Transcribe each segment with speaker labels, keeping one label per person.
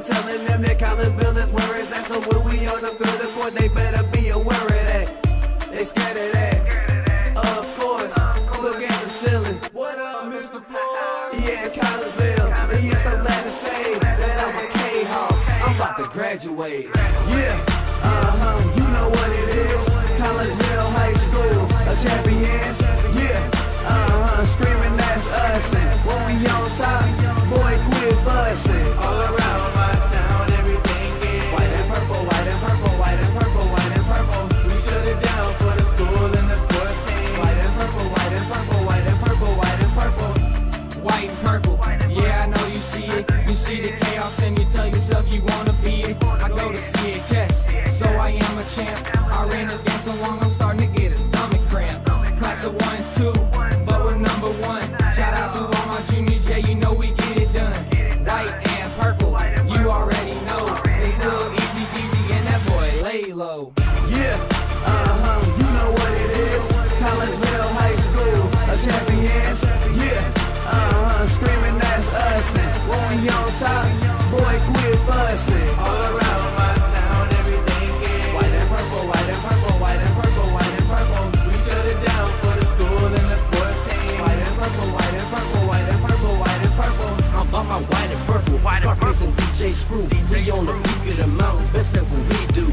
Speaker 1: I'm telling them that Collinsville is where it's at. So when we on the field of court, they better be aware of that. They scared of that. Of course, look at the ceiling. What up, Mr. Floyd? Yeah, it's Collinsville. And yes, I'm glad to say that I'm a Kahok. I'm about to graduate. Yeah, you know what it is. Collinsville High School, a champions. Yeah, screaming that's us. And when we on top, boy, quit fussing. All around my town, everything is white and purple, white and purple, white and purple, white and purple. We shut it down for the school and the sports team. White and purple, white and purple, white and purple, white and purple.
Speaker 2: White and purple, yeah, I know you see it. You see the chaos and you tell yourself you wanna be it. I go to CHS, so I am a champ. I ran this game so long, I'm starting to get a stomach cramp. Class of 1, 2, but we're number 1. Shout out to all my juniors, yeah, you know we get it done. White and purple, you already know. It's little easy peasy and that boy lay low.
Speaker 1: Yeah, you know what it is. Collinsville High School, a champions. Yeah, screaming that's us. And when we on top, boy, quit fussing. All around my town, everything is white and purple, white and purple, white and purple, white and purple. We shut it down for the school and the sports team. White and purple, white and purple, white and purple, white and purple.
Speaker 3: I'm about my white and purple, Scarface and DJ Screw. We on the peak of the mountain, best at what we do.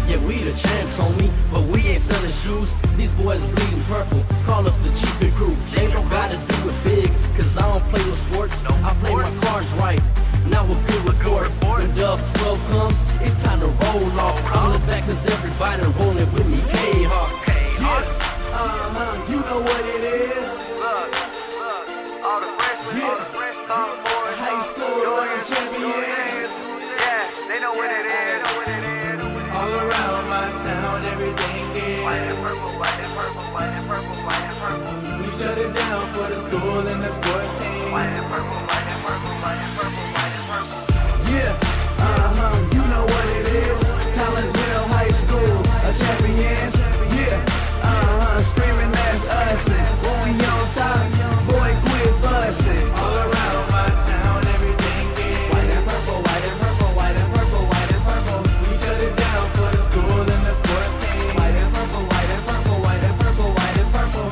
Speaker 3: Yeah, we the champs, homie, but we ain't selling shoes. These boys bleeding purple, call us the cheapest crew. They don't gotta do it big, cause I don't play with sports. I play my cards right. Now a good report. When Dub 12 comes, it's time to roll off. I'm in the back cause everybody rolling with me, K-Hawks.
Speaker 1: Yeah, you know what it is.
Speaker 4: Look, all the freshmen,
Speaker 1: High school champions.
Speaker 4: yeah, they know what it is.
Speaker 1: All around my town, everything is
Speaker 4: White and purple, white and purple, white and purple, white and purple.
Speaker 1: we shut it down for the school and the sports team.
Speaker 4: White and purple, white and purple, white and purple, white and purple.
Speaker 1: Yeah, you know what it is. Collinsville High School, a champions. Yeah, screaming that's us. And when we on top, boy, quit fussing. All around my town, everything is white and purple, white and purple, white and purple, white and purple. We shut it down for the school and the sports team. White and purple, white and purple, white and purple, white and purple.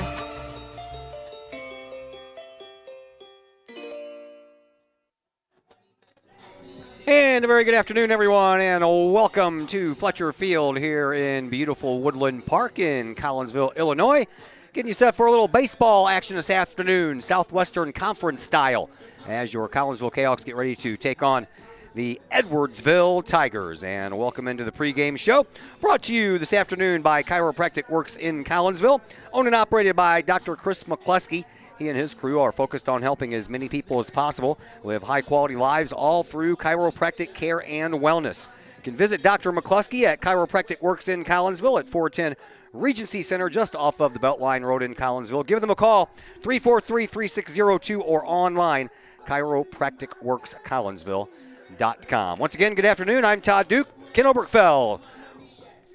Speaker 5: And a very good afternoon, everyone, and welcome to Fletcher Field here in beautiful Woodland Park in Collinsville, Illinois. Getting you set for a little baseball action this afternoon, Southwestern Conference style, as your Collinsville Kahawks get ready to take on the Edwardsville Tigers. And welcome into the pregame show, brought to you this afternoon by Chiropractic Works in Collinsville, owned and operated by Dr. Chris McCluskey. He and his crew are focused on helping as many people as possible live high-quality lives all through chiropractic care and wellness. You can visit Dr. McCluskey at Chiropractic Works in Collinsville at 410 Regency Center, just off of the Beltline Road in Collinsville. Give them a call, 343-3602, or online, chiropracticworkscollinsville.com. Once again, good afternoon. I'm Todd Duke. Ken Oberkfell,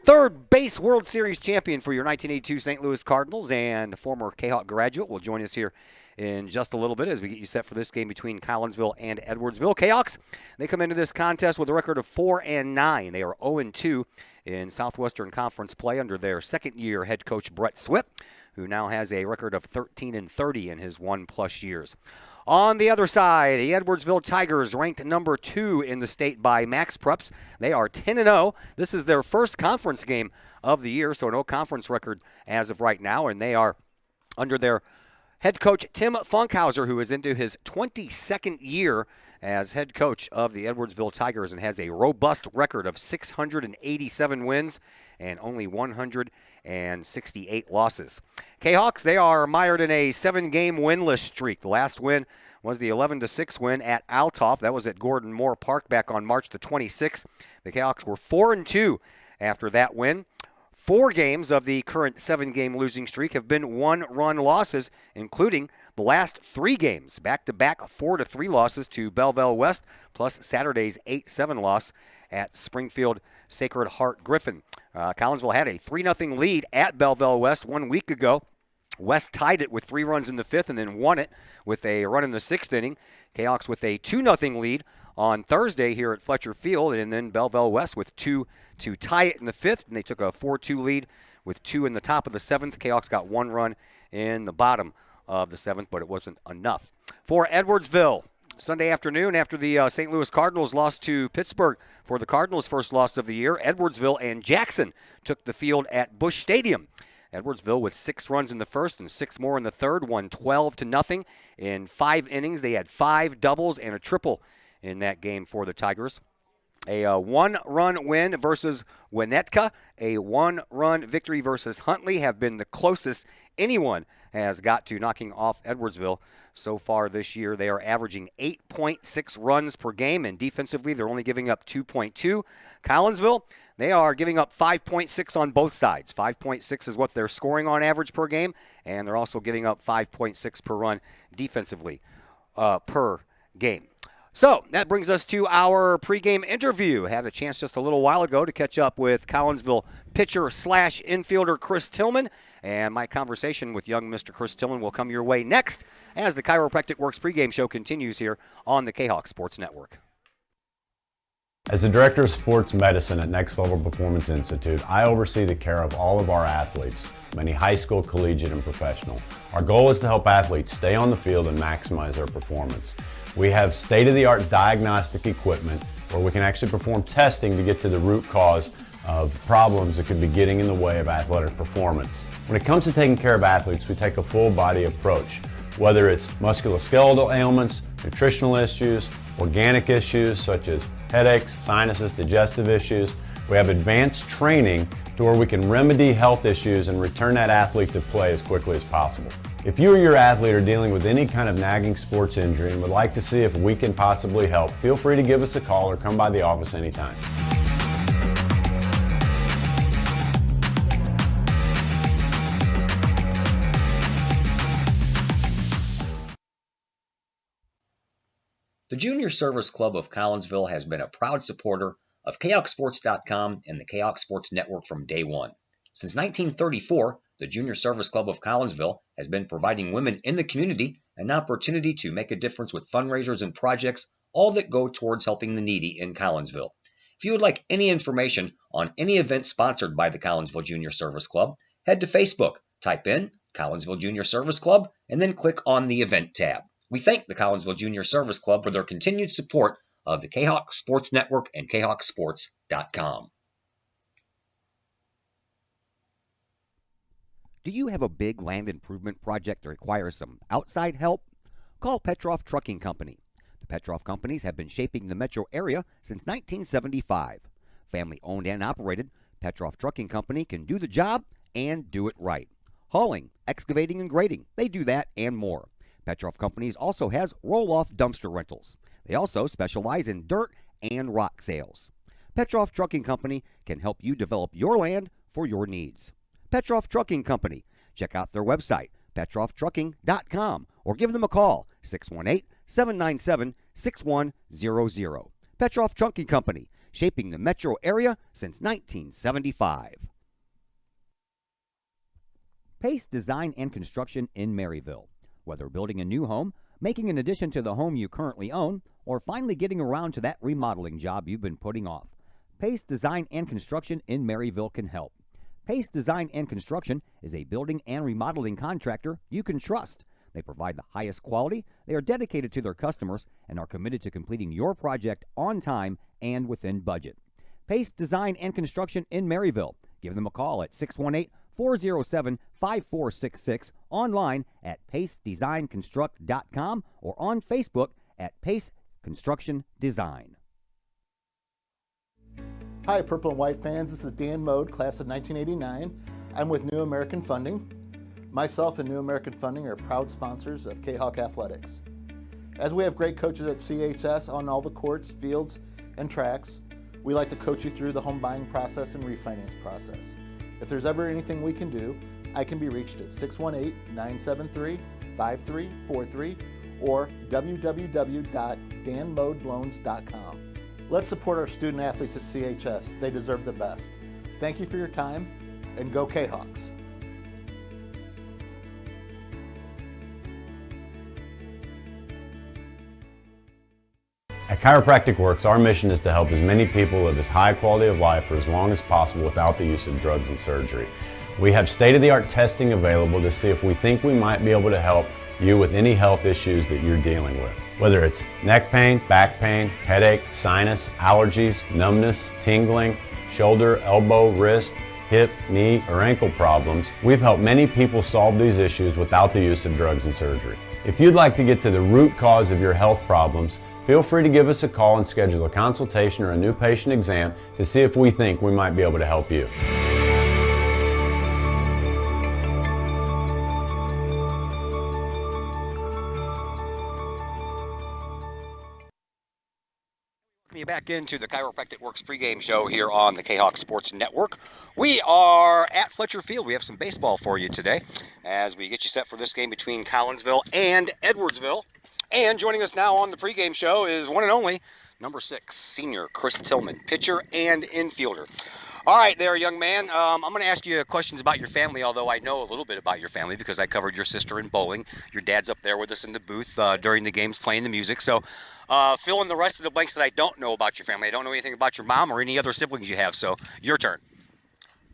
Speaker 5: third base World Series champion for your 1982 St. Louis Cardinals and former Kahawk graduate, will join us here in just a little bit as we get you set for this game between Collinsville and Edwardsville. Kahawks, they come into this contest with a record of 4-9. They are 0-2 in Southwestern Conference play under their second-year head coach Brett Swip, who now has a record of 13-30 in his 1+ years. On the other side, the Edwardsville Tigers, ranked number 2 in the state by Max Preps. They are 10-0. This is their first conference game of the year, so no conference record as of right now, and they are under their head coach Tim Funkhauser, who is into his 22nd year as head coach of the Edwardsville Tigers and has a robust record of 687 wins and only 168 losses. Kahawks, they are mired in a 7-game winless streak. The last win was the 11-6 win at Althoff. That was at Gordon Moore Park back on March the 26th. The Kahawks were 4-2 after that win. 4 games of the current 7-game losing streak have been 1-run losses, including the last 3 games, back-to-back 4-3 losses to Belleville West, plus Saturday's 8-7 loss at Springfield Sacred Heart Griffin. Collinsville had a 3-0 lead at Belleville West 1 week ago. West tied it with 3 runs in the 5th and then won it with a run in the 6th inning. Kahawks with a 2-0 lead on Thursday here at Fletcher Field, and then Belleville West with 2 to tie it in the 5th, and they took a 4-2 lead with 2 in the top of the 7th. Kahok's got 1 run in the bottom of the 7th, but it wasn't enough. For Edwardsville, Sunday afternoon after the St. Louis Cardinals lost to Pittsburgh for the Cardinals' first loss of the year, Edwardsville and Jackson took the field at Busch Stadium. Edwardsville with 6 runs in the first and 6 more in the third, won 12-0. In 5 innings, they had 5 doubles and a triple in that game for the Tigers. A 1-run win versus Winnetka, a 1-run victory versus Huntley have been the closest anyone has got to knocking off Edwardsville so far this year. They are averaging 8.6 runs per game, and defensively they're only giving up 2.2. Collinsville, they are giving up 5.6 on both sides. 5.6 is what they're scoring on average per game, and they're also giving up 5.6 per run defensively per game. So that brings us to our pregame interview. Had a chance just a little while ago to catch up with Collinsville pitcher/infielder Chris Tillman, and my conversation with young Mr. Chris Tillman will come your way next as the Chiropractic Works pregame show continues here on the Kahok Sports Network.
Speaker 6: As the Director of Sports Medicine at Next Level Performance Institute, I oversee the care of all of our athletes, many high school, collegiate, and professional. Our goal is to help athletes stay on the field and maximize their performance. We have state-of-the-art diagnostic equipment where we can actually perform testing to get to the root cause of problems that could be getting in the way of athletic performance. When it comes to taking care of athletes, we take a full-body approach, whether it's musculoskeletal ailments, nutritional issues, organic issues such as headaches, sinuses, digestive issues. We have advanced training to where we can remedy health issues and return that athlete to play as quickly as possible. If you or your athlete are dealing with any kind of nagging sports injury and would like to see if we can possibly help, feel free to give us a call or come by the office anytime.
Speaker 7: The Junior Service Club of Collinsville has been a proud supporter of KahokSports.com and the Kahok Sports Network from day one. Since 1934, the Junior Service Club of Collinsville has been providing women in the community an opportunity to make a difference with fundraisers and projects, all that go towards helping the needy in Collinsville. If you would like any information on any event sponsored by the Collinsville Junior Service Club, head to Facebook, type in Collinsville Junior Service Club, and then click on the event tab. We thank the Collinsville Junior Service Club for their continued support of the Kahok Sports Network and KahokSports.com.
Speaker 5: Do you have a big land improvement project that requires some outside help? Call Petroff Trucking Company. The Petroff Companies have been shaping the metro area since 1975. Family owned and operated, Petroff Trucking Company can do the job and do it right. Hauling, excavating, and grading, they do that and more. Petroff Companies also has roll-off dumpster rentals. They also specialize in dirt and rock sales. Petroff Trucking Company can help you develop your land for your needs. Petroff Trucking Company. Check out their website, petrofftrucking.com, or give them a call, 618-797-6100. Petroff Trucking Company, shaping the metro area since 1975. Pace Design and Construction in Maryville. Whether building a new home, making an addition to the home you currently own, or finally getting around to that remodeling job you've been putting off, Pace Design and Construction in Maryville can help. Pace Design and Construction is a building and remodeling contractor you can trust. They provide the highest quality, they are dedicated to their customers, and are committed to completing your project on time and within budget. Pace Design and Construction in Maryville. Give them a call at 618-407-5466, online at pacedesignconstruct.com, or on Facebook at Pace Construction Design.
Speaker 8: Hi, Purple and White fans. This is Dan Mode, class of 1989. I'm with New American Funding. Myself and New American Funding are proud sponsors of Kahok Athletics. As we have great coaches at CHS on all the courts, fields, and tracks, we like to coach you through the home buying process and refinance process. If there's ever anything we can do, I can be reached at 618-973-5343 or www.danmodeloans.com. Let's support our student athletes at CHS. They deserve the best. Thank you for your time, and go Kahawks.
Speaker 6: At At Chiropractic Works, our mission is to help as many people live as high quality of life for as long as possible without the use of drugs and surgery. We have state-of-the-art testing available to see if we think we might be able to help you with any health issues that you're dealing with. Whether it's neck pain, back pain, headache, sinus, allergies, numbness, tingling, shoulder, elbow, wrist, hip, knee, or ankle problems, we've helped many people solve these issues without the use of drugs and surgery. If you'd like to get to the root cause of your health problems, feel free to give us a call and schedule a consultation or a new patient exam to see if we think we might be able to help you.
Speaker 5: You back into the Chiropractic Works pregame show here on the Kahok Sports Network. We are at Fletcher Field. We have some baseball for you today as we get you set for this game between Collinsville and Edwardsville. And joining us now on the pregame show is one and only number 6 senior Chris Tillman, pitcher and infielder. All right there, young man. I'm going to ask you questions about your family, although I know a little bit about your family because I covered your sister in bowling. Your dad's up there with us in the booth during the games playing the music. So fill in the rest of the blanks that I don't know about your family. I don't know anything about your mom or any other siblings you have, so your turn.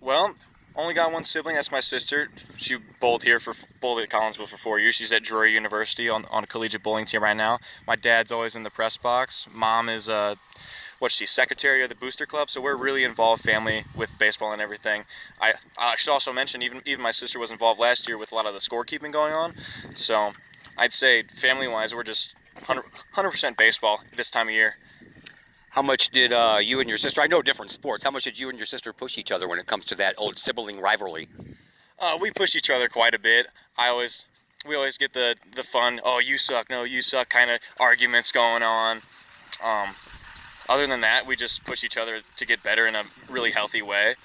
Speaker 9: Well, only got one sibling. That's my sister. She bowled at Collinsville for 4 years. She's at Drury University on a collegiate bowling team right now. My dad's always in the press box. Mom is she's secretary of the booster club, so we're really involved family with baseball and everything. I should also mention even my sister was involved last year with a lot of the scorekeeping going on. So I'd say family-wise, we're just 100% baseball this time of year.
Speaker 5: How much did you and your sister, I know different sports, how much did you and your sister push each other when it comes to that old sibling rivalry?
Speaker 9: We push each other quite a bit. We always get the fun, oh, you suck, no, you suck kind of arguments going on. Other than that, we just push each other to get better in a really healthy way.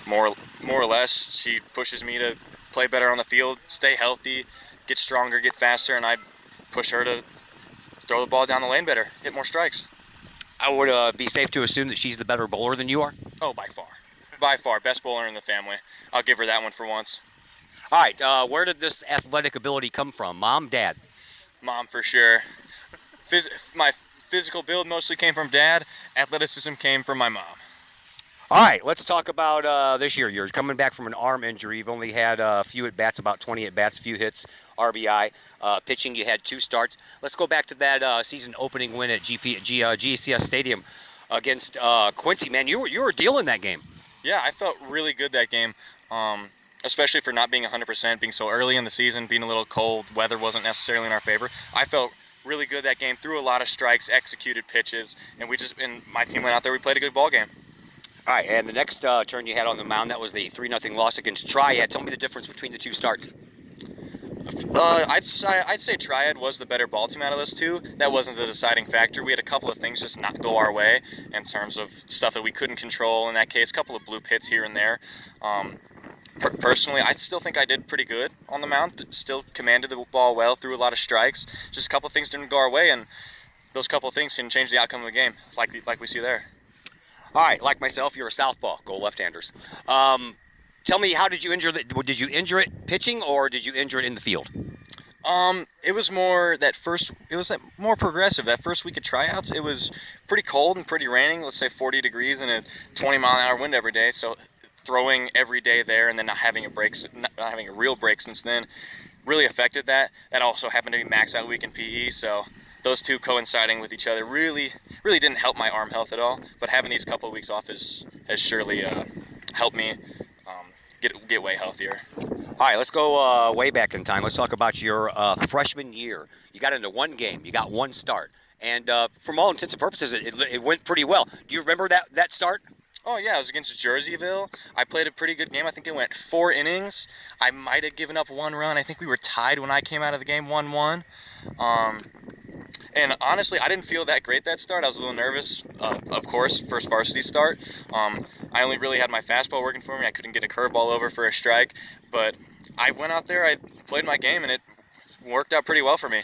Speaker 9: More or less, she pushes me to play better on the field, stay healthy, get stronger, get faster, and I push her to throw the ball down the lane better, hit more strikes.
Speaker 5: I would be safe to assume that she's the better bowler than you are?
Speaker 9: Oh, by far. By far, best bowler in the family. I'll give her that one for once.
Speaker 5: All right, where did this athletic ability come from? Mom, dad?
Speaker 9: Mom, for sure. My physical build mostly came from dad. Athleticism came from my mom.
Speaker 5: All right, let's talk about this year. You're coming back from an arm injury. You've only had a few at-bats, about 20 at-bats, few hits, RBI. Pitching, you had 2 starts. Let's go back to that season-opening win at GCS Stadium against Quincy. Man, you were dealing that game.
Speaker 9: Yeah, I felt really good that game, especially for not being 100%, being so early in the season, being a little cold. Weather wasn't necessarily in our favor. I felt really good that game, threw a lot of strikes, executed pitches, and my team went out there, we played a good ball game.
Speaker 5: All right, and the next turn you had on the mound, that was the 3-0 loss against Triad. Tell me the difference between the 2 starts.
Speaker 9: I'd say Triad was the better ball team out of those 2. That wasn't the deciding factor. We had a couple of things just not go our way in terms of stuff that we couldn't control. In that case, a couple of bloop hits here and there. Personally, I still think I did pretty good on the mound. Still commanded the ball well, threw a lot of strikes. Just a couple of things didn't go our way, and those couple of things can change the outcome of the game, like we see there.
Speaker 5: All right, like myself, you're a southpaw, go left-handers. Tell me, how did you injure it? Did you injure it pitching, or did you injure it in the field?
Speaker 9: It was more more progressive. That first week of tryouts, it was pretty cold and pretty raining. Let's say 40 degrees and a 20-mile-an-hour wind every day. So throwing every day there and then not having a real break since then really affected that. That also happened to be max out week in PE. So those 2 coinciding with each other really didn't help my arm health at all. But having these couple of weeks off has surely helped me get way healthier.
Speaker 5: All right, let's go way back in time. Let's talk about your freshman year. You got into 1 game. You got 1 start. And from all intents and purposes, it went pretty well. Do you remember that start?
Speaker 9: Oh, yeah, it was against Jerseyville. I played a pretty good game. I think it went 4 innings. I might have given up 1 run. I think we were tied when I came out of the game 1-1. And honestly, I didn't feel that great that start. I was a little nervous, of course, first varsity start. I only really had my fastball working for me. I couldn't get a curveball over for a strike. But I went out there, I played my game, and it worked out pretty well for me.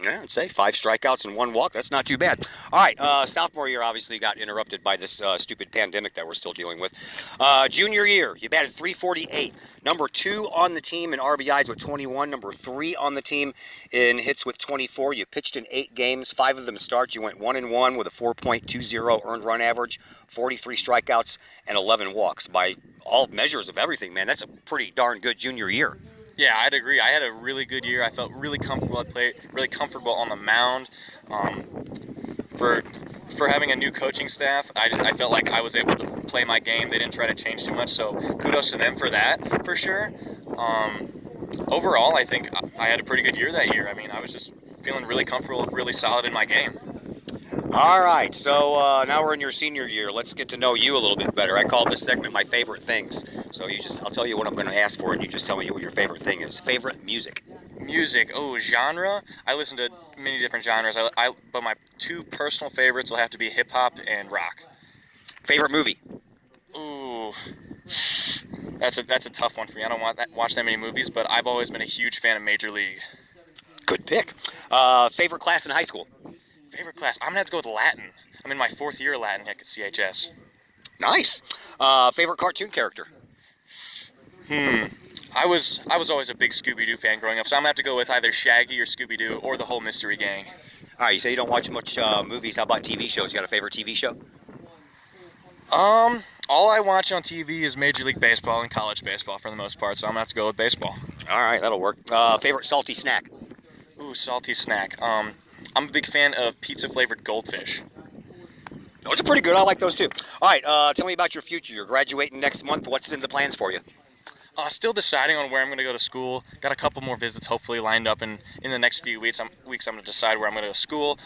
Speaker 5: Yeah, I'd say 5 strikeouts and 1 walk. That's not too bad. All right, sophomore year obviously got interrupted by this stupid pandemic that we're still dealing with. Junior year, you batted .348. Number 2 on the team in RBIs with 21. Number 3 on the team in hits with 24. You pitched in 8 games, 5 of them starts. You went 1-1 with a 4.20 earned run average, 43 strikeouts, and 11 walks. By all measures of everything, man, that's a pretty darn good junior year.
Speaker 9: Yeah, I'd agree. I had a really good year. I felt really comfortable. I played really comfortable on the mound. For having a new coaching staff, I felt like I was able to play my game. They didn't try to change too much, so kudos to them for that, for sure. Overall, I think I had a pretty good year that year. I mean, I was just feeling really comfortable, really solid in my game.
Speaker 5: All right, so now we're in your senior year. Let's get to know you a little bit better. I call this segment my favorite things. So I'll tell you what I'm going to ask for, and you just tell me what your favorite thing is. Favorite music?
Speaker 9: Music, genre. I listen to many different genres. But my 2 personal favorites will have to be hip hop and rock.
Speaker 5: Favorite movie?
Speaker 9: Ooh, that's a tough one for me. I don't watch that many movies, but I've always been a huge fan of Major League.
Speaker 5: Good pick. Favorite class in high school?
Speaker 9: Favorite class? I'm gonna have to go with Latin. I'm in my 4th year of Latin at CHS.
Speaker 5: Nice. Favorite cartoon character?
Speaker 9: I was always a big Scooby-Doo fan growing up, so I'm gonna have to go with either Shaggy or Scooby-Doo or the whole Mystery Gang.
Speaker 5: All right, you say you don't watch much movies. How about TV shows? You got a favorite TV show?
Speaker 9: All I watch on TV is Major League Baseball and college baseball for the most part, so I'm gonna have to go with baseball.
Speaker 5: All right, that'll work. Favorite salty snack?
Speaker 9: Ooh, salty snack. I'm a big fan of pizza-flavored goldfish.
Speaker 5: Those are pretty good. I like those too. All right, tell me about your future. You're graduating next month. What's in the plans for you?
Speaker 9: Still deciding on where I'm going to go to school. Got a couple more visits hopefully lined up in the next few weeks. I'm going to decide where I'm going to go to school.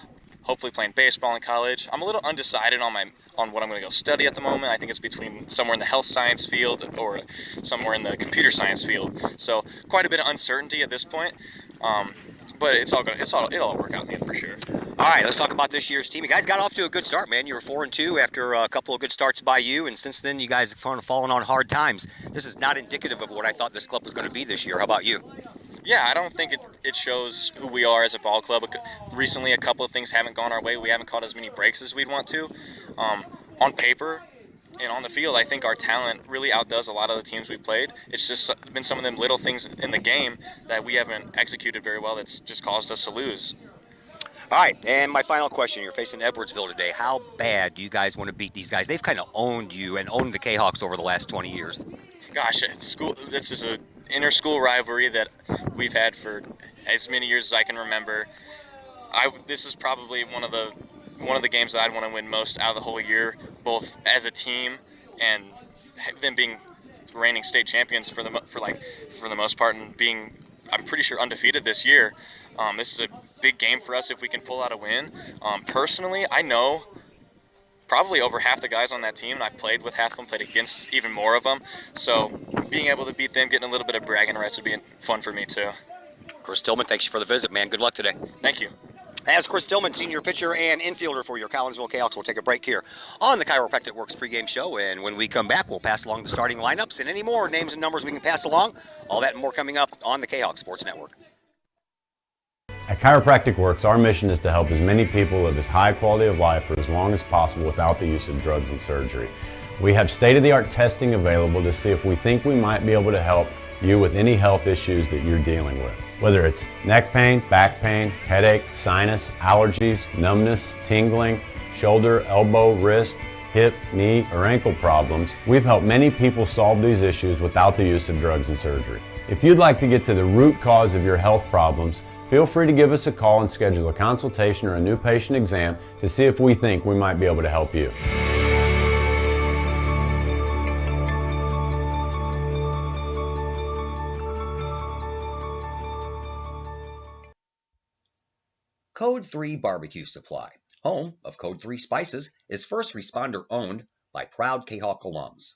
Speaker 9: Hopefully playing baseball in college. I'm a little undecided on what I'm going to go study at the moment. I think it's between somewhere in the health science field or somewhere in the computer science field. So quite a bit of uncertainty at this point. But it'll all work out in the end for sure.
Speaker 5: All right, let's talk about this year's team. You guys got off to a good start, man. You were 4-2 after a couple of good starts by you, and since then you guys have fallen on hard times. This is not indicative of what I thought this club was going to be this year. How about you?
Speaker 9: Yeah, I don't think it shows who we are as a ball club. Recently, a couple of things haven't gone our way. We haven't caught as many breaks as we'd want to. On paper and on the field, I think our talent really outdoes a lot of the teams we've played. It's just been some of them little things in the game that we haven't executed very well that's just caused us to lose.
Speaker 5: All right, and my final question. You're facing Edwardsville today. How bad do you guys want to beat these guys? They've kind of owned you and owned the Kahawks over the last 20 years.
Speaker 9: Gosh, this is an inter-school rivalry that we've had for as many years as I can remember. This is probably one of the games that I'd want to win most out of the whole year, both as a team and them being reigning state champions for the most part, and being, I'm pretty sure, undefeated this year. This is a big game for us if we can pull out a win. Personally, I know probably over half the guys on that team, and I've played with half of them, played against even more of them. So being able to beat them, getting a little bit of bragging rights would be fun for me too.
Speaker 5: Chris Tillman, thanks for the visit, man. Good luck today.
Speaker 9: Thank you.
Speaker 5: As Chris Tillman, senior pitcher and infielder for your Collinsville Kahawks, we'll take a break here on the Chiropractic Works pregame show. And when we come back, we'll pass along the starting lineups and any more names and numbers we can pass along. All that and more coming up on the Kahawk Sports Network.
Speaker 6: At Chiropractic Works, our mission is to help as many people live as high quality of life for as long as possible without the use of drugs and surgery. We have state-of-the-art testing available to see if we think we might be able to help you with any health issues that you're dealing with. Whether it's neck pain, back pain, headache, sinus, allergies, numbness, tingling, shoulder, elbow, wrist, hip, knee, or ankle problems, we've helped many people solve these issues without the use of drugs and surgery. If you'd like to get to the root cause of your health problems, feel free to give us a call and schedule a consultation or a new patient exam to see if we think we might be able to help you.
Speaker 7: Code 3 Barbecue Supply, home of Code 3 Spices, is first responder owned by proud Kahok alums.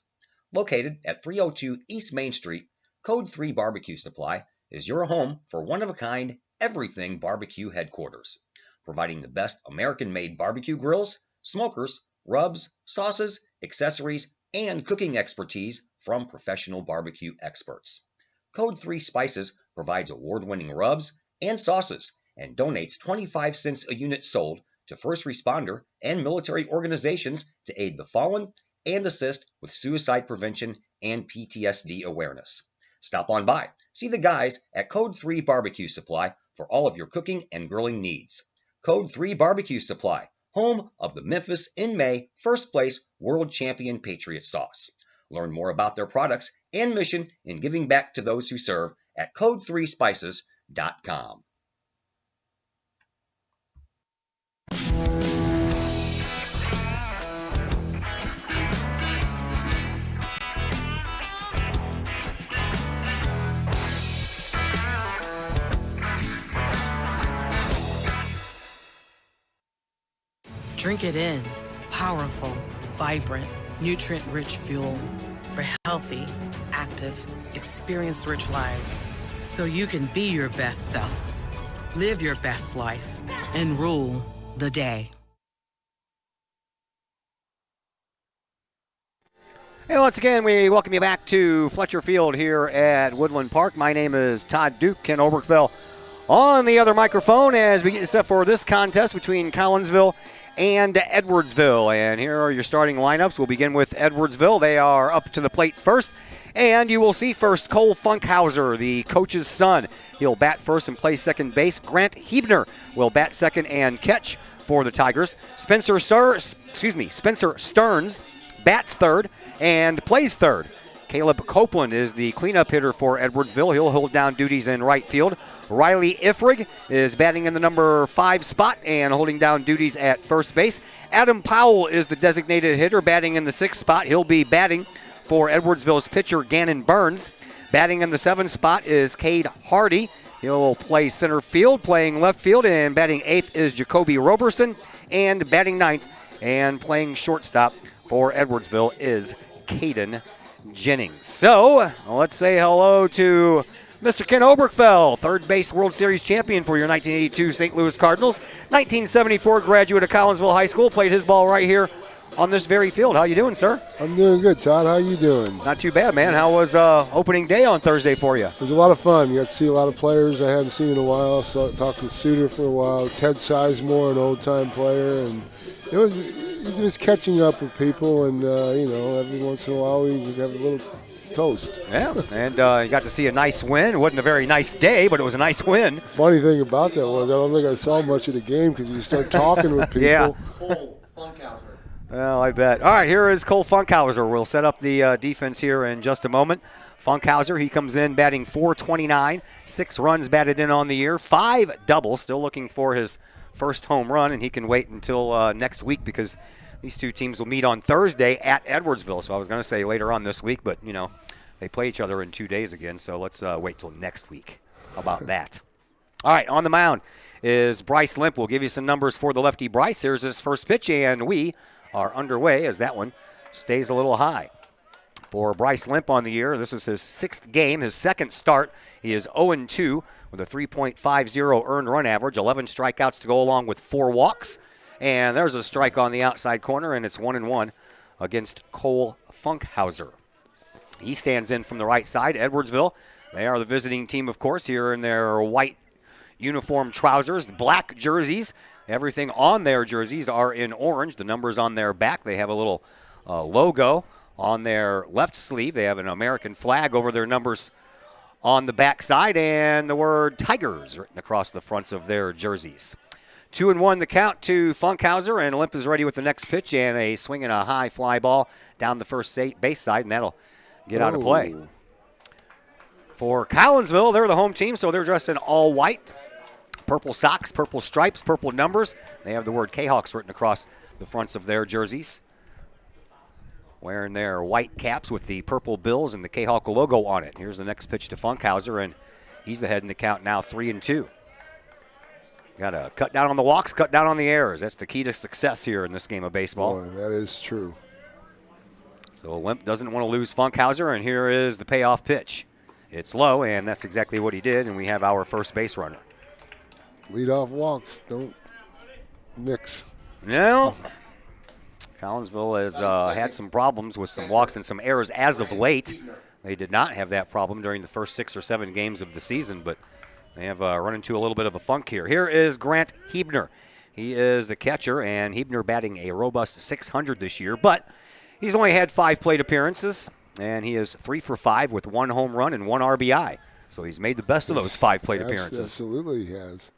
Speaker 7: Located at 302 East Main Street, Code 3 Barbecue Supply is your home for one-of-a-kind everything barbecue headquarters, providing the best American-made barbecue grills, smokers, rubs, sauces, accessories, and cooking expertise from professional barbecue experts. Code 3 Spices provides award-winning rubs and sauces and donates 25 cents a unit sold to first responder and military organizations to aid the fallen and assist with suicide prevention and PTSD awareness. Stop on by. See the guys at Code 3 Barbecue Supply for all of your cooking and grilling needs. Code 3 Barbecue Supply, home of the Memphis in May first place world champion Patriot sauce. Learn more about their products and mission in giving back to those who serve at code3spices.com.
Speaker 10: Drink it in. Powerful, vibrant, nutrient-rich fuel for healthy, active, experience-rich lives. So you can be your best self, live your best life, and rule the day.
Speaker 5: And once again, we welcome you back to Fletcher Field here at Woodland Park. My name is Todd Duke. Ken Oberkfell on the other microphone as we get set for this contest between Collinsville and Edwardsville. And here are your starting lineups. We'll begin with Edwardsville. They are up to the plate first. And you will see first Cole Funkhauser, the coach's son. He'll bat first and play second base. Grant Hebner will bat second and catch for the Tigers. Spencer Stearns bats third and plays third. Caleb Copeland is the cleanup hitter for Edwardsville. He'll hold down duties in right field. Riley Ifrig is batting in the number 5 spot and holding down duties at first base. Adam Powell is the designated hitter, batting in the 6th spot. He'll be batting for Edwardsville's pitcher Gannon Burns. Batting in the 7th spot is Cade Hardy. He'll play center field, playing left field, and batting 8th is Jacoby Roberson. And batting 9th and playing shortstop for Edwardsville is Caden Jennings. So let's say hello to Mr. Ken Oberkfell, third base World Series champion for your 1982 St. Louis Cardinals. 1974 graduate of Collinsville High School, played his ball right here on this very field. How you doing, sir?
Speaker 11: I'm doing good, Todd. How you doing?
Speaker 5: Not too bad, man. How was opening day on Thursday for you?
Speaker 11: It was a lot of fun. You got to see a lot of players I hadn't seen in a while. So I talked with Suter for a while. Ted Sizemore, an old-time player, and it was just catching up with people. And every once in a while we would have a little toast.
Speaker 5: Yeah, and you got to see a nice win. It wasn't a very nice day, but it was a nice win.
Speaker 11: Funny thing about that was I don't think I saw much of the game because you start talking with people.
Speaker 5: Yeah. Well, I bet. All right, here is Cole Funkhauser. We'll set up the defense here in just a moment. Funkhauser, he comes in batting .429, 6 runs batted in on the year, 5 doubles, still looking for his first home run, and he can wait until next week because these two teams will meet on Thursday at Edwardsville. So I was going to say later on this week, but, they play each other in 2 days again, so let's wait till next week. How about that? All right, on the mound is Bryce Limp. We'll give you some numbers for the lefty Bryce. Here's his first pitch, and we are underway as that one stays a little high. For Bryce Limp on the year, this is his 6th game, his 2nd start. He is 0-2 with a 3.50 earned run average, 11 strikeouts to go along with 4 walks. And there's a strike on the outside corner, and it's 1-1 against Cole Funkhauser. He stands in from the right side. Edwardsville, they are the visiting team, of course, here in their white uniform trousers, black jerseys. Everything on their jerseys are in orange. The numbers on their back, they have a little logo on their left sleeve. They have an American flag over their numbers on the back side, and the word Tigers written across the fronts of their jerseys. 2-1 the count to Funkhauser, and Limp is ready with the next pitch, and a swing and a high fly ball down the first base side, and that'll get out of play. For Collinsville, they're the home team, so they're dressed in all white. Purple socks, purple stripes, purple numbers. They have the word Kahawks written across the fronts of their jerseys. Wearing their white caps with the purple bills and the Kahawk logo on it. Here's the next pitch to Funkhauser, and he's ahead in the count now, 3-2. Got to cut down on the walks, cut down on the errors. That's the key to success here in this game of baseball.
Speaker 11: Boy, that is true.
Speaker 5: So Limp doesn't want to lose Funkhauser, and here is the payoff pitch. It's low, and that's exactly what he did, and we have our first base runner.
Speaker 11: Leadoff walks, don't mix.
Speaker 5: No. Collinsville has had some problems with some walks and some errors as of late. They did not have that problem during the first 6 or 7 games of the season, but They have run into a little bit of a funk here. Here is Grant Hebner. He is the catcher, and Hebner batting a robust .600 this year, but he's only had 5 plate appearances, and he is 3 for 5 with 1 home run and 1 RBI. So he's made the best of those 5 plate appearances.
Speaker 11: Absolutely he has.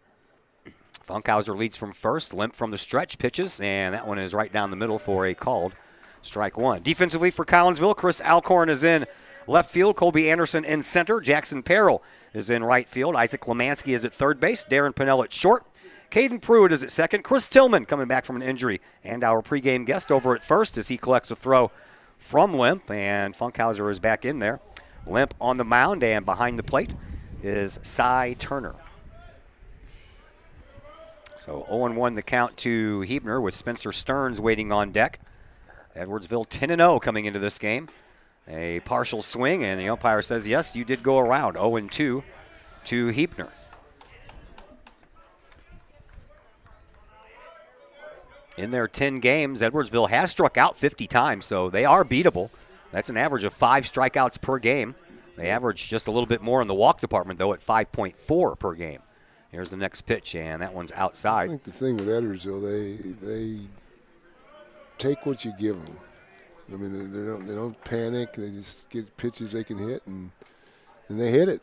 Speaker 5: Funkhauser leads from first. Limp from the stretch pitches, and that one is right down the middle for a called strike 1. Defensively for Collinsville, Chris Alcorn is in left field. Colby Anderson in center. Jackson Perrell is in right field. Isaac Lemansky is at third base. Darren Pinnell at short. Caden Pruitt is at second. Chris Tillman coming back from an injury. And our pregame guest over at first as he collects a throw from Limp. And Funkhauser is back in there. Limp on the mound, and behind the plate is Cy Turner. So 0-1 the count to Hebner with Spencer Stearns waiting on deck. Edwardsville 10-0 coming into this game. A partial swing, and the umpire says, yes, you did go around. 0-2 to Hebner. In their 10 games, Edwardsville has struck out 50 times, so they are beatable. That's an average of 5 strikeouts per game. They average just a little bit more in the walk department, though, at 5.4 per game. Here's the next pitch, and that one's outside.
Speaker 11: I think the thing with Edwardsville, they take what you give them. I mean, they don't panic. They just get pitches they can hit, and they hit it.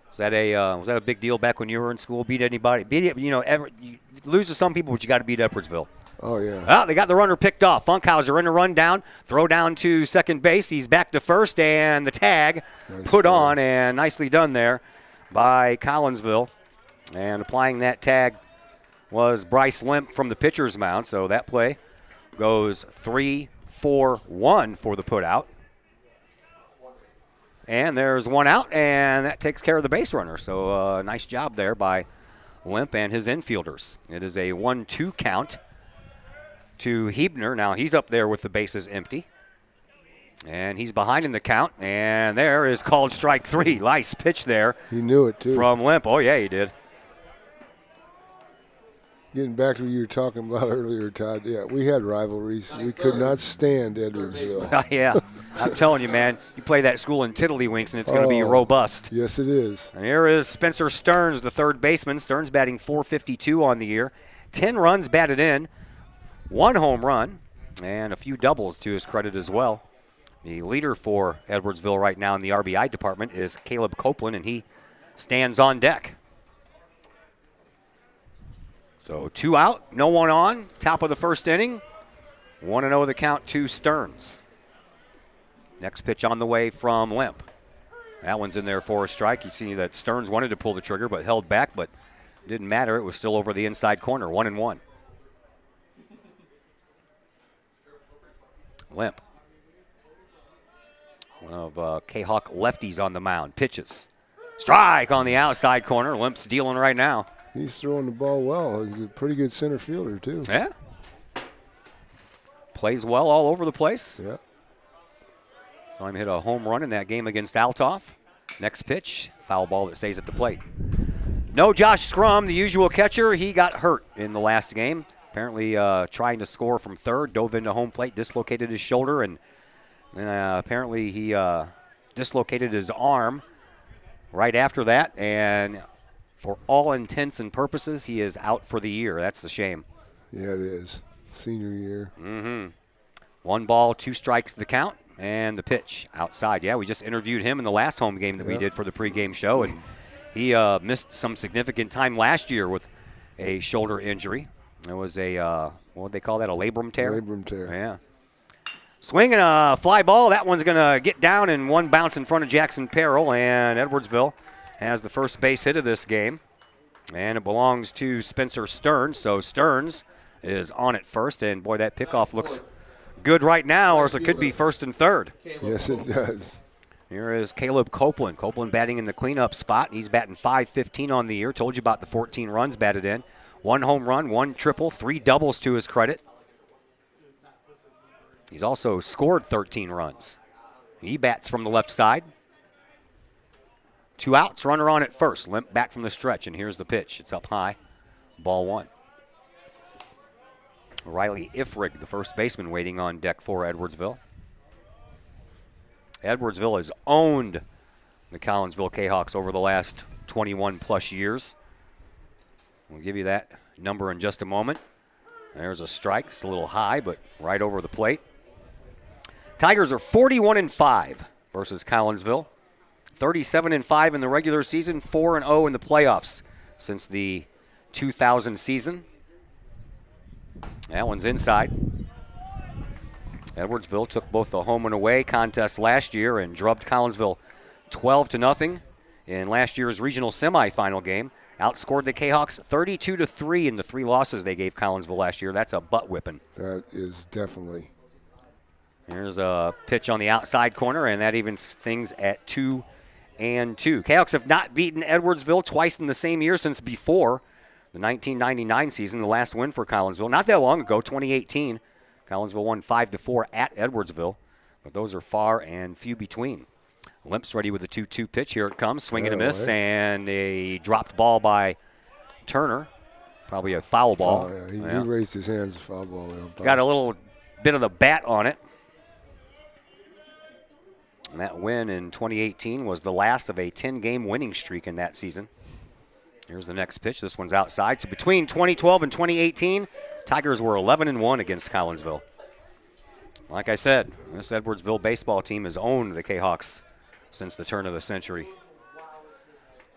Speaker 5: Was that a big deal back when you were in school? Beat anybody? You lose to some people, but you got to beat Edwardsville.
Speaker 11: Oh, yeah.
Speaker 5: Well, they got the runner picked off. Funkhauser in a run down, throw down to second base. He's back to first, and the tag put on, and nicely done there by Collinsville. And applying that tag was Bryce Limp from the pitcher's mound, so that play goes 3-4-1 for the putout. And there's one out, and that takes care of the base runner. So nice job there by Limp and his infielders. It is a 1-2 count to Hebner. Now he's up there with the bases empty. And he's behind in the count, and there is called strike 3. Nice pitch there.
Speaker 11: He knew it, too.
Speaker 5: From Limp. Oh, yeah, he did.
Speaker 11: Getting back to what you were talking about earlier, Todd, yeah, we had rivalries. We could not stand Edwardsville.
Speaker 5: Yeah, I'm telling you, man, you play that school in Tiddlywinks, and it's going to be robust.
Speaker 11: Yes, it is.
Speaker 5: And here is Spencer Stearns, the third baseman. Stearns batting .452 on the year. 10 runs batted in, 1 home run, and a few doubles to his credit as well. The leader for Edwardsville right now in the RBI department is Caleb Copeland, and he stands on deck. So 2 out, no one on, top of the first inning. 1-0 the count to Stearns. Next pitch on the way from Limp. That one's in there for a strike. You see that Stearns wanted to pull the trigger but held back, but it didn't matter. It was still over the inside corner, 1-1. Limp. One of Kahok lefties on the mound. Pitches. Strike on the outside corner. Limp's dealing right now.
Speaker 11: He's throwing the ball well. He's a pretty good center fielder, too.
Speaker 5: Yeah. Plays well all over the place.
Speaker 11: Yeah.
Speaker 5: Saw him hit a home run in that game against Altoff. Next pitch, foul ball that stays at the plate. No Josh Scrum, the usual catcher. He got hurt in the last game. Apparently trying to score from third, dove into home plate, dislocated his shoulder, and apparently he dislocated his arm right after that. And for all intents and purposes, he is out for the year. That's a shame.
Speaker 11: Yeah, it is. Senior year.
Speaker 5: Mm-hmm. 1 ball, 2 strikes the count, and the pitch outside. Yeah, we just interviewed him in the last home game that we did for the pregame show, and he missed some significant time last year with a shoulder injury. It was a, what would they call that, a labrum tear?
Speaker 11: Labrum tear.
Speaker 5: Yeah. Swinging a fly ball. That one's going to get down and one bounce in front of Jackson Perrell, and Edwardsville has the first base hit of this game. And it belongs to Spencer Stearns. So Stearns is on at first, and boy, that pickoff looks good right now, or else it could be first and third.
Speaker 11: Yes, it does.
Speaker 5: Here is Caleb Copeland. Copeland batting in the cleanup spot. He's batting .515 on the year. Told you about the 14 runs batted in. 1 home run, 1 triple, 3 doubles to his credit. He's also scored 13 runs. He bats from the left side. 2 outs, runner on at first. Limp back from the stretch, and here's the pitch. It's up high. Ball 1. Riley Ifrig, the first baseman, waiting on deck for Edwardsville. Edwardsville has owned the Collinsville Kahawks over the last 21-plus years. We'll give you that number in just a moment. There's a strike. It's a little high, but right over the plate. Tigers are 41-5 versus Collinsville. 37-5 in the regular season, 4-0 in the playoffs since the 2000 season. That one's inside. Edwardsville took both the home and away contests last year and drubbed Collinsville 12-0 in last year's regional semifinal game. Outscored the Kahawks 32-3 in the 3 losses they gave Collinsville last year. That's a butt whipping.
Speaker 11: That is definitely.
Speaker 5: There's a pitch on the outside corner, and that evens things at 2-2. Kahawks have not beaten Edwardsville twice in the same year since before the 1999 season, the last win for Collinsville. Not that long ago, 2018. Collinsville won 5-4 at Edwardsville, but those are far and few between. Limp's ready with the 2-2 pitch. Here it comes. Swing and a miss, and a dropped ball by Turner. Probably a foul ball.
Speaker 11: He raised his hands, a foul ball.
Speaker 5: Got a little bit of the bat on it. And that win in 2018 was the last of a 10-game winning streak in that season. Here's the next pitch. This one's outside. So between 2012 and 2018, Tigers were 11-1 against Collinsville. Like I said, this Edwardsville baseball team has owned the Kahawks since the turn of the century.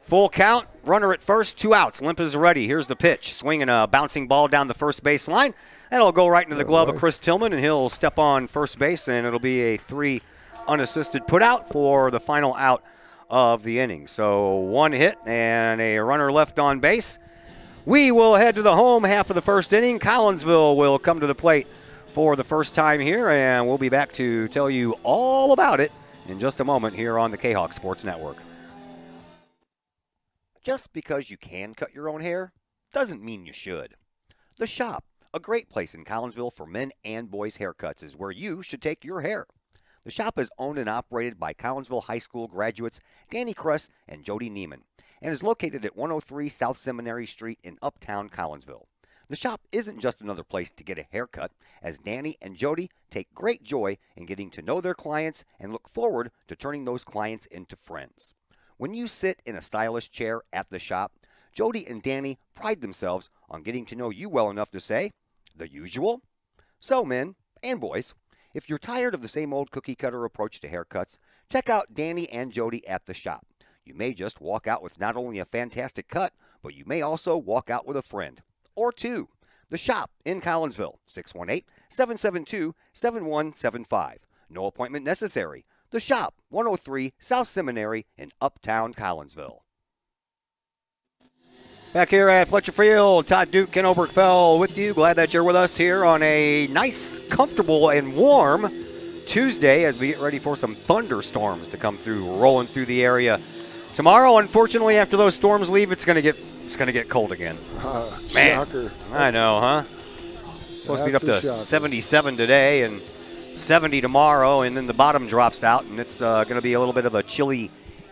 Speaker 5: Full count, runner at first, 2 outs. Limp is ready. Here's the pitch. Swinging a bouncing ball down the first base line. That'll go right into the glove of Chris Tillman, and he'll step on first base, and it'll be a 3 unassisted put out for the final out of the inning. So 1 hit and a runner left on base. We will head to the home half of the first inning. Collinsville will come to the plate for the first time here, and we'll be back to tell you all about it in just a moment here on the Kahok Sports Network. Just because you can cut your own hair doesn't mean you should. The Shop, a great place in Collinsville for men and boys haircuts, is where you should take your hair. The Shop is owned and operated by Collinsville High School graduates Danny Kress and Jody Neiman, and is located at 103 South Seminary Street in Uptown Collinsville. The Shop isn't just another place to get a haircut, as Danny and Jody take great joy in getting to know their clients and look forward to turning those clients into friends. When you sit in a stylish chair at the Shop, Jody and Danny pride themselves on getting to know you well enough to say, the usual? So, men and boys, if you're tired of the same old cookie-cutter approach to haircuts, check out Danny and Jody at the Shop. You may just walk out with not only a fantastic cut, but you may also walk out with a friend or two. The Shop in Collinsville, 618-772-7175. No appointment necessary. The Shop, 103 South Seminary in Uptown Collinsville. Back here at Fletcher Field, Todd Duke, Ken Oberkfell with you. Glad that you're with us here on a nice, comfortable, and warm Tuesday as we get ready for some thunderstorms to come through, rolling through the area. Tomorrow, unfortunately, after those storms leave, it's gonna get cold again. Man,
Speaker 11: shocker.
Speaker 5: I know, huh? Supposed to be up to 77 today and 70 tomorrow, and then the bottom drops out, and it's going to be a little bit of a chilly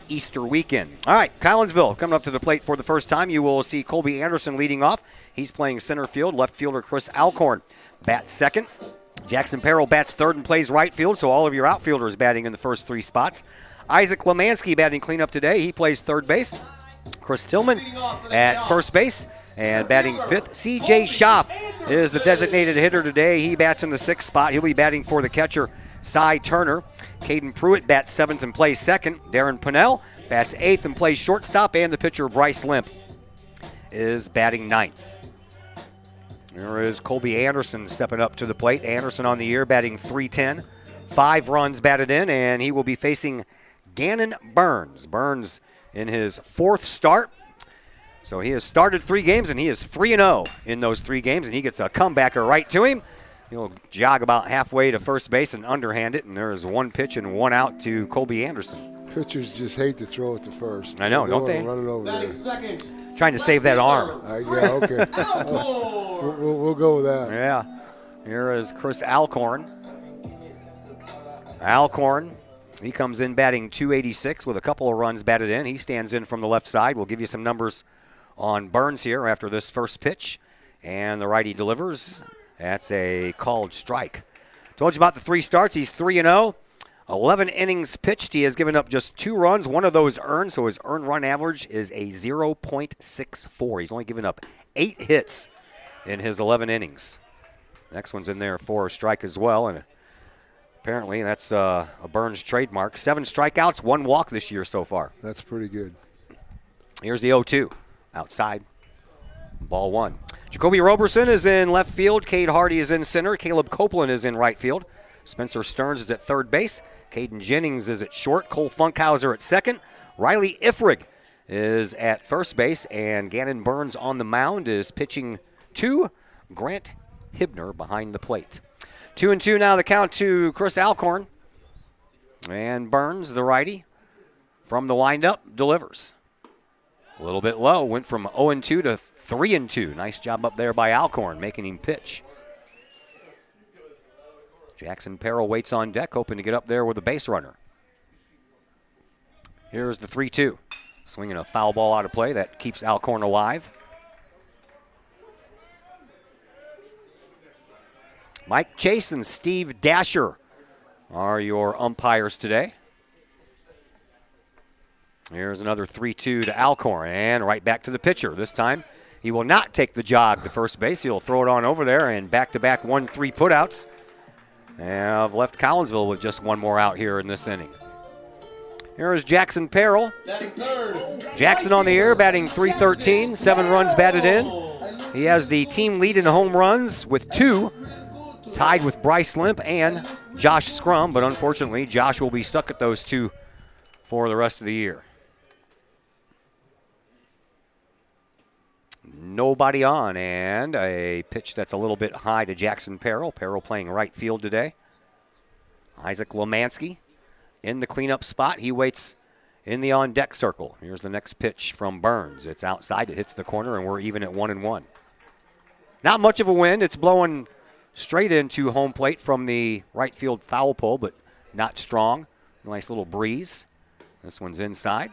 Speaker 5: Easter weekend. All right, Collinsville coming up to the plate for the first time. You will see Colby Anderson leading off. He's playing center field. Left fielder Chris Alcorn bats second. Jackson Perrell bats third and plays right field, so all of your outfielders batting in the first 3 spots. Isaac Lemansky batting cleanup today. He plays third base. Chris Tillman at first base. And batting fifth, C.J. Schaff is the designated hitter today. He bats in the 6th spot. He'll be batting for the catcher, Cy Turner. Caden Pruitt bats 7th and plays 2nd. Darren Pinnell bats 8th and plays shortstop. And the pitcher, Bryce Limp, is batting 9th. There is Colby Anderson stepping up to the plate. Anderson on the year batting .310. 5 runs batted in, and he will be facing Gannon Burns. Burns in his 4th start. So he has started 3 games, and he is 3-0 in those 3 games, and he gets a comebacker right to him. He'll jog about halfway to first base and underhand it, and there is 1 pitch and 1 out to Colby Anderson.
Speaker 11: Pitchers just hate to throw it to first.
Speaker 5: I know, don't they?
Speaker 11: Run it over there.
Speaker 5: Trying to save that arm.
Speaker 11: Yeah, okay. we'll go with that.
Speaker 5: Yeah. Here is Chris Alcorn. Alcorn, he comes in batting .286 with a couple of runs batted in. He stands in from the left side. We'll give you some numbers on Burns here after this first pitch. And the righty delivers. That's a called strike. Told you about the 3 starts. He's 3-0. 11 innings pitched. He has given up just 2 runs, one of those earned, so his earned run average is a 0.64. He's only given up 8 hits in his 11 innings. Next one's in there for a strike as well, and apparently that's a Burns trademark. 7 strikeouts, 1 walk this year so far.
Speaker 11: That's pretty good.
Speaker 5: Here's the 0-2. Outside. Ball 1. Jacoby Roberson is in left field. Cade Hardy is in center. Caleb Copeland is in right field. Spencer Stearns is at third base. Caden Jennings is at short. Cole Funkhauser at second. Riley Ifrig is at first base. And Gannon Burns on the mound is pitching to Grant Hibner behind the plate. 2-2 now the count to Chris Alcorn. And Burns, the righty, from the windup, delivers. A little bit low. Went from 0-2 to 3-2. Nice job up there by Alcorn, making him pitch. Jackson Perrell waits on deck, hoping to get up there with a base runner. Here's the 3-2. Swinging a foul ball out of play. That keeps Alcorn alive. Mike Chase and Steve Dasher are your umpires today. Here's another 3-2 to Alcorn, and right back to the pitcher. This time, he will not take the jog to first base. He'll throw it on over there, and back-to-back 1-3 putouts. And I've left Collinsville with just one more out here in this inning. Here is Jackson Perrell. Jackson on the air, batting .313, 7 runs batted in. He has the team lead in home runs with 2, tied with Bryce Limp and Josh Scrum, but unfortunately, Josh will be stuck at those 2 for the rest of the year. Nobody on, and a pitch that's a little bit high to Jackson Perrell. Perrell playing right field today. Isaac Lemansky in the cleanup spot. He waits in the on-deck circle. Here's the next pitch from Burns. It's outside. It hits the corner, and we're even at 1-1. Not much of a wind. It's blowing straight into home plate from the right field foul pole, but not strong. Nice little breeze. This one's inside.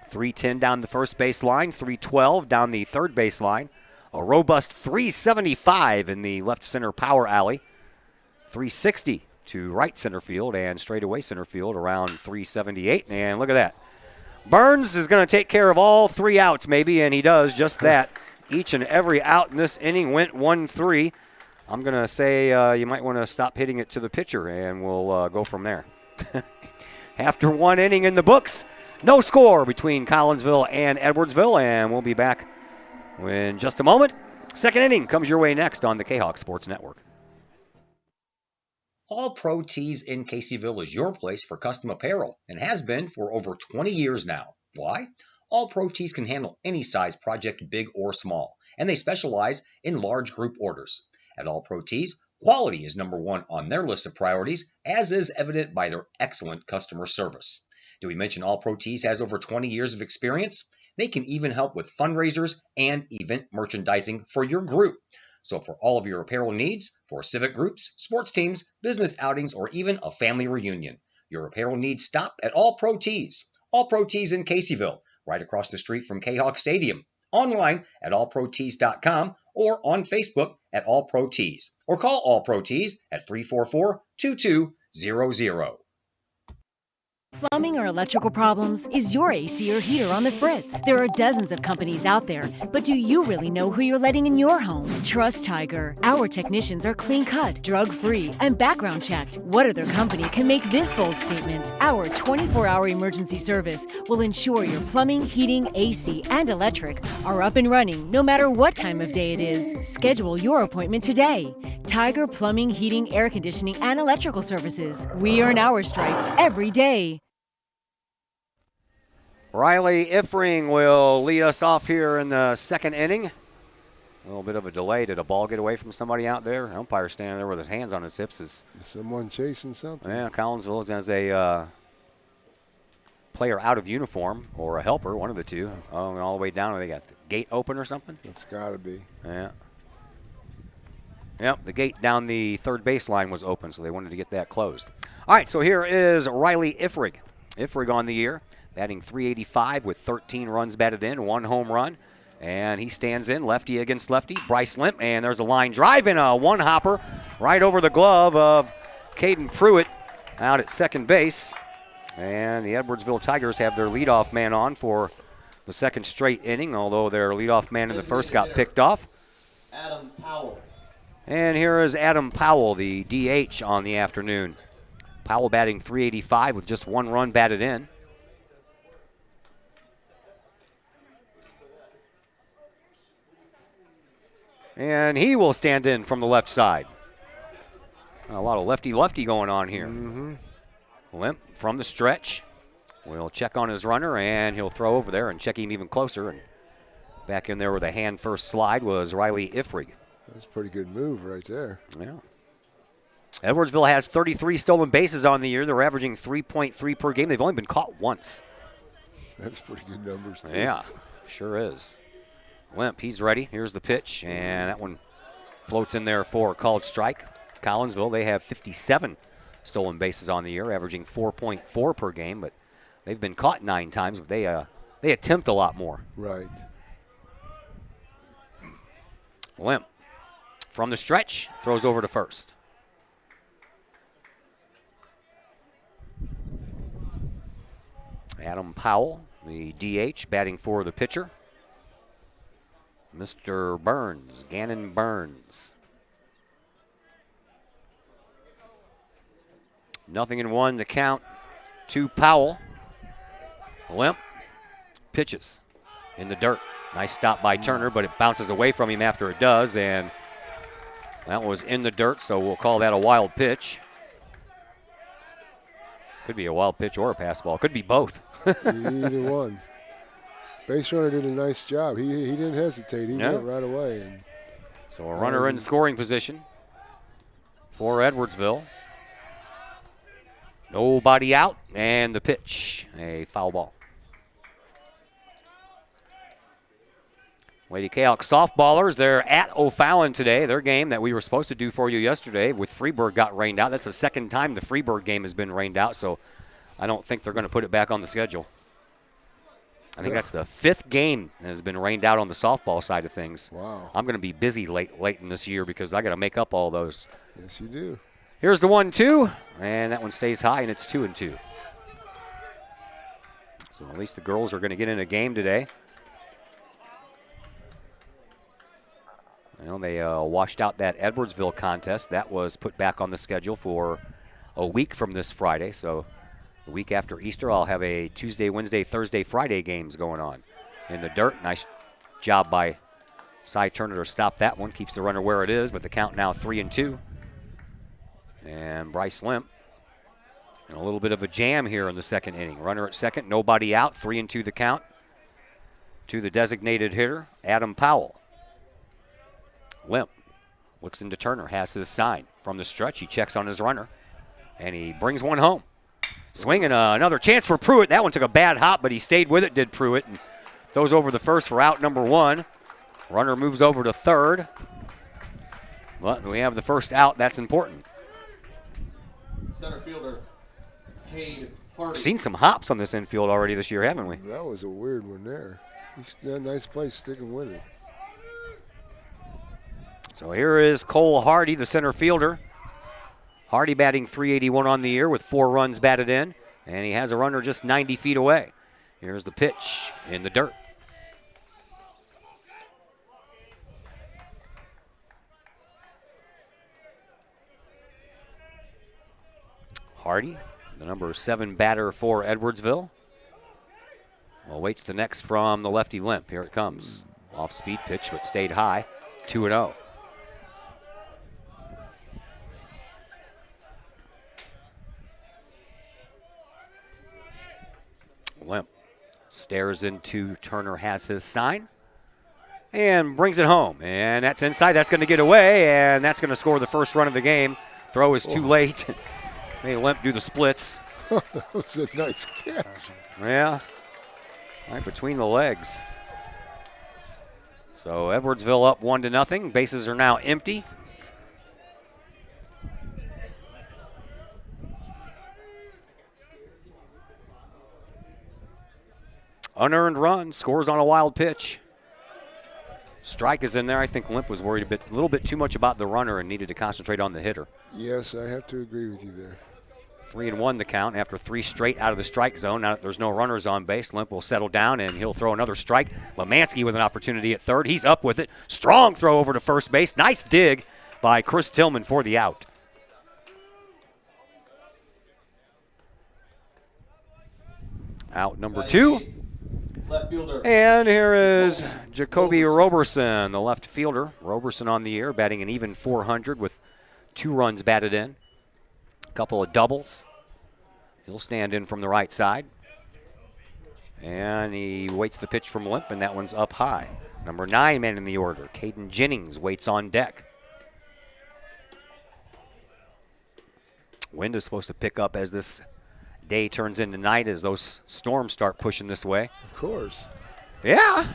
Speaker 5: 310 down the first base line, 312 down the third base line. A robust 375 in the left center power alley. 360 to right center field and straightaway center field around 378. And look at that. Burns is going to take care of all 3 outs maybe, and he does just that. Each and every out in this inning went 1-3. I'm going to say you might want to stop hitting it to the pitcher, and we'll go from there. After 1 inning in the books, no score between Collinsville and Edwardsville, and we'll be back in just a moment. Second inning comes your way next on the Kahok Sports Network.
Speaker 7: All Pro Tees in Caseyville is your place for custom apparel and has been for over 20 years now. Why? All Pro Tees can handle any size project, big or small, and they specialize in large group orders. At All Pro Tees, quality is number 1 on their list of priorities, as is evident by their excellent customer service. Did we mention All Pro Tees has over 20 years of experience? They can even help with fundraisers and event merchandising for your group. So for all of your apparel needs, for civic groups, sports teams, business outings, or even a family reunion, your apparel needs stop at All Pro Tees. All Pro Tees in Caseyville, right across the street from Kahok Stadium. Online at allprotees.com or on Facebook at All Pro Tees. Or call All Pro Tees at 344-2200.
Speaker 12: Plumbing or electrical problems? Is your AC or heater on the fritz? There are dozens of companies out there, but do you really know who you're letting in your home? Trust Tiger. Our technicians are clean-cut, drug-free, and background checked. What other company can make this bold statement? Our 24-hour emergency service will ensure your plumbing, heating, AC, and electric are up and running no matter what time of day it is. Schedule your appointment today. Tiger Plumbing, Heating, Air Conditioning, and Electrical Services. We earn our stripes every day.
Speaker 5: Riley Ifring will lead us off here in the second inning. A little bit of a delay. Did a ball get away from somebody out there? An umpire standing there with his hands on his hips. Is
Speaker 11: someone chasing something?
Speaker 5: Yeah, Collinsville has a player out of uniform or a helper, one of the two. Oh, and all the way down. They got the gate open or something?
Speaker 11: It's got to be.
Speaker 5: Yeah. Yep, the gate down the third baseline was open, so they wanted to get that closed. All right, so here is Riley Ifrig. Ifrig on the year, batting .385 with 13 runs batted in, 1 home run. And he stands in, lefty against lefty. Bryce Limp, and there's a line drive and a one-hopper right over the glove of Caden Pruitt. out at second base. And the Edwardsville Tigers have their leadoff man on for the second straight inning, although their leadoff man in the first got picked off.
Speaker 8: Adam Powell.
Speaker 5: And here is Adam Powell, the DH on the afternoon. Powell batting .385 with just 1 run batted in. And he will stand in from the left side. A lot of lefty-lefty going on here. Limp from the stretch. We'll check on his runner, and he'll throw over there and check him even closer. And back in there with a hand-first slide was Riley Ifrig.
Speaker 11: That's a pretty good move right there.
Speaker 5: Yeah. Edwardsville has 33 stolen bases on the year. They're averaging 3.3 per game. They've only been caught once.
Speaker 11: That's pretty good numbers, too.
Speaker 5: Yeah, sure is. Limp, he's ready. Here's the pitch, and that one floats in there for a called strike. Collinsville, they have 57 stolen bases on the year, averaging 4.4 per game, but they've been caught 9 times, but they attempt a lot more.
Speaker 11: Right.
Speaker 5: Limp from the stretch, throws over to first. Adam Powell, the DH, batting for the pitcher. Mr. Burns, Gannon Burns. 0-1 the count to Powell. Limp pitches in the dirt. Nice stop by Turner, but it bounces away from him after it does, and that was in the dirt, so we'll call that a wild pitch. Could be a wild pitch or a pass ball. Could be both.
Speaker 11: Either one. Base runner did a nice job. He didn't hesitate. He went right away. And
Speaker 5: so a runner in scoring position for Edwardsville. Nobody out, and the pitch, a foul ball. Lady Kahok softballers, they're at O'Fallon today. Their game that we were supposed to do for you yesterday with Freeburg got rained out. That's the second time the Freeburg game has been rained out, so I don't think they're going to put it back on the schedule. I think that's the 5th game that has been rained out on the softball side of things.
Speaker 11: Wow.
Speaker 5: I'm going to be busy late in this year because I got to make up all those.
Speaker 11: Yes, you do.
Speaker 5: Here's the 1-2, and that one stays high, and it's 2-2. So at least the girls are going to get in a game today. You know, they washed out that Edwardsville contest. That was put back on the schedule for a week from this Friday. So the week after Easter, I'll have a Tuesday, Wednesday, Thursday, Friday games going on in the dirt. Nice job by Cy Turner to stop that one. Keeps the runner where it is, but the count now 3-2. And Bryce Limp in a little bit of a jam here in the second inning. Runner at second, nobody out, 3-2 the count to the designated hitter, Adam Powell. Limp looks into Turner, has his sign. From the stretch, he checks on his runner, and he brings one home. Swinging another chance for Pruitt. That one took a bad hop, but he stayed with it, did Pruitt, and throws over the first for out number 1. Runner moves over to third. But we have the first out. That's important.
Speaker 8: Center fielder, Cade
Speaker 5: We've seen some hops on this infield already this year, haven't we?
Speaker 11: That was a weird one there. He's in a nice place sticking with it.
Speaker 5: So here is Cole Hardy, the center fielder. Hardy batting .381 on the year with 4 runs batted in, and he has a runner just 90 feet away. Here's the pitch in the dirt. Hardy, the number 7 batter for Edwardsville. Awaits the next from the lefty Limp. Here it comes. Off-speed pitch, but stayed high. 2-0. Limp stares into Turner, has his sign, and brings it home. And that's inside. That's going to get away, and that's going to score the first run of the game. Throw is too late. Made Limp do the splits.
Speaker 11: That was a nice catch.
Speaker 5: Yeah, right between the legs. So Edwardsville up 1-0. Bases are now empty. Unearned run, scores on a wild pitch. Strike is in there. I think Limp was worried a little bit too much about the runner and needed to concentrate on the hitter.
Speaker 11: Yes, I have to agree with you there.
Speaker 5: 3-1 the count after 3 straight out of the strike zone. Now that there's no runners on base, Limp will settle down and he'll throw another strike. Lemansky with an opportunity at third. He's up with it. Strong throw over to first base. Nice dig by Chris Tillman for the out. Out number 2.
Speaker 13: Left fielder.
Speaker 5: And here is Jacoby Roberson, the left fielder. Roberson on the year, batting an even .400 with 2 runs batted in. A couple of doubles. He'll stand in from the right side. And he waits the pitch from Limp, and that one's up high. Number 9 man in the order, Caden Jennings, waits on deck. Wind is supposed to pick up as this day turns into night, as those storms start pushing this way.
Speaker 11: Of course.
Speaker 5: Yeah.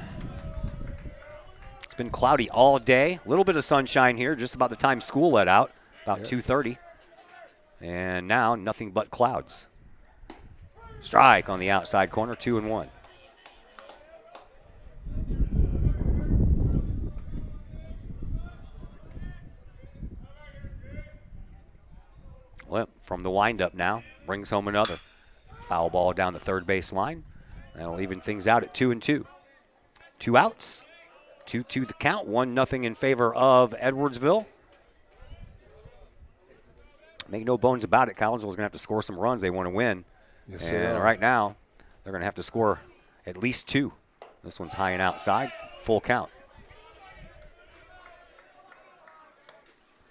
Speaker 5: It's been cloudy all day. A little bit of sunshine here, just about the time school let out, about 2:30. And now nothing but clouds. Strike on the outside corner, 2-1. Limp from the windup now, brings home another. Foul ball down the third base line. That'll even things out at 2-2. 2 outs, 2-2 the count, 1-0 in favor of Edwardsville. Make no bones about it, Collinsville's going to have to score some runs. They want to win.
Speaker 11: Yes,
Speaker 5: and right now, they're going to have to score at least 2. This one's high and outside, full count.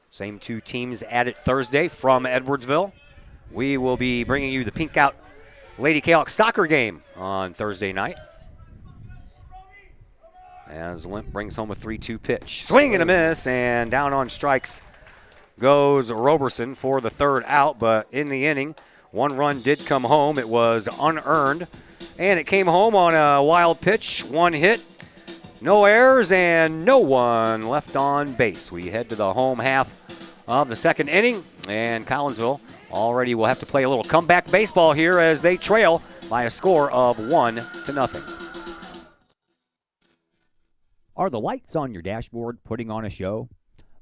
Speaker 5: Same 2 teams at it Thursday from Edwardsville. We will be bringing you the Pink Out Lady Kahok soccer game on Thursday night. As Limp brings home a 3-2 pitch. Swing and a miss, and down on strikes goes Roberson for the 3rd out, but in the inning, 1 run did come home. It was unearned, and it came home on a wild pitch. 1 hit, no errors, and no one left on base. We head to the home half of the 2nd inning, and Collinsville already will have to play a little comeback baseball here as they trail by a score of 1-0.
Speaker 14: Are the lights on your dashboard putting on a show?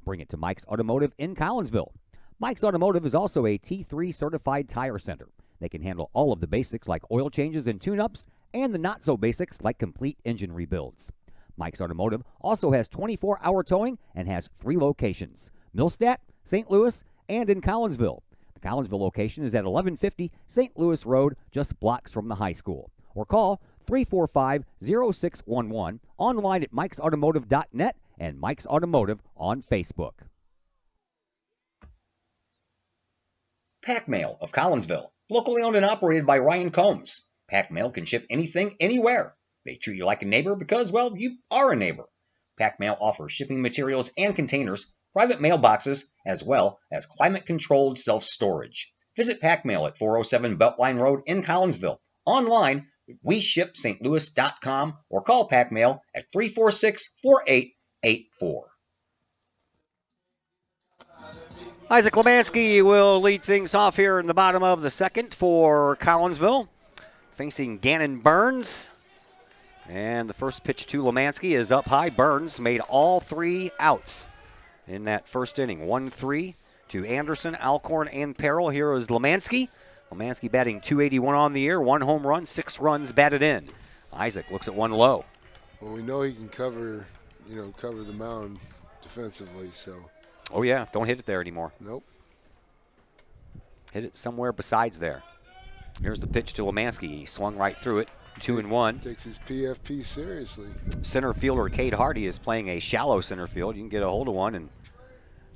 Speaker 14: Bring it to Mike's Automotive in Collinsville. Mike's Automotive is also a T3 certified tire center. They can handle all of the basics like oil changes and tune-ups, and the not-so-basics like complete engine rebuilds. Mike's Automotive also has 24-hour towing and has 3 locations: Millstadt, St. Louis, and in Collinsville. The Collinsville location is at 1150 St. Louis Road, just blocks from the high school. Or call 345-0611, online at mikesautomotive.net and Mike's Automotive on Facebook.
Speaker 7: Pack Mail of Collinsville, locally owned and operated by Ryan Combs. Pack Mail can ship anything, anywhere. They treat you like a neighbor because, well, you are a neighbor. Pack Mail offers shipping materials and containers, private mailboxes, as well as climate-controlled self-storage. Visit Pack Mail at 407 Beltline Road in Collinsville. Online, WeShipStLouis.com or call Pack Mail at 346-4884.
Speaker 5: Isaac Lemansky will lead things off here in the bottom of the 2nd for Collinsville, facing Gannon Burns. And the first pitch to Lemansky is up high. Burns made all 3 outs in that first inning. 1-3 to Anderson, Alcorn, and Peril. Here is Lemansky. Lemansky batting .281 on the year, 1 home run, 6 runs batted in. Isaac looks at 1 low.
Speaker 11: Well, we know he can cover the mound defensively, so.
Speaker 5: Oh, yeah, don't hit it there anymore.
Speaker 11: Nope.
Speaker 5: Hit it somewhere besides there. Here's the pitch to Lemansky. He swung right through it. 2-1.
Speaker 11: Takes his PFP seriously.
Speaker 5: Center fielder Cade Hardy is playing a shallow center field. You can get a hold of one and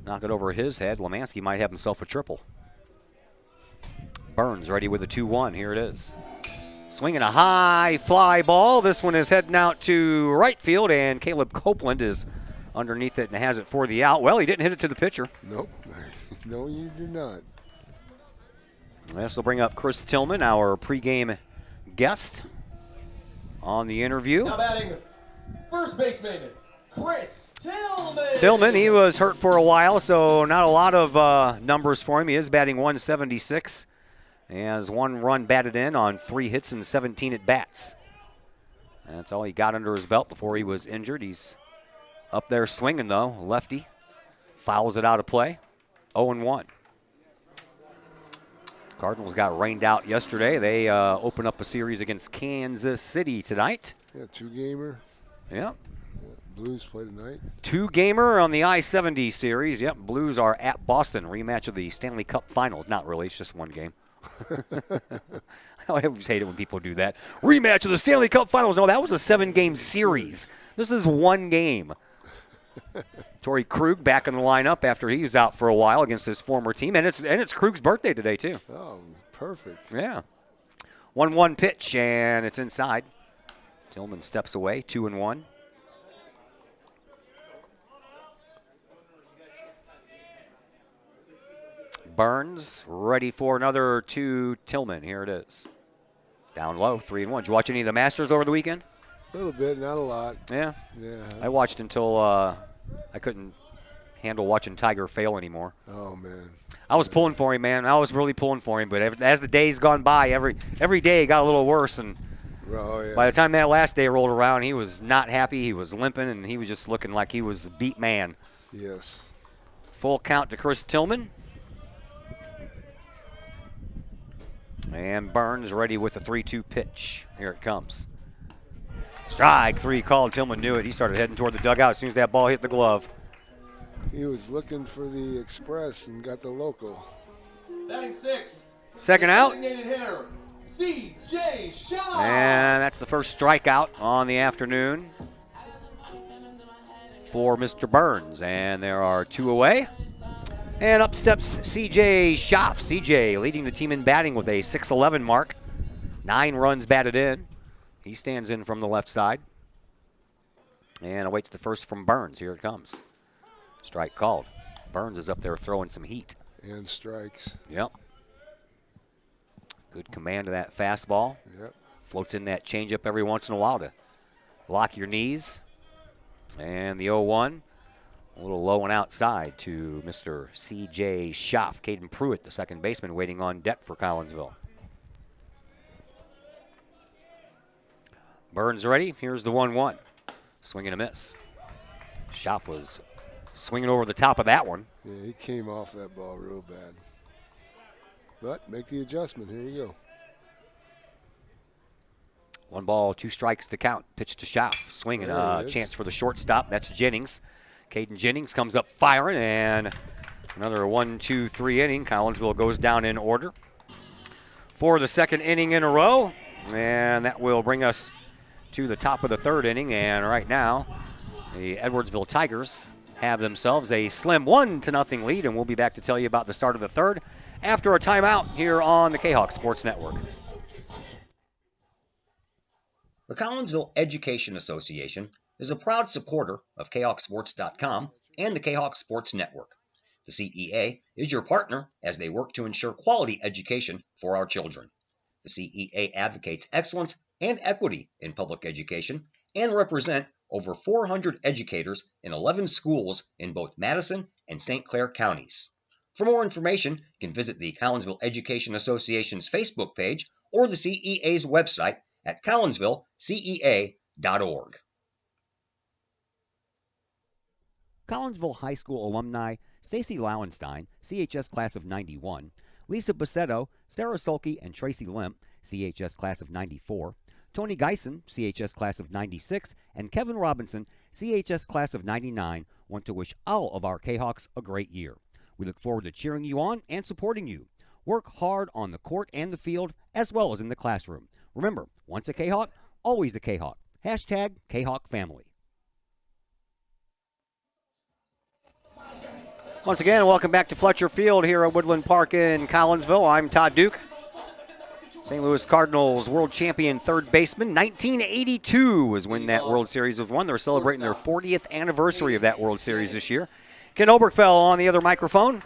Speaker 5: knock it over his head. Lemansky might have himself a triple. Burns ready with a 2-1. Here it is. Swinging a high fly ball. This one is heading out to right field, and Caleb Copeland is underneath it and has it for the out. Well, he didn't hit it to the pitcher.
Speaker 11: Nope. No, you do not.
Speaker 5: This will bring up Chris Tillman, our pregame guest on the interview.
Speaker 13: Now batting first baseman, Chris Tillman.
Speaker 5: Tillman, he was hurt for a while, so not a lot of numbers for him. He is batting .176. He has 1 run batted in on 3 hits and 17 at-bats. That's all he got under his belt before he was injured. He's up there swinging, though. Lefty fouls it out of play. 0-1. Cardinals got rained out yesterday. They open up a series against Kansas City tonight.
Speaker 11: Yeah, 2-gamer.
Speaker 5: Yep.
Speaker 11: Blues play tonight.
Speaker 5: 2-gamer on the I-70 series. Yep, Blues are at Boston. Rematch of the Stanley Cup Finals. Not really, it's just one game. I always hate it when people do that. Rematch of the Stanley Cup Finals. No, that was a 7-game series. This is one game. Torrey Krug back in the lineup after he was out for a while against his former team. And it's Krug's birthday today, too.
Speaker 11: Oh, perfect.
Speaker 5: Yeah. 1-1 pitch, and it's inside. Tillman steps away, 2-1. Burns ready for another to Tillman. Here it is. Down low, 3-1. Did you watch any of the Masters over the weekend?
Speaker 11: A little bit, not a lot.
Speaker 5: Yeah?
Speaker 11: Yeah.
Speaker 5: I watched until I couldn't handle watching Tiger fail anymore.
Speaker 11: Oh, man.
Speaker 5: I was pulling for him, man. I was really pulling for him. But as the days gone by, every day it got a little worse. And by the time that last day rolled around, he was not happy. He was limping, and he was just looking like he was a beat man.
Speaker 11: Yes.
Speaker 5: Full count to Chris Tillman. And Burns ready with a 3-2 pitch. Here it comes. Strike 3 called. Tillman knew it. He started heading toward the dugout as soon as that ball hit the glove.
Speaker 11: He was looking for the express and got the local.
Speaker 13: Batting 6.
Speaker 5: Second out.
Speaker 13: Designated hitter, C.J. Shaw.
Speaker 5: And that's the first strikeout on the afternoon for Mr. Burns. And there are 2 away. And up steps C.J. Schaff. C.J. leading the team in batting with a 6-11 mark. 9 runs batted in. He stands in from the left side and awaits the first from Burns. Here it comes. Strike called. Burns is up there throwing some heat.
Speaker 11: And strikes.
Speaker 5: Yep. Good command of that fastball.
Speaker 11: Yep.
Speaker 5: Floats in that changeup every once in a while to lock your knees. And the 0-1. A little low and outside to Mr. C.J. Schaff. Caden Pruitt, the second baseman, waiting on deck for Collinsville. Burns ready. Here's the 1-1. Swing and a miss. Schaff was swinging over the top of that one.
Speaker 11: Yeah, he came off that ball real bad. But make the adjustment. Here we go.
Speaker 5: 1 ball, 2 strikes to count. Pitch to Schaff. Swinging a chance for the shortstop. That's Jennings. Caden Jennings comes up firing, and another 1-2-3 inning. Collinsville goes down in order for the second inning in a row, and that will bring us to the top of the third inning. And right now, the Edwardsville Tigers have themselves a slim 1-0 lead, and we'll be back to tell you about the start of the third after a timeout here on the Kahok Sports Network.
Speaker 7: The Collinsville Education Association is a proud supporter of KahokSports.com and the Kahok Sports Network. The CEA is your partner as they work to ensure quality education for our children. The CEA advocates excellence and equity in public education and represent over 400 educators in 11 schools in both Madison and St. Clair counties. For more information, you can visit the Collinsville Education Association's Facebook page or the CEA's website at collinsvillecea.org.
Speaker 14: Collinsville High School alumni Stacy Lauenstein, CHS class of 91, Lisa Bassetto, Sarah Sulke, and Tracy Limp, CHS class of 94, Tony Geisen, CHS class of 96, and Kevin Robinson, CHS class of 99, want to wish all of our Kahawks a great year. We look forward to cheering you on and supporting you. Work hard on the court and the field, as well as in the classroom. Remember, once a Kahawk, always a Kahawk. Hashtag Kahawk Family.
Speaker 5: Once again, welcome back to Fletcher Field here at Woodland Park in Collinsville. I'm Todd Duke. St. Louis Cardinals world champion third baseman. 1982 is when that World Series was won. They're celebrating their 40th anniversary of that World Series this year. Ken Oberkfell on the other microphone.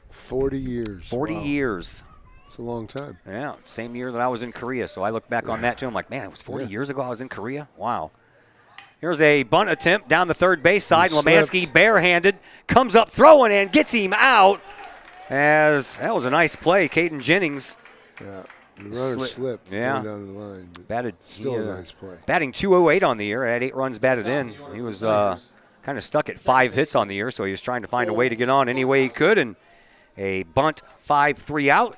Speaker 11: 40 years.
Speaker 5: 40
Speaker 11: wow.
Speaker 5: years.
Speaker 11: It's a long time.
Speaker 5: Yeah, same year that I was in Korea. So I look back on that too. I'm like, man, it was 40 years ago I was in Korea. Wow. Here's a bunt attempt down the third base side. Lemansky barehanded, comes up throwing and gets him out. As that was a nice play. Caden Jennings.
Speaker 11: Yeah, the runner slipped
Speaker 5: yeah.
Speaker 11: down the line.
Speaker 5: Batted,
Speaker 11: still a nice play.
Speaker 5: Batting .208 on the year. Had 8 runs batted in. He was kind of stuck at 5 hits on the year, so he was trying to find a way to get on any way he could. And a bunt 5-3 out.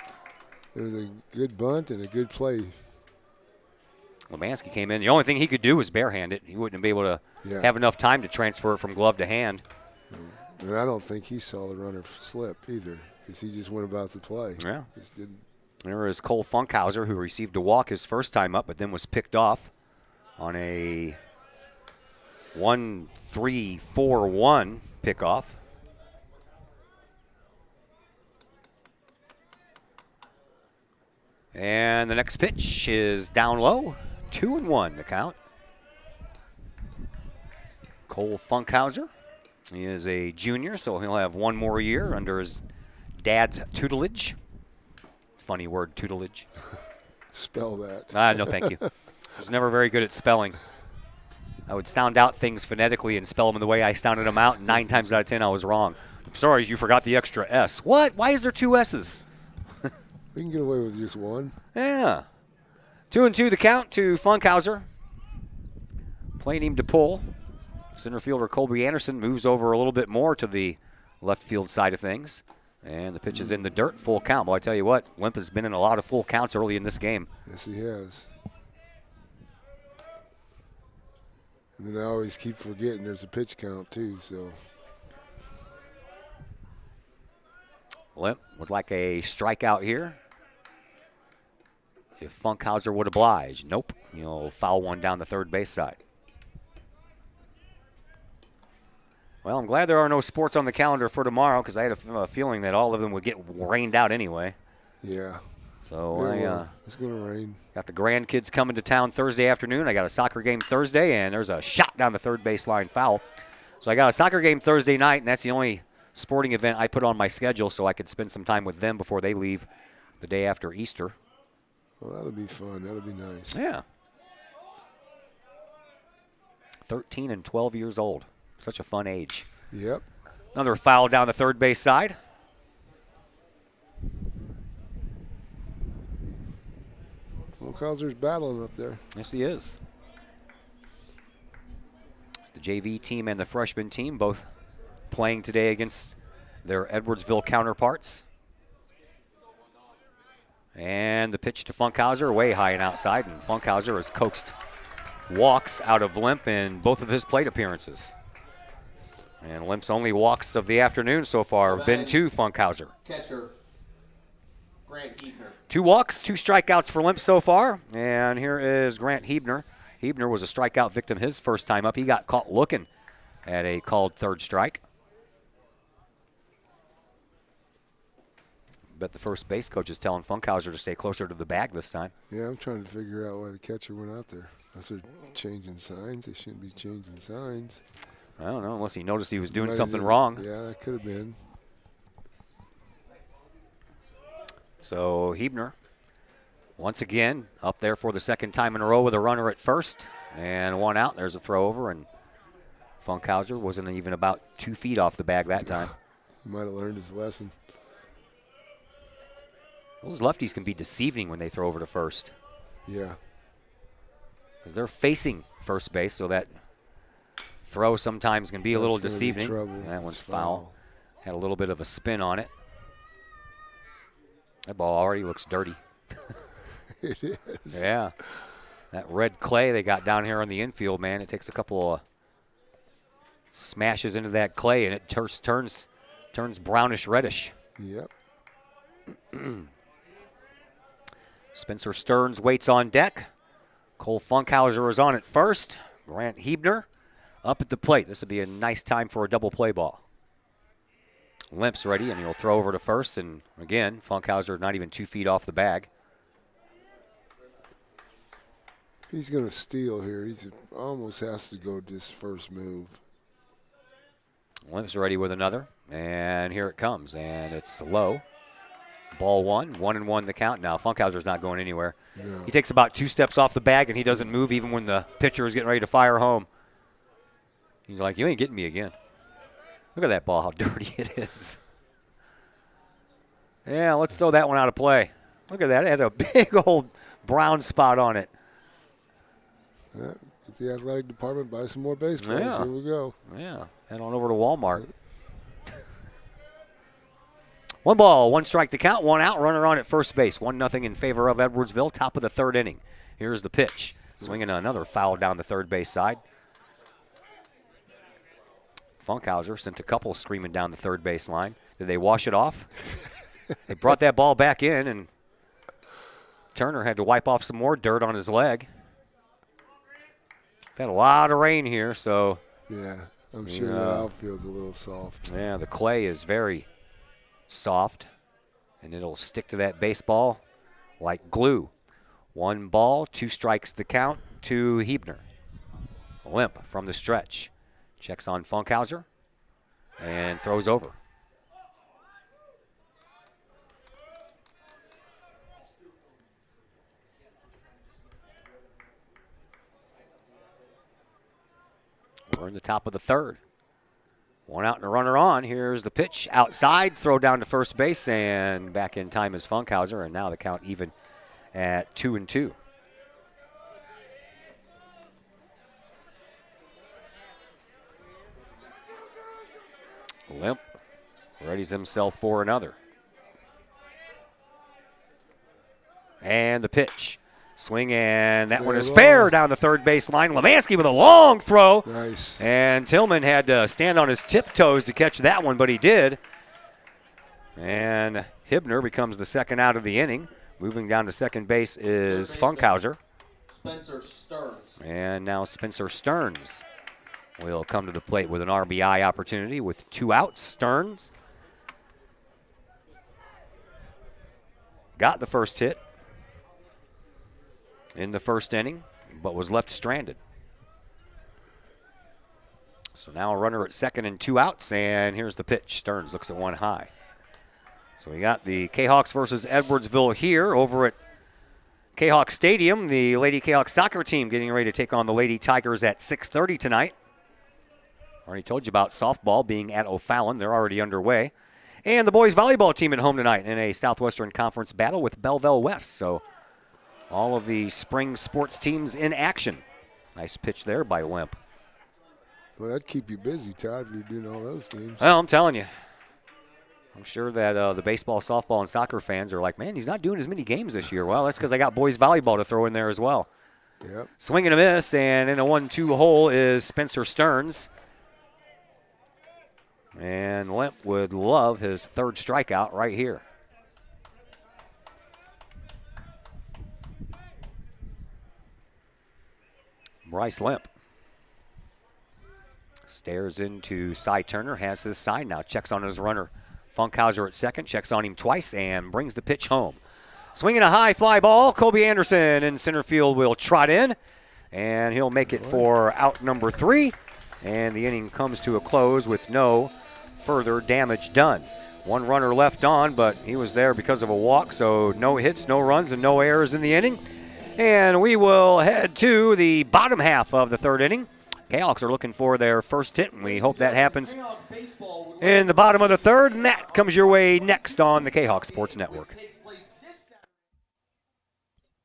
Speaker 11: It was a good bunt and a good play.
Speaker 5: Lemansky came in. The only thing he could do was barehand it. He wouldn't be able to have enough time to transfer it from glove to hand.
Speaker 11: And I don't think he saw the runner slip either, because he just went about the play.
Speaker 5: Yeah.
Speaker 11: Just didn't.
Speaker 5: There is Cole Funkhauser, who received a walk his first time up, but then was picked off on a 1-3-4-1 pickoff. And the next pitch is down low. 2-1 the count. Cole Funkhauser. He is a junior, so he'll have one more year under his dad's tutelage. Funny word, tutelage.
Speaker 11: Spell that.
Speaker 5: No, thank you. I was never very good at spelling. I would sound out things phonetically and spell them the way I sounded them out, and 9 times out of 10 I was wrong. I'm sorry, you forgot the extra S. What? Why is there 2 S's?
Speaker 11: We can get away with just one.
Speaker 5: Yeah. 2-2 the count to Funkhauser. Playing him to pull. Center fielder Colby Anderson moves over a little bit more to the left field side of things. And the pitch is in the dirt, full count. Well, I tell you what, Limp has been in a lot of full counts early in this game.
Speaker 11: Yes, he has. And then I always keep forgetting there's a pitch count, too, so.
Speaker 5: Limp would like a strikeout here. If Funkhauser would oblige. Nope. He'll foul one down the third base side. Well, I'm glad there are no sports on the calendar for tomorrow, because I had a feeling that all of them would get rained out anyway.
Speaker 11: Yeah.
Speaker 5: So
Speaker 11: it's going to rain.
Speaker 5: Got the grandkids coming to town Thursday afternoon. I got a soccer game Thursday, and there's a shot down the third baseline foul. So I got a soccer game Thursday night, and that's the only sporting event I put on my schedule so I could spend some time with them before they leave the day after Easter.
Speaker 11: Well, that'll be fun. That'll be nice.
Speaker 5: Yeah. 13 and 12 years old. Such a fun age.
Speaker 11: Yep.
Speaker 5: Another foul down the third base side.
Speaker 11: Funkhauser's battling up there.
Speaker 5: Yes, he is. It's the JV team and the freshman team both playing today against their Edwardsville counterparts. And the pitch to Funkhauser, way high and outside, and Funkhauser has coaxed walks out of Limp in both of his plate appearances. And Limp's only walks of the afternoon so far have been to Funkhauser.
Speaker 13: Catcher, Grant Hebner.
Speaker 5: 2 walks, 2 strikeouts for Limp so far. And here is Grant Hebner. Hebner was a strikeout victim his first time up. He got caught looking at a called third strike. Bet the first base coach is telling Funkhauser to stay closer to the bag this time.
Speaker 11: Yeah, I'm trying to figure out why the catcher went out there. Unless they're changing signs. They shouldn't be changing signs.
Speaker 5: I don't know, unless he noticed he was doing something wrong.
Speaker 11: Yeah, that could have been.
Speaker 5: So Hebner, once again, up there for the second time in a row with a runner at first. And 1 out. There's a throw over, and Funkhauser wasn't even about 2 feet off the bag that time.
Speaker 11: He might have learned his lesson.
Speaker 5: Those lefties can be deceiving when they throw over to first.
Speaker 11: Yeah.
Speaker 5: Because they're facing first base, so that throw sometimes can be a little deceiving. That one's foul. Had a little bit of a spin on it. That ball already looks dirty.
Speaker 11: It is.
Speaker 5: Yeah. That red clay they got down here on the infield, man, it takes a couple of smashes into that clay, and it turns brownish reddish.
Speaker 11: Yep.
Speaker 5: Spencer Stearns waits on deck. Cole Funkhauser is on at first. Grant Hebner up at the plate. This would be a nice time for a double play ball. Limp's ready, and he'll throw over to first. And again, Funkhauser not even 2 feet off the bag.
Speaker 11: He's going to steal here. He almost has to go this first move.
Speaker 5: Limp's ready with another. And here it comes. And it's low. Ball 1, 1-1 the count. Now Funkhauser's not going anywhere.
Speaker 11: No.
Speaker 5: He takes about 2 steps off the bag, and he doesn't move even when the pitcher is getting ready to fire home. He's like, you ain't getting me again. Look at that ball, how dirty it is. Yeah, let's throw that one out of play. Look at that. It had a big old brown spot on it.
Speaker 11: Yeah, get the athletic department, buy some more baseballs.
Speaker 5: Yeah.
Speaker 11: Here we go.
Speaker 5: Yeah, head on over to Walmart. 1 ball, 1 strike to count, 1 out, runner on at first base. 1-0 in favor of Edwardsville, top of the third inning. Here's the pitch. Swinging another foul down the third base side. Funkhauser sent a couple screaming down the third base line. Did they wash it off? They brought that ball back in, and Turner had to wipe off some more dirt on his leg. We've had a lot of rain here, so.
Speaker 11: Yeah, I'm sure that outfield's a little soft.
Speaker 5: Yeah, the clay is very soft, and it'll stick to that baseball like glue. 1 ball, 2 strikes to count to Hebner. Limp from the stretch. Checks on Funkhauser and throws over. We're in the top of the third. 1 out and a runner on. Here's the pitch outside, throw down to first base, and back in time is Funkhauser, and now the count even at 2-2. Limp readies himself for another. And the pitch. Swing, and that one is fair down the third base line. Lemansky with a long throw.
Speaker 11: Nice.
Speaker 5: And Tillman had to stand on his tiptoes to catch that one, but he did. And Hibner becomes the second out of the inning. Moving down to second base is Funkhauser.
Speaker 13: Spencer Stearns.
Speaker 5: And now Spencer Stearns will come to the plate with an RBI opportunity with 2 outs. Stearns got the first hit in the first inning, but was left stranded. So now a runner at second and 2 outs, and here's the pitch. Stearns looks at 1 high. So we got the Kahawks versus Edwardsville here over at Kahok Stadium. The Lady Kahawk soccer team getting ready to take on the Lady Tigers at 6:30 tonight. Already told you about softball being at O'Fallon. They're already underway. And the boys volleyball team at home tonight in a Southwestern Conference battle with Belleville West. So all of the spring sports teams in action. Nice pitch there by Limp.
Speaker 11: Well, that'd keep you busy, Todd, if you're doing all those games.
Speaker 5: Well, I'm telling you. I'm sure that the baseball, softball, and soccer fans are like, man, he's not doing as many games this year. Well, that's because I got boys volleyball to throw in there as well.
Speaker 11: Yep.
Speaker 5: Swing and a miss, and in a 1-2 hole is Spencer Stearns. And Limp would love his third strikeout right here. Bryce Limp stares into Cy Turner, has his side now, checks on his runner. Funkhauser at second, checks on him twice, and brings the pitch home. Swinging a high fly ball, Kobe Anderson in center field will trot in, and he'll make it for out number 3. And the inning comes to a close with no further damage done. 1 runner left on, but he was there because of a walk, so no hits, no runs, and no errors in the inning. And we will head to the bottom half of the third inning. Kahawks are looking for their first hit, and we hope that happens in the bottom of the third, and that comes your way next on the Kahawk Sports Network.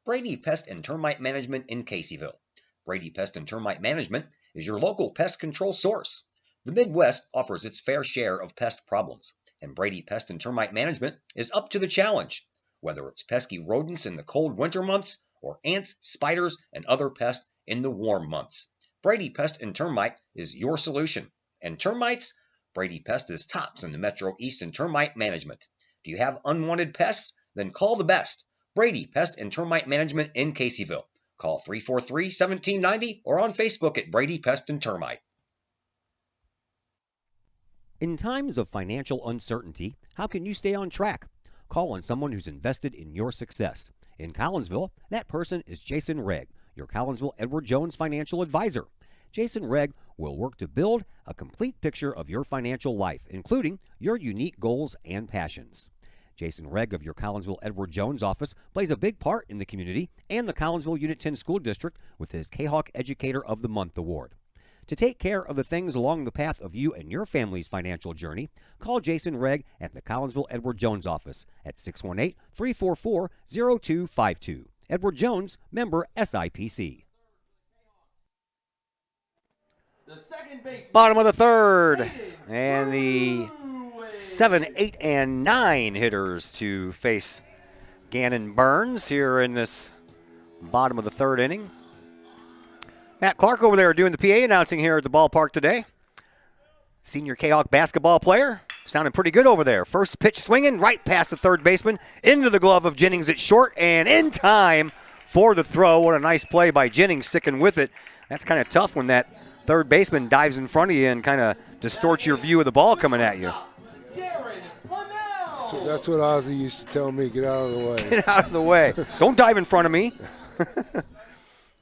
Speaker 7: Brady Pest and Termite Management in Caseyville. Brady Pest and Termite Management is your local pest control source. The Midwest offers its fair share of pest problems, and Brady Pest and Termite Management is up to the challenge. Whether it's pesky rodents in the cold winter months or ants, spiders, and other pests in the warm months, Brady Pest and Termite is your solution. And termites? Brady Pest is tops in the Metro East in termite management. Do you have unwanted pests? Then call the best. Brady Pest and Termite Management in Caseyville. Call 343-1790 or on Facebook at Brady Pest and Termite.
Speaker 14: In times of financial uncertainty, how can you stay on track? Call on someone who's invested in your success. In Collinsville, that person is Jason Regg, your Collinsville Edward Jones financial advisor. Jason Regg will work to build a complete picture of your financial life, including your unique goals and passions. Jason Regg of your Collinsville Edward Jones office plays a big part in the community and the Collinsville Unit 10 School District with his Kahawk Educator of the Month award. To take care of the things along the path of you and your family's financial journey, call Jason Regg at the Collinsville Edward Jones office at 618-344-0252. Edward Jones, member SIPC.
Speaker 13: The second base.
Speaker 5: Bottom of the third. And the 7, 8, and 9 hitters to face Gannon Burns here in this bottom of the third inning. Matt Clark over there doing the PA announcing here at the ballpark today. Senior Kahok basketball player, sounding pretty good over there. First pitch swinging right past the third baseman, into the glove of Jennings at short, and in time for the throw. What a nice play by Jennings, sticking with it. That's kind of tough when that third baseman dives in front of you and kind of distorts your view of the ball coming at you.
Speaker 11: That's what Ozzy used to tell me, get out of the way.
Speaker 5: Get out of the way. Don't dive in front of me.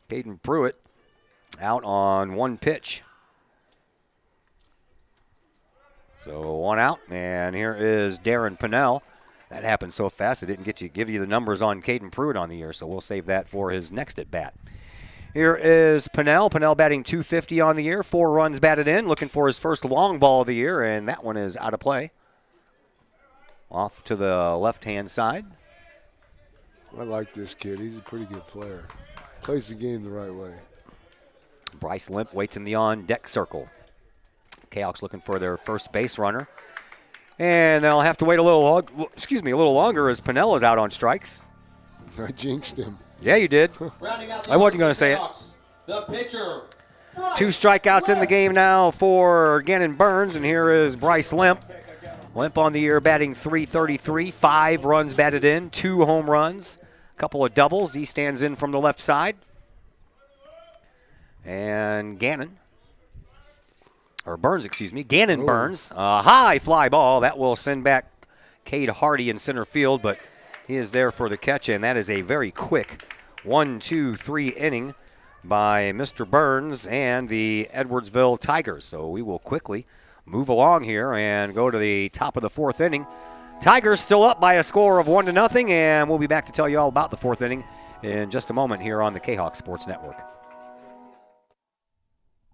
Speaker 5: Caden Pruitt out on one pitch. So one out, and here is Darren Pinnell. That happened so fast, I didn't get to give you the numbers on Caden Pruitt on the year, so we'll save that for his next at-bat. Here is Pinnell. Pinnell batting .250 on the year, 4 runs batted in, looking for his first long ball of the year, and that one is out of play. Off to the left-hand side.
Speaker 11: I like this kid. He's a pretty good player. Plays the game the right way.
Speaker 5: Bryce Limp waits in the on-deck circle. Kahok's looking for their first base runner. And they'll have to wait a little longer as Pinnell is out on strikes.
Speaker 11: I jinxed him.
Speaker 5: Yeah, you did. I wasn't going to say it.
Speaker 13: The pitcher.
Speaker 5: 2 strikeouts in the game now for Gannon Burns, and here is Bryce Limp. Limp on the year batting .333, 5 runs batted in, 2 home runs, a couple of doubles. He stands in from the left side. And Gannon Burns, a high fly ball. That will send back Cade Hardy in center field, but he is there for the catch, and that is a very quick 1-2-3 inning by Mr. Burns and the Edwardsville Tigers. So we will quickly move along here and go to the top of the 4th inning. Tigers still up by a score of 1-0, and we'll be back to tell you all about the 4th inning in just a moment here on the Kahok Sports Network.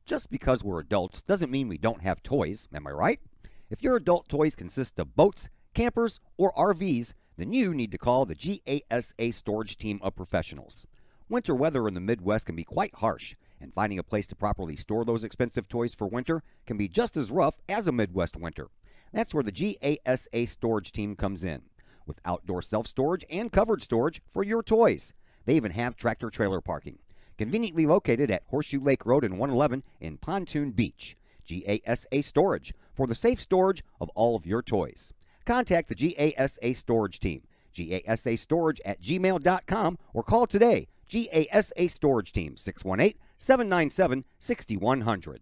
Speaker 14: Just because we're adults doesn't mean we don't have toys, am I right? If your adult toys consist of boats, campers, or RVs, then you need to call the GASA storage team of professionals. Winter weather in the Midwest can be quite harsh, and finding a place to properly store those expensive toys for winter can be just as rough as a Midwest winter. That's where the GASA storage team comes in, with outdoor self-storage and covered storage for your toys. They even have tractor-trailer parking. Conveniently located at Horseshoe Lake Road and 111 in Pontoon Beach. GASA Storage, for the safe storage of all of your toys. Contact the GASA Storage team, gasastorage@gmail.com, or call today, GASA Storage Team, 618-797-6100.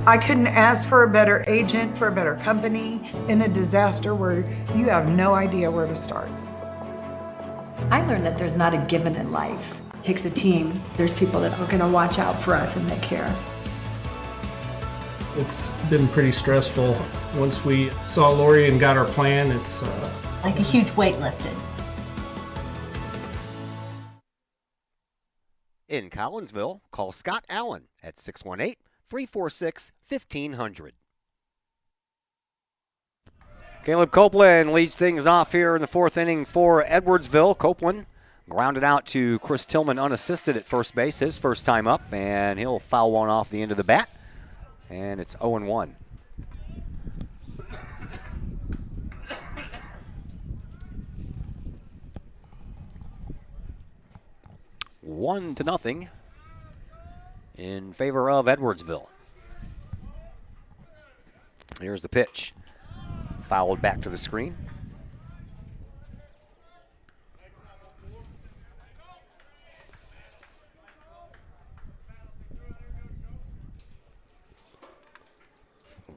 Speaker 15: I couldn't ask for a better agent, for a better company in a disaster where you have no idea where to start.
Speaker 16: I learned that there's not a given in life. It takes a team. There's people that are going to watch out for us and that care.
Speaker 17: It's been pretty stressful. Once we saw Lori and got our plan, it's
Speaker 16: like a huge weight lifted.
Speaker 5: In Collinsville, call Scott Allen at 618-346-1500. Caleb Copeland leads things off here in the 4th inning for Edwardsville. Copeland grounded out to Chris Tillman unassisted at first base, his first time up, and he'll foul one off the end of the bat, and it's 0-1. One to nothing in favor of Edwardsville. Here's the pitch. Fouled back to the screen.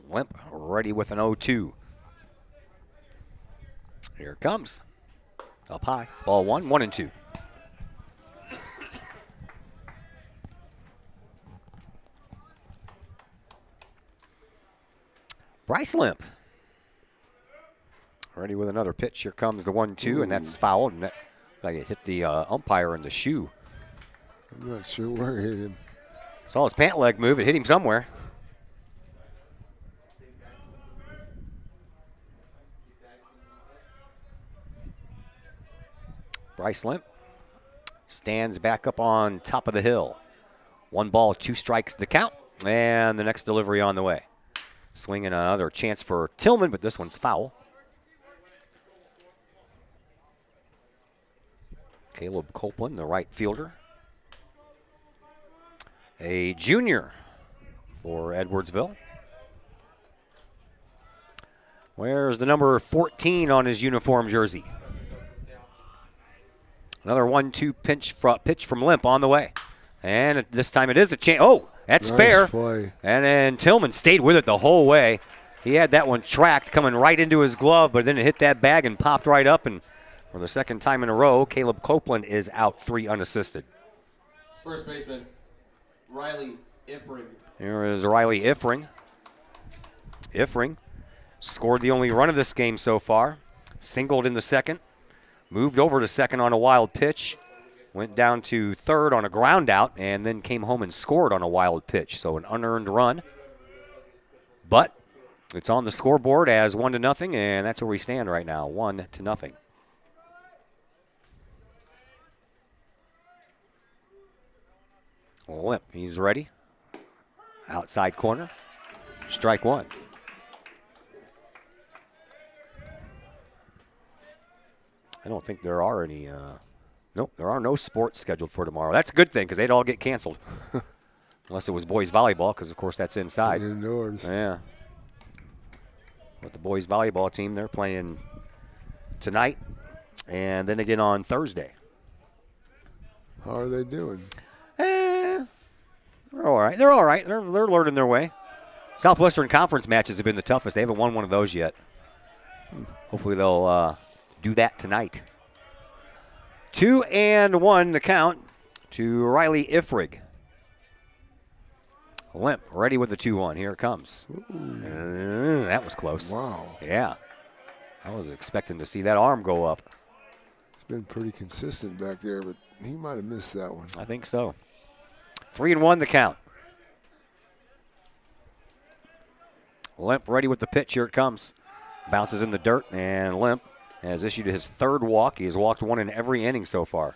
Speaker 5: Limp ready with an 0-2. Here it comes. Up high. Ball 1, 1-2. Bryce Limp. Ready with another pitch. Here comes the 1-2, and that's fouled. And that like it hit the umpire in the shoe.
Speaker 11: I'm not sure where it hit him.
Speaker 5: Saw his pant leg move. It hit him somewhere. Bryce Limp stands back up on top of the hill. 1 ball, 2 strikes the count. And the next delivery on the way. Swinging another chance for Tillman, but this one's foul. Caleb Copeland, the right fielder. A junior for Edwardsville. Where's the number 14 on his uniform jersey? Another 1-2 pitch from Limp on the way. And this time it is a chance. Oh, that's
Speaker 11: nice
Speaker 5: fair.
Speaker 11: Play.
Speaker 5: And then Tillman stayed with it the whole way. He had that one tracked coming right into his glove, but then it hit that bag and popped right up. And for the second time in a row, Caleb Copeland is out 3 unassisted.
Speaker 13: First baseman, Riley Ifring.
Speaker 5: Here is Riley Ifring. Ifring scored the only run of this game so far. Singled in the second. Moved over to second on a wild pitch. Went down to third on a ground out and then came home and scored on a wild pitch. So an unearned run. But it's on the scoreboard as 1-0, and that's where we stand right now, 1-0. Limp, he's ready. Outside corner. Strike one. I don't think there are any. Nope, there are no sports scheduled for tomorrow. That's a good thing because they'd all get canceled. Unless it was boys volleyball, because, of course, that's inside.
Speaker 11: Indoors.
Speaker 5: Yeah. But the boys volleyball team, they're playing tonight and then again on Thursday.
Speaker 11: How are they doing?
Speaker 5: They're all right. They're all right. They're learning their way. Southwestern Conference matches have been the toughest. They haven't won one of those yet. Hopefully they'll do that tonight. 2-1 the count to Riley Ifrig. Limp ready with the 2-1. Here it comes. That was close.
Speaker 11: Wow.
Speaker 5: Yeah. I was expecting to see that arm go up.
Speaker 11: He's been pretty consistent back there, but he might have missed that one.
Speaker 5: I think so. 3-1 the count. Limp ready with the pitch. Here it comes. Bounces in the dirt, and Limp has issued his third walk. He has walked one in every inning so far.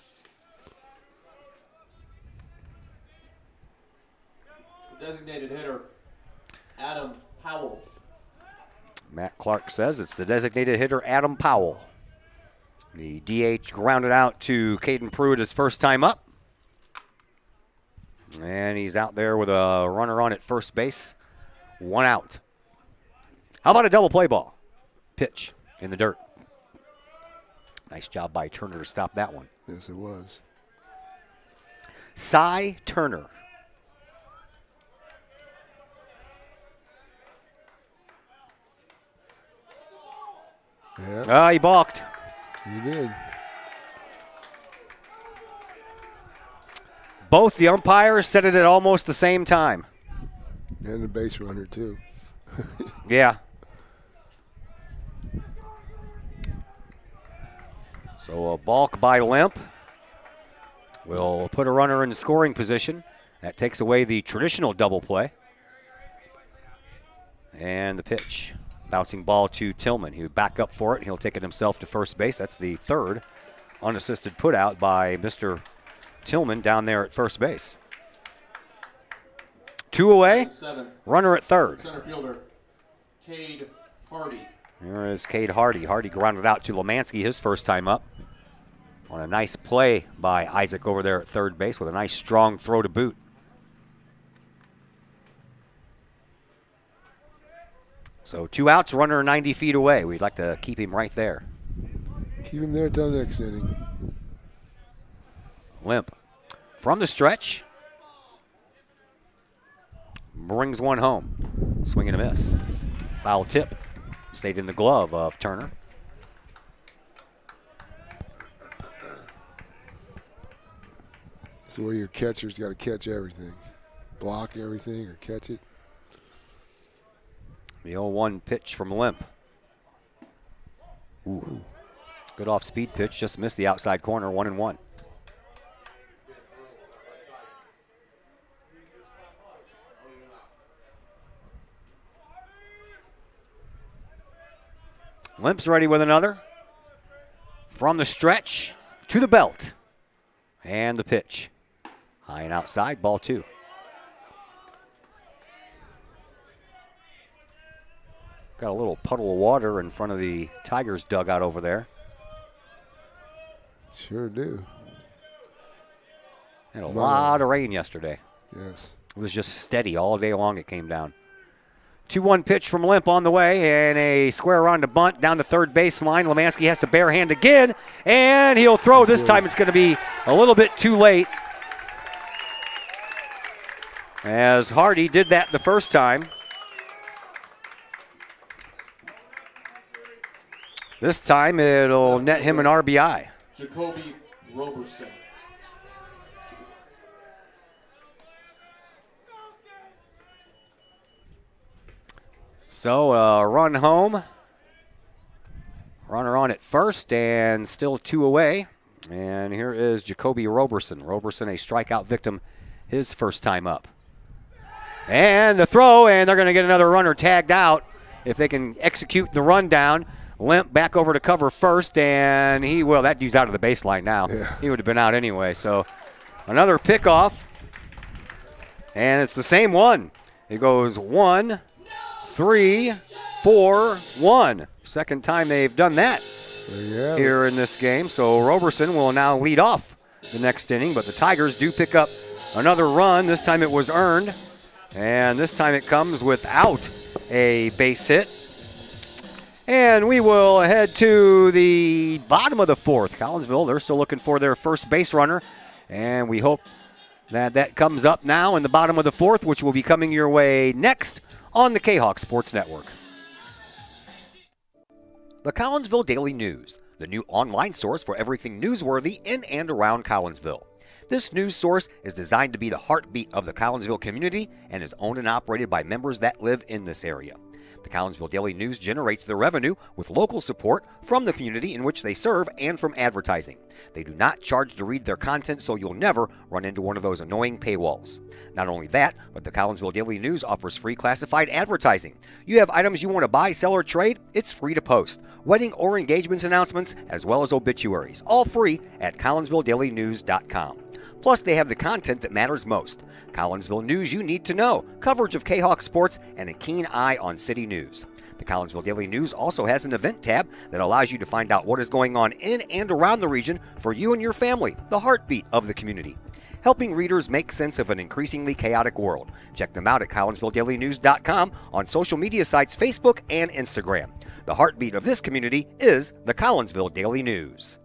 Speaker 13: Designated hitter, Adam Powell.
Speaker 5: Matt Clark says it's the designated hitter, Adam Powell. The DH grounded out to Caden Pruitt his first time up. And he's out there with a runner on at first base. 1 out. How about a double play ball? Pitch in the dirt. Nice job by Turner to stop that one.
Speaker 11: Yes, it was.
Speaker 5: Cy Turner.
Speaker 11: Yeah.
Speaker 5: He balked.
Speaker 11: He did.
Speaker 5: Both the umpires said it at almost the same time.
Speaker 11: And the base runner, too.
Speaker 5: Yeah. So a balk by Limp will put a runner in scoring position. That takes away the traditional double play. And the pitch. Bouncing ball to Tillman. He'll back up for it. He'll take it himself to first base. That's the third unassisted put out by Mr. Tillman down there at first base. 2 away. Runner at third.
Speaker 13: Center fielder, Cade Hardy.
Speaker 5: Here is Cade Hardy. Hardy grounded out to Lemansky his first time up. On a nice play by Isaac over there at third base with a nice strong throw to boot. So 2 outs, runner 90 feet away. We'd like to keep him right there.
Speaker 11: Keep him there until next inning.
Speaker 5: Limp from the stretch. Brings one home. Swing and a miss. Foul tip. Stayed in the glove of Turner.
Speaker 11: So where your catcher's got to catch everything. Block everything or catch it.
Speaker 5: The 0-1 pitch from Limp. Ooh. Good off-speed pitch. Just missed the outside corner. 1-1. Limp's ready with another. From the stretch to the belt. And the pitch. High and outside, ball 2. Got a little puddle of water in front of the Tigers dugout over there.
Speaker 11: Sure do.
Speaker 5: Had a lot of rain yesterday.
Speaker 11: Yes.
Speaker 5: It was just steady all day long. It came down. 2-1 pitch from Limp on the way, and a square around to bunt down the third baseline. Lemansky has to bare hand again, and he'll throw. This time it's going to be a little bit too late, as Hardy did that the first time. This time it'll net him an RBI.
Speaker 13: Jacoby Roberson.
Speaker 5: So run home. Runner on at first and still 2 away. And here is Jacoby Roberson. Roberson, a strikeout victim, his first time up. And the throw, and they're going to get another runner tagged out if they can execute the rundown. Limp back over to cover first, and he will. That dude's out of the baseline now.
Speaker 11: Yeah.
Speaker 5: He would have been out anyway. So another pickoff, and it's the same one. It goes 1, 3, 4, 1. Second time they've done that here in this game. So Roberson will now lead off the next inning, but the Tigers do pick up another run. This time it was earned, and this time it comes without a base hit. And we will head to the bottom of the fourth. Collinsville, they're still looking for their first base runner, and we hope that that comes up now in the bottom of the fourth, which will be coming your way next on the Kahok Sports Network. The Collinsville Daily News, the new online source for everything newsworthy in and around Collinsville. This news source is designed to be the heartbeat of the Collinsville community and is owned and operated by members that live in this area. The Collinsville Daily News generates their revenue with local support from the community in which they serve and from advertising. They do not charge to read their content, so you'll never run into one of those annoying paywalls. Not only that, but the Collinsville Daily News offers free classified advertising. You have items you want to buy, sell, or trade? It's free to post. Wedding or engagements announcements, as well as obituaries, all free at CollinsvilleDailyNews.com. Plus, they have the content that matters most. Collinsville news you need to know, coverage of Kahok sports, and a keen eye on city news. The Collinsville Daily News also has an event tab that allows you to find out what is going on in and around the region for you and your family, the heartbeat of the community. Helping readers make sense of an increasingly chaotic world. Check them out at CollinsvilleDailyNews.com, on social media sites Facebook and Instagram. The heartbeat of this community is the Collinsville Daily News.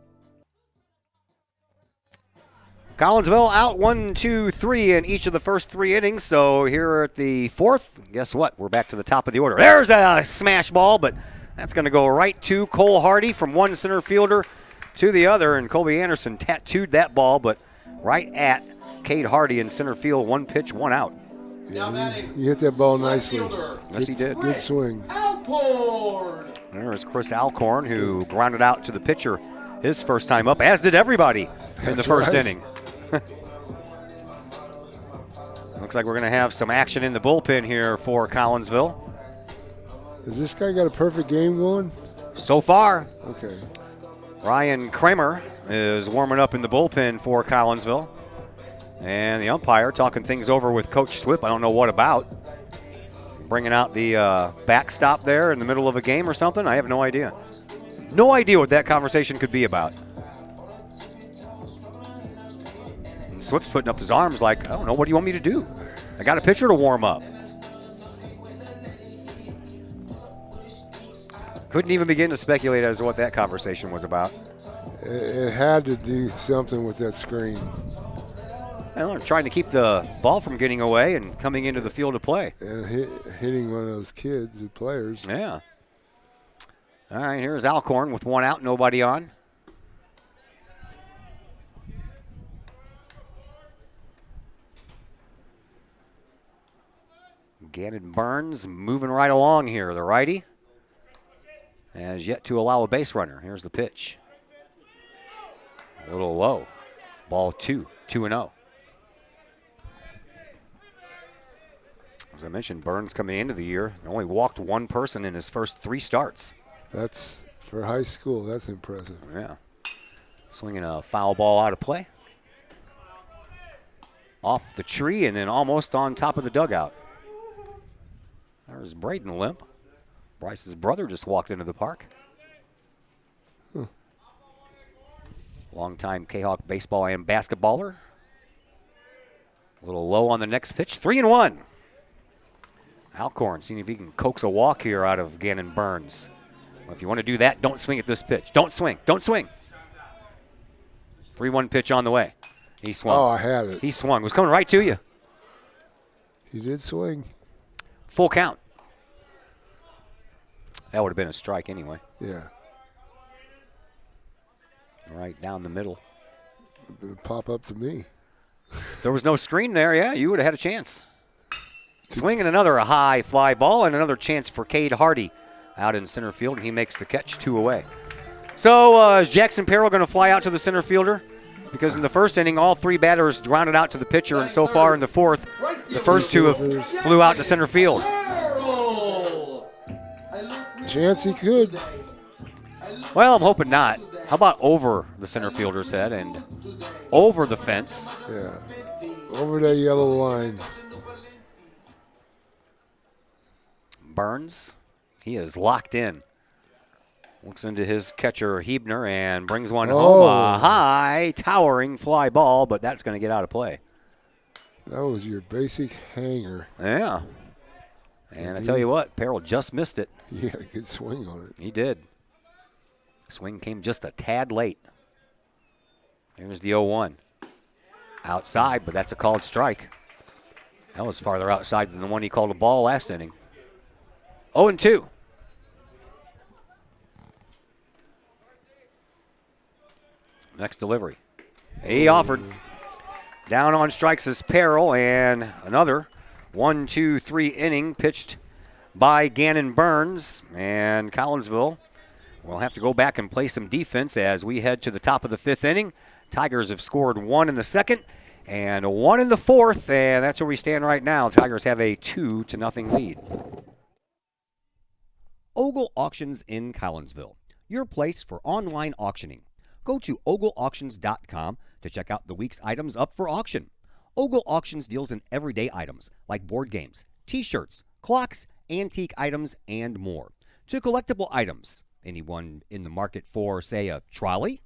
Speaker 5: Collinsville out 1, 2, 3 in each of the first 3 innings. So here at the fourth, guess what? We're back to the top of the order. There's a smash ball, but that's going to go right to Cole Hardy from one center fielder to the other. And Colby Anderson tattooed that ball, but right at Cade Hardy in center field. 1 pitch, 1 out.
Speaker 11: You hit that ball nicely.
Speaker 5: Yes, he did.
Speaker 11: Good swing.
Speaker 5: There's Chris Alcorn, who grounded out to the pitcher his first time up, as did everybody in the first inning. Looks like we're going to have some action in the bullpen here for Collinsville.
Speaker 11: Has this guy got a perfect game going?
Speaker 5: So far.
Speaker 11: Okay.
Speaker 5: Ryan Kramer is warming up in the bullpen for Collinsville. And the umpire talking things over with Coach Swip. I don't know what about. Bringing out the backstop there in the middle of a game or something. I have no idea. No idea what that conversation could be about. And Swip's putting up his arms like, I don't know, what do you want me to do? I got a pitcher to warm up. Couldn't even begin to speculate as to what that conversation was about.
Speaker 11: It had to do something with that screen.
Speaker 5: Well, they're trying to keep the ball from getting away and coming into the field of play.
Speaker 11: And hitting one of those kids, the players.
Speaker 5: Yeah. All right, here's Alcorn with 1 out, nobody on. Gannon Burns moving right along here, the righty. Has yet to allow a base runner. Here's the pitch. A little low. Ball 2, 2-0. As I mentioned, Burns coming into the year only walked 1 person in his first 3 starts.
Speaker 11: That's, for high school, that's impressive.
Speaker 5: Yeah. Swinging a foul ball out of play. Off the tree and then almost on top of the dugout. There's Braden Limp. Bryce's brother just walked into the park. Longtime Kahok baseball and basketballer. A little low on the next pitch. 3-1. Alcorn seeing if he can coax a walk here out of Gannon Burns. Well, if you want to do that, don't swing at this pitch. Don't swing. Don't swing. 3-1 pitch on the way. He swung.
Speaker 11: Oh, I had it.
Speaker 5: He swung. It was coming right to you.
Speaker 11: He did swing.
Speaker 5: Full count. That would have been a strike anyway.
Speaker 11: Yeah.
Speaker 5: Right down the middle.
Speaker 11: It'd pop up to me.
Speaker 5: If there was no screen there, yeah, you would have had a chance. Swinging another high fly ball and another chance for Cade Hardy out in center field, and he makes the catch, 2 away. So is Jackson Perrell going to fly out to the center fielder? Because in the first inning, all 3 batters grounded out to the pitcher, and so far in the fourth, the first 2 have flew out to center field.
Speaker 11: Chance he could.
Speaker 5: Well, I'm hoping not. How about over the center fielder's head and over the fence?
Speaker 11: Yeah, over that yellow line.
Speaker 5: Burns, he is locked in. Looks into his catcher, Hebner, and brings one home. A high, towering fly ball, but that's going to get out of play.
Speaker 11: That was your basic hanger.
Speaker 5: Yeah. And I tell you what, Perrell just missed it.
Speaker 11: He had a good swing on it.
Speaker 5: He did. Swing came just a tad late. Here's the 0-1. Outside, but that's a called strike. That was farther outside than the one he called a ball last inning. 0-2. Next delivery. He offered. Down on strikes is Perrell, and another 1-2-3 inning pitched by Gannon Burns. And Collinsville will have to go back and play some defense as we head to the top of the 5th inning. Tigers have scored 1 in the 2nd and 1 in the 4th, and that's where we stand right now. The Tigers have a 2-0 lead.
Speaker 14: Ogle Auctions in Collinsville, your place for online auctioning. Go to ogleauctions.com to check out the week's items up for auction. Ogle Auctions deals in everyday items like board games, t-shirts, clocks, antique items, and more. To collectible items, anyone in the market for, say, a trolley?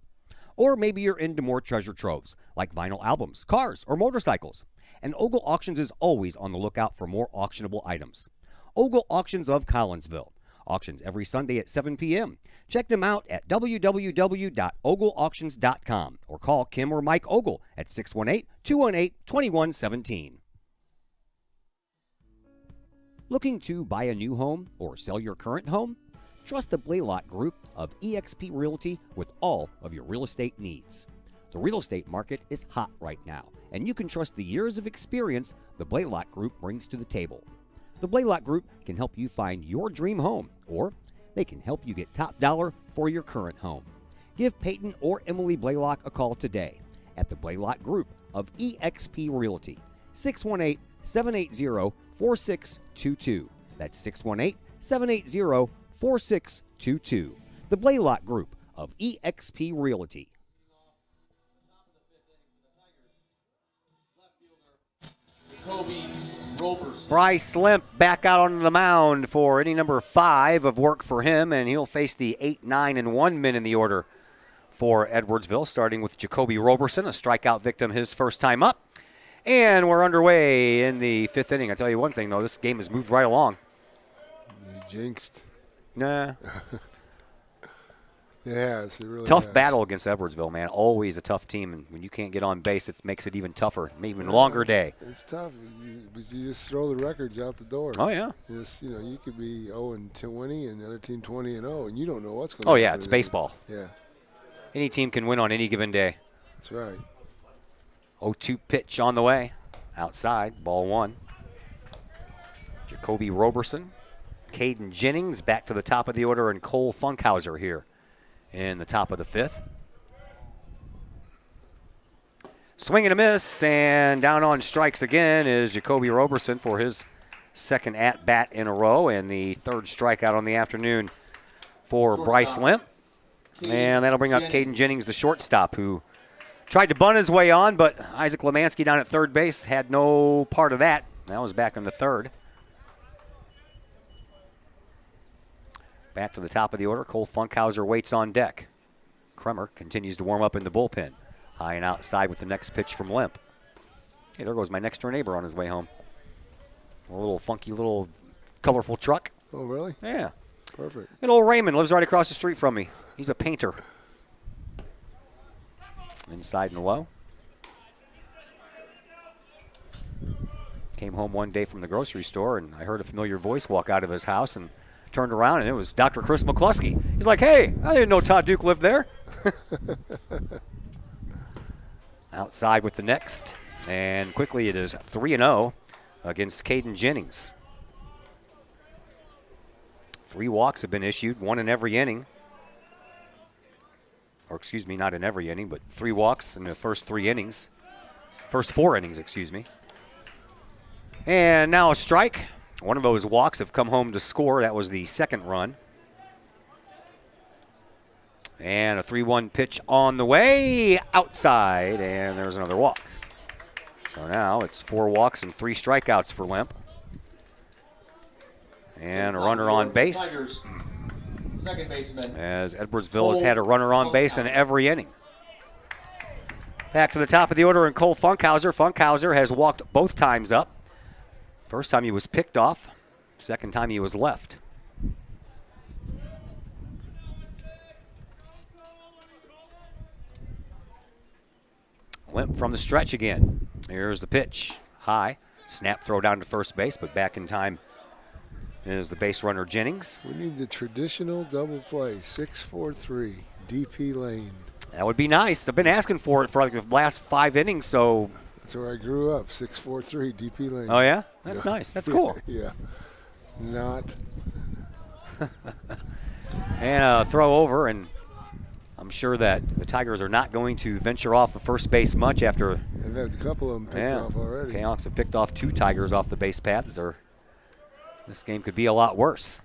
Speaker 14: Or maybe you're into more treasure troves like vinyl albums, cars, or motorcycles. And Ogle Auctions is always on the lookout for more auctionable items. Ogle Auctions of Collinsville. Auctions every Sunday at 7 p.m. Check them out at www.ogleauctions.com or call Kim or Mike Ogle at 618-218-2117. Looking to buy a new home or sell your current home? Trust the Blaylock Group of eXp Realty with all of your real estate needs. The real estate market is hot right now, and you can trust the years of experience the Blaylock Group brings to the table. The Blaylock Group can help you find your dream home, or they can help you get top dollar for your current home. Give Peyton or Emily Blaylock a call today at the Blaylock Group of eXp Realty, 618-780-4622. That's 618-780-4622. The Blaylock Group of eXp Realty.
Speaker 5: Bryce Limp back out on the mound for inning number 5 of work for him, and he'll face the 8, 9, and 1 men in the order for Edwardsville, starting with Jacoby Roberson, a strikeout victim his first time up. And we're underway in the 5th inning. I tell you one thing, though, this game has moved right along.
Speaker 11: You jinxed.
Speaker 5: Nah.
Speaker 11: It has. It really
Speaker 5: Tough
Speaker 11: has.
Speaker 5: battle against Edwardsville, man. Always a tough team, and when you can't get on base, it makes it even tougher, even longer day.
Speaker 11: It's tough, but you just throw the records out the door.
Speaker 5: Oh, yeah.
Speaker 11: You could be 0-20 and the other team 20-0, and you don't know what's going to
Speaker 5: Oh,
Speaker 11: happen.
Speaker 5: yeah, it's baseball.
Speaker 11: Yeah.
Speaker 5: Any team can win on any given day.
Speaker 11: That's right.
Speaker 5: 0-2 pitch on the way. Outside, ball 1. Jacoby Roberson, Caden Jennings back to the top of the order, and Cole Funkhauser here in the top of the 5th. Swing and a miss, and down on strikes again is Jacoby Roberson for his second at-bat in a row, and the 3rd strikeout on the afternoon for Bryce Limp. And that'll bring up Caden Jennings, the shortstop, who tried to bunt his way on, but Isaac Lemansky down at third base had no part of that. That was back in the 3rd. Back to the top of the order. Cole Funkhauser waits on deck. Kremer continues to warm up in the bullpen. High and outside with the next pitch from Limp. Hey, there goes my next door neighbor on his way home. A little funky, little colorful truck.
Speaker 11: Oh, really?
Speaker 5: Yeah.
Speaker 11: Perfect.
Speaker 5: And old Raymond lives right across the street from me. He's a painter. Inside and low. Came home one day from the grocery store, and I heard a familiar voice walk out of his house and turned around, and it was Dr. Chris McCluskey. He's like, hey, I didn't know Todd Duke lived there. Outside with the next. And quickly it is 3-0 against Caden Jennings. 3 walks have been issued, 1 in every inning. Or excuse me, not in every inning, but 3 walks in the first 3 innings. First 4 innings, excuse me. And now a strike. One of those walks have come home to score. That was the second run. And a 3-1 pitch on the way outside, and there's another walk. So now it's 4 walks and 3 strikeouts for Limp. And a runner on base.
Speaker 13: Second baseman.
Speaker 5: As Edwardsville has had a runner on base in every inning. Back to the top of the order, and Cole Funkhauser. Funkhauser has walked both times up. First time he was picked off. Second time he was left. Limp from the stretch again. Here's the pitch. High. Snap throw down to first base, but back in time is the base runner Jennings.
Speaker 11: We need the traditional double play, 6-4-3, DP lane.
Speaker 5: That would be nice. I've been asking for it for like the last 5 innings, so.
Speaker 11: That's where I grew up, 6-4-3, DP lane.
Speaker 5: Oh, yeah? That's nice. That's cool.
Speaker 11: Yeah. Not.
Speaker 5: And a throw over, and I'm sure that the Tigers are not going to venture off of first base much after.
Speaker 11: They've had a couple of them picked off already.
Speaker 5: Cahoks have picked off 2 Tigers off the base paths. This game could be a lot worse.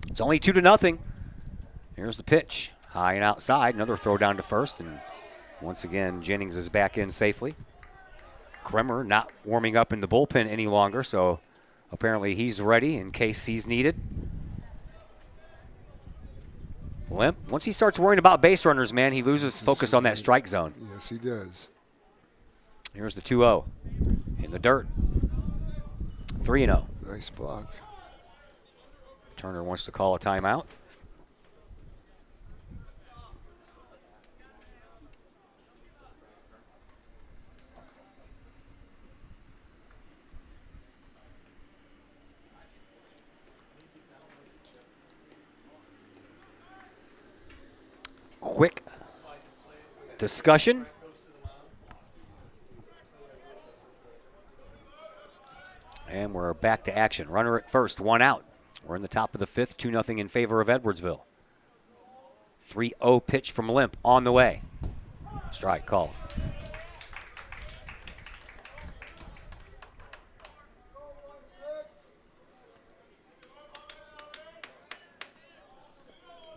Speaker 5: It's only 2-0. Here's the pitch. High and outside. Another throw down to first. And once again, Jennings is back in safely. Kremer not warming up in the bullpen any longer, so apparently he's ready in case he's needed. Limp, once he starts worrying about base runners, man, he loses focus on that strike zone.
Speaker 11: Yes, he does.
Speaker 5: Here's the 2-0 in the dirt. 3-0.
Speaker 11: Nice block.
Speaker 5: Turner wants to call a timeout. Quick discussion. And we're back to action. Runner at first, 1 out. We're in the top of the 5th, 2-0 in favor of Edwardsville. 3-0 pitch from Limp on the way. Strike called.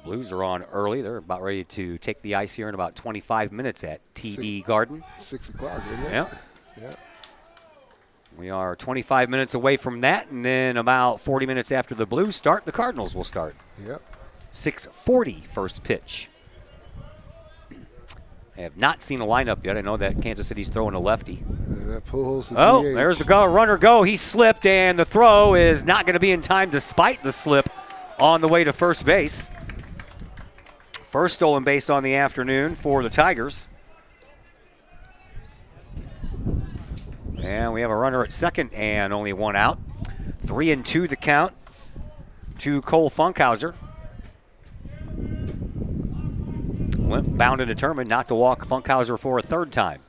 Speaker 5: Blues are on early. They're about ready to take the ice here in about 25 minutes at TD Garden.
Speaker 11: 6 o'clock, isn't it?
Speaker 5: Yeah.
Speaker 11: Yeah.
Speaker 5: We are 25 minutes away from that, and then about 40 minutes after the Blues start, the Cardinals will start.
Speaker 11: Yep.
Speaker 5: 6:40 first pitch. I have not seen a lineup yet. I know that Kansas City's throwing a lefty.
Speaker 11: That pulls the
Speaker 5: Oh,
Speaker 11: DH.
Speaker 5: there's the runner go. He slipped, and the throw is not going to be in time despite the slip on the way to first base. First stolen base on the afternoon for the Tigers. And we have a runner at second and only 1 out. 3-2 the count to Cole Funkhauser. Limp bound and determined not to walk Funkhauser for a third time.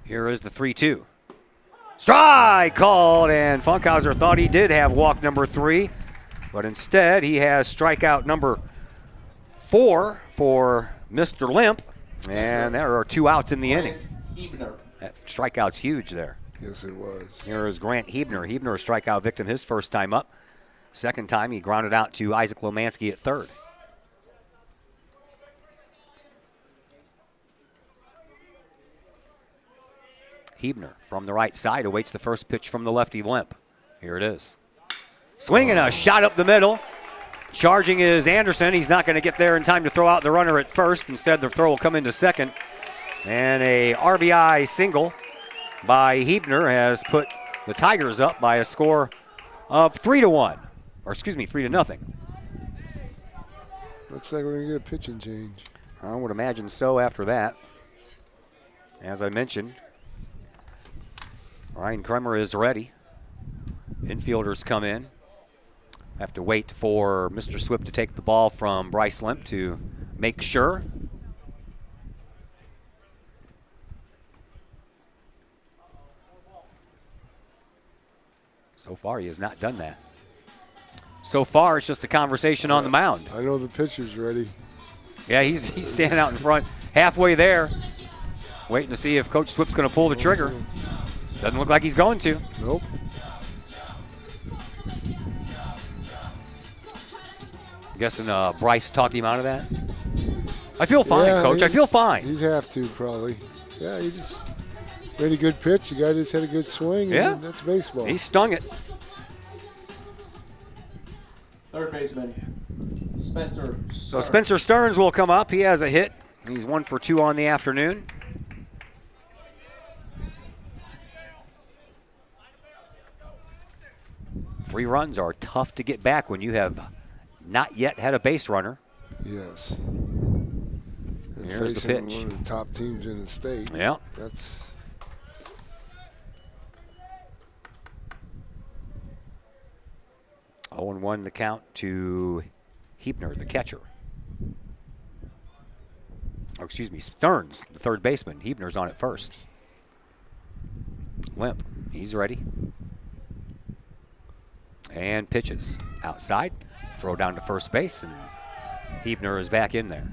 Speaker 5: Here is the 3-2. Strike called, and Funkhauser thought he did have walk number 3, but instead he has strikeout number 4 for Mr. Limp, and there are 2 outs in the inning. That strikeout's huge there.
Speaker 11: Yes, it was.
Speaker 5: Here is Grant Hebner. Hebner, a strikeout victim his first time up. Second time, he grounded out to Isaac Lomansky at third. Hebner from the right side awaits the first pitch from the lefty Limp. Here it is. Swinging a shot up the middle. Charging is Anderson. He's not going to get there in time to throw out the runner at first. Instead, the throw will come into second. And a RBI single by Hebner has put the Tigers up by a score of 3-1. Or excuse me, 3-0.
Speaker 11: Looks like we're going to get a pitching change.
Speaker 5: I would imagine so after that. As I mentioned, Ryan Kremer is ready. Infielders come in. Have to wait for Mr. Swift to take the ball from Bryce Limp to make sure. So far, he has not done that. So far, it's just a conversation on the mound.
Speaker 11: I know the pitcher's ready.
Speaker 5: Yeah, he's standing out in front, halfway there, waiting to see if Coach Swift's going to pull the trigger. Doesn't look like he's going to.
Speaker 11: Nope.
Speaker 5: Guessing Bryce talked him out of that. I feel fine, Coach. I feel fine.
Speaker 11: You'd have to, probably. Yeah, he just made a good pitch. The guy just had a good swing.
Speaker 5: Yeah.
Speaker 11: And that's baseball.
Speaker 5: He stung it.
Speaker 13: Third baseman, Spencer.
Speaker 5: So Spencer Stearns will come up. He has a hit. He's 1 for 2 on the afternoon. Three runs are tough to get back when you have not yet had a base runner.
Speaker 11: Yes. And
Speaker 5: here's the
Speaker 11: facing
Speaker 5: pitch.
Speaker 11: one of the top teams in the state.
Speaker 5: Yeah.
Speaker 11: That's
Speaker 5: 0-1 the count to Hebner, the catcher. Oh, excuse me, Stearns, the third baseman. Hebner's on at first. Limp, he's ready. And pitches outside. Throw down to first base, and Hebner is back in there.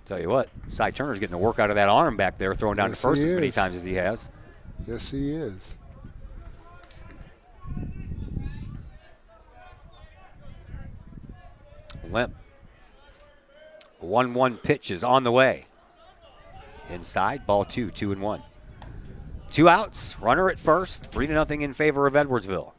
Speaker 5: Tell you what, Cy Turner's getting a work out of that arm back there, throwing down to first as many times as he has.
Speaker 11: Yes, he is.
Speaker 5: Limp. 1-1 pitch is on the way. Inside, ball 2, 2-1. 2 outs, runner at first, 3-0 in favor of Edwardsville.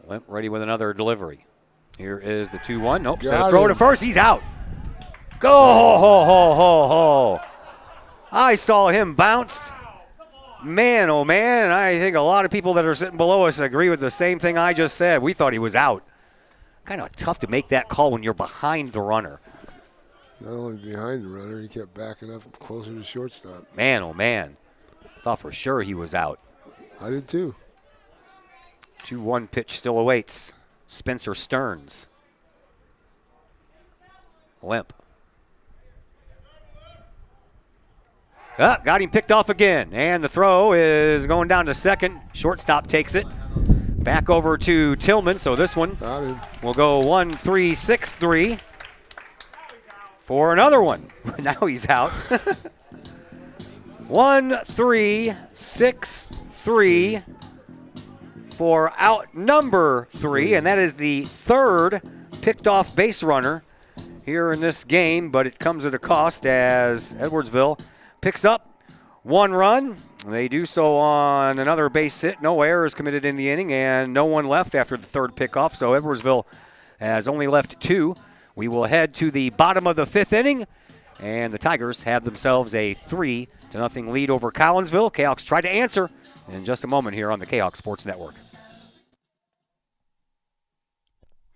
Speaker 5: Limp ready with another delivery. Here is the 2-1. Nope, set a throw to first. He's out. Go, ho, ho, ho, ho, ho. I saw him bounce. Man, oh man, I think a lot of people that are sitting below us agree with the same thing I just said. We thought he was out. Kind of tough to make that call when you're behind the runner.
Speaker 11: Not only behind the runner, he kept backing up closer to shortstop.
Speaker 5: Man, oh man. Thought for sure he was out.
Speaker 11: I did too.
Speaker 5: 2-1 pitch still awaits Spencer Stearns. Limp. Got him picked off again, and the throw is going down to second. Shortstop takes it. Back over to Tillman, so this one will go 1-3-6-3 for another one. Now he's out. 1-3-6-3 for out number 3, and that is the third picked off base runner here in this game, but it comes at a cost as Edwardsville picks up 1 run. They do so on another base hit. No errors committed in the inning, and no one left after the third pickoff, so Edwardsville has only left 2. We will head to the bottom of the 5th inning, and the Tigers have themselves a 3-0 lead over Collinsville. Kahawks try to answer in just a moment here on the Kahawk Sports Network.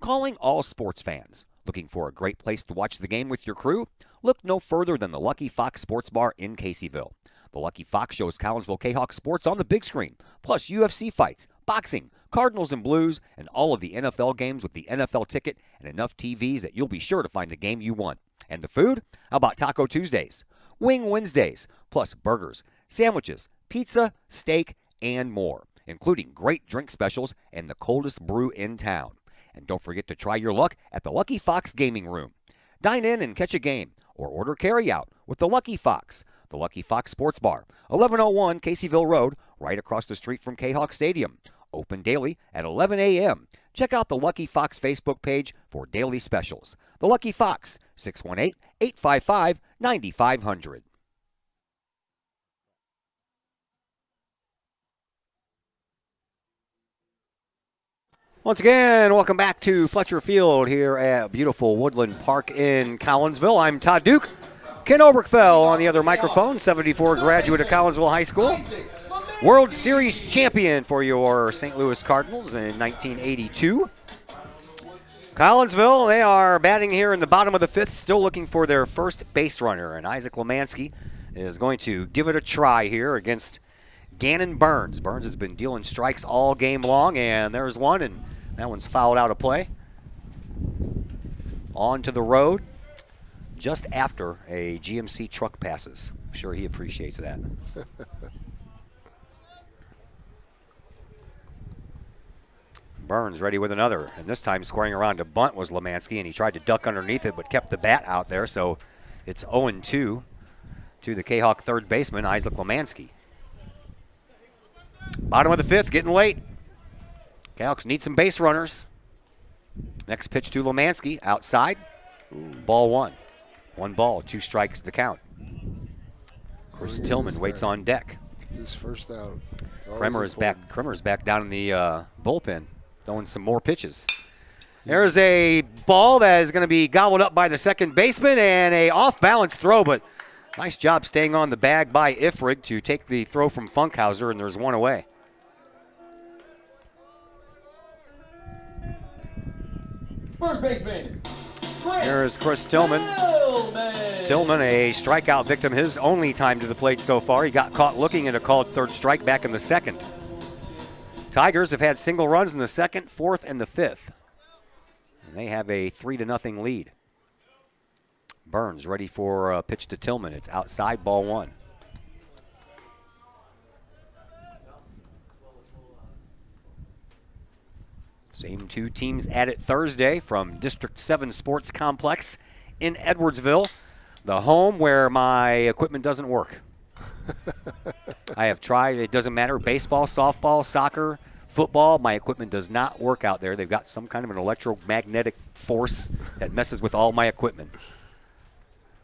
Speaker 5: Calling all sports fans. Looking for a great place to watch the game with your crew? Look no further than the Lucky Fox Sports Bar in Caseyville. The Lucky Fox shows Collinsville Kahawk sports on the big screen, plus UFC fights, boxing, Cardinals and Blues, and all of the NFL games with the NFL ticket and enough TVs that you'll be sure to find the game you want. And the food? How about Taco Tuesdays, Wing Wednesdays, plus burgers, sandwiches, pizza, steak, and more, including great drink specials and the coldest brew in town. And don't forget to try your luck at the Lucky Fox Gaming Room. Dine in and catch a game, or order carry-out with the Lucky Fox. The Lucky Fox Sports Bar, 1101 Caseyville Road, right across the street from Kahawk Stadium. Open daily at 11 a.m.
Speaker 14: Check out the Lucky Fox Facebook page for daily specials. The Lucky Fox, 618-855-9500. Once again, welcome back to Fletcher Field here at beautiful Woodland Park in Collinsville. I'm Todd Duke. Ken Oberkfell on the other microphone, 74 graduate of Collinsville High School. World Series champion for your St. Louis Cardinals in 1982. Collinsville, they are batting here in the bottom of the fifth, still looking for their first base runner. And Isaac Lemansky is going to give it a try here against Gannon Burns. Burns has been dealing strikes all game long, and there's one, and that one's fouled out of play. On to the road just after a GMC truck passes. I'm sure he appreciates that. Burns ready with another, and this time squaring around to bunt was Lemansky, and he tried to duck underneath it but kept the bat out there, so it's 0-2 to the Kahok third baseman, Isaac Lemansky. Bottom of the fifth, getting late. Kahawks need some base runners. Next pitch to Lemansky, outside. Ball one. 1 ball, 2 strikes to count. Chris Tillman waits on deck.
Speaker 11: It's his first out.
Speaker 14: Kremer's back down in the bullpen, throwing some more pitches. There's a ball that is going to be gobbled up by the second baseman, and a off-balance throw, but nice job staying on the bag by Ifrig to take the throw from Funkhauser, and there's one away.
Speaker 13: First baseman,
Speaker 14: Here's Chris Tillman. Tillman, a strikeout victim, his only time to the plate so far. He got caught looking at a called third strike back in the second. Tigers have had single runs in the second, fourth, and the fifth. And they have a 3-0 lead. Burns ready for a pitch to Tillman. It's outside, ball one. Same two teams at it Thursday from District 7 Sports Complex in Edwardsville, the home where my equipment doesn't work. I have tried. It doesn't matter. Baseball, softball, soccer, football. My equipment does not work out there. They've got some kind of an electromagnetic force that messes with all my equipment.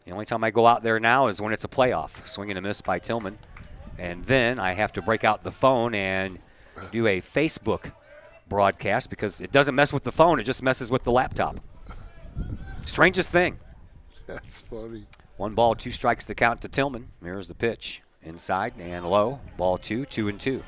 Speaker 14: The only time I go out there now is when it's a playoff. Swing and a miss by Tillman. And then I have to break out the phone and do a Facebook broadcast because it doesn't mess with the phone. It just messes with the laptop. Strangest thing.
Speaker 11: That's funny.
Speaker 14: 1 ball, 2 strikes to count to Tillman. Here's the pitch. Inside and low. Ball 2, 2-2.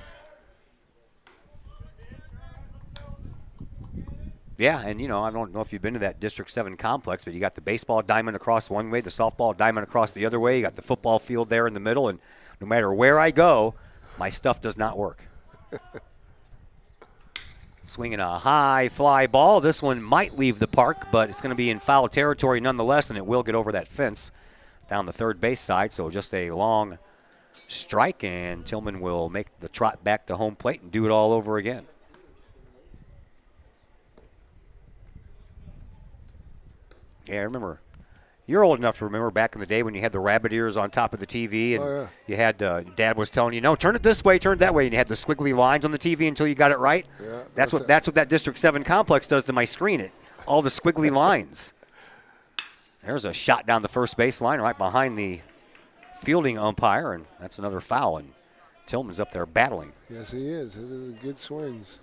Speaker 14: Yeah, and, you know, I don't know if you've been to that District 7 complex, but you got the baseball diamond across one way, the softball diamond across the other way. You got the football field there in the middle, and no matter where I go, my stuff does not work. Swinging a high fly ball. This one might leave the park, but it's going to be in foul territory nonetheless, and it will get over that fence down the third base side. So just a long strike, and Tillman will make the trot back to home plate and do it all over again. Yeah, I remember. You're old enough to remember back in the day when you had the rabbit ears on top of the TV, and you had Dad was telling you, no, turn it this way, turn it that way, and you had the squiggly lines on the TV until you got it right.
Speaker 11: Yeah,
Speaker 14: that's what that District 7 complex does to my screen. All the squiggly lines. There's a shot down the first baseline right behind the fielding umpire, and that's another foul. And Tillman's up there battling.
Speaker 11: Yes, he is. Good swings.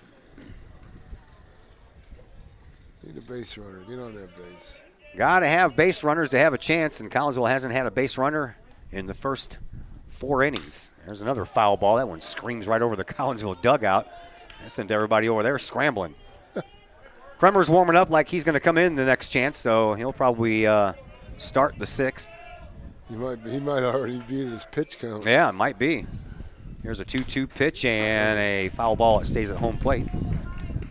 Speaker 11: Need a base runner. Get on that base.
Speaker 14: Got to have base runners to have a chance, and Collinsville hasn't had a base runner in the first 4 innings. There's another foul ball. That one screams right over the Collinsville dugout. That sent everybody over there scrambling. Kremer's warming up like he's going to come in the next chance, so he'll probably start the 6th.
Speaker 11: He might already be at his pitch count.
Speaker 14: Yeah, it might be. Here's a 2-2 pitch and a foul ball that stays at home plate.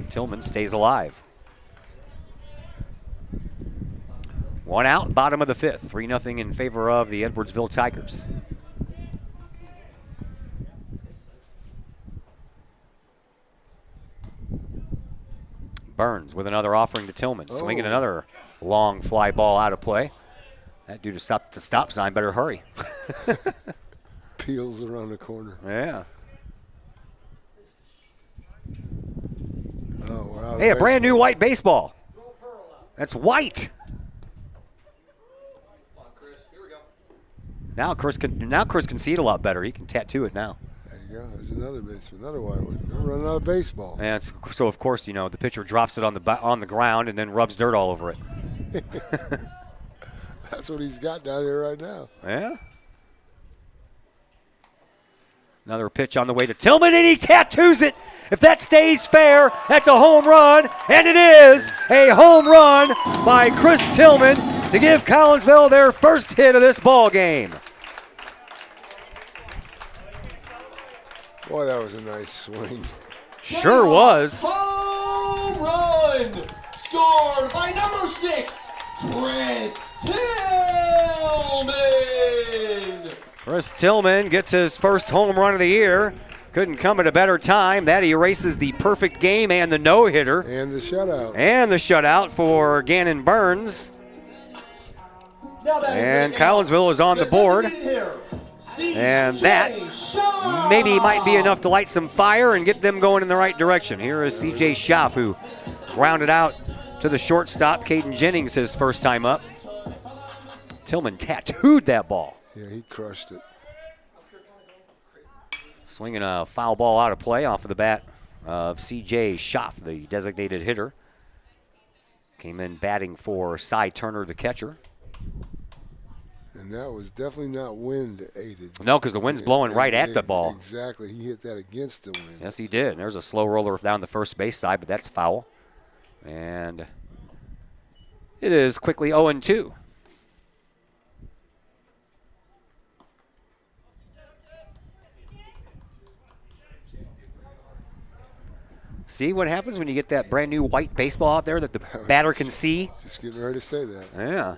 Speaker 14: Tillman stays alive. 1 out, bottom of the 5th. 3-0 in favor of the Edwardsville Tigers. Burns with another offering to Tillman. Swinging another long fly ball out of play. That dude to stop the stop sign better hurry.
Speaker 11: Peels around the corner.
Speaker 14: Yeah.
Speaker 11: Oh, we're
Speaker 5: Hey, a brand new white baseball. That's white. Now Chris can see it a lot better. He can tattoo it now.
Speaker 11: There you go. There's another baseball, another white one. We're running out of baseball.
Speaker 5: And so of course, you know, the pitcher drops it on the ground and then rubs dirt all over it.
Speaker 11: That's what he's got down here right now.
Speaker 5: Yeah. Another pitch on the way to Tillman, and he tattoos it. If that stays fair, that's a home run, and it is a home run by Chris Tillman to give Collinsville their first hit of this ball game.
Speaker 11: Boy, that was a nice swing.
Speaker 5: Sure was.
Speaker 13: Home run scored by number 6, Chris Tillman.
Speaker 5: Chris Tillman gets his first home run of the year. Couldn't come at a better time. That erases the perfect game and the no-hitter.
Speaker 11: And the shutout.
Speaker 5: And the shutout for Gannon Burns. And Collinsville is on the board. And that maybe might be enough to light some fire and get them going in the right direction. Here is C.J. Schaff, who grounded out to the shortstop. Caden Jennings, his first time up. Tillman tattooed that ball.
Speaker 11: Yeah, he crushed it.
Speaker 5: Swinging a foul ball out of play off of the bat of C.J. Schaff, the designated hitter. Came in batting for Cy Turner, the catcher.
Speaker 11: And that was definitely not wind aided.
Speaker 5: No, because the wind's blowing right at the ball.
Speaker 11: Exactly. He hit that against the wind.
Speaker 5: Yes, he did. And there's a slow roller down the first base side, but that's foul. And it is quickly 0-2. See what happens when you get that brand new white baseball out there that the batter can see?
Speaker 11: Just getting ready to say that.
Speaker 5: Yeah.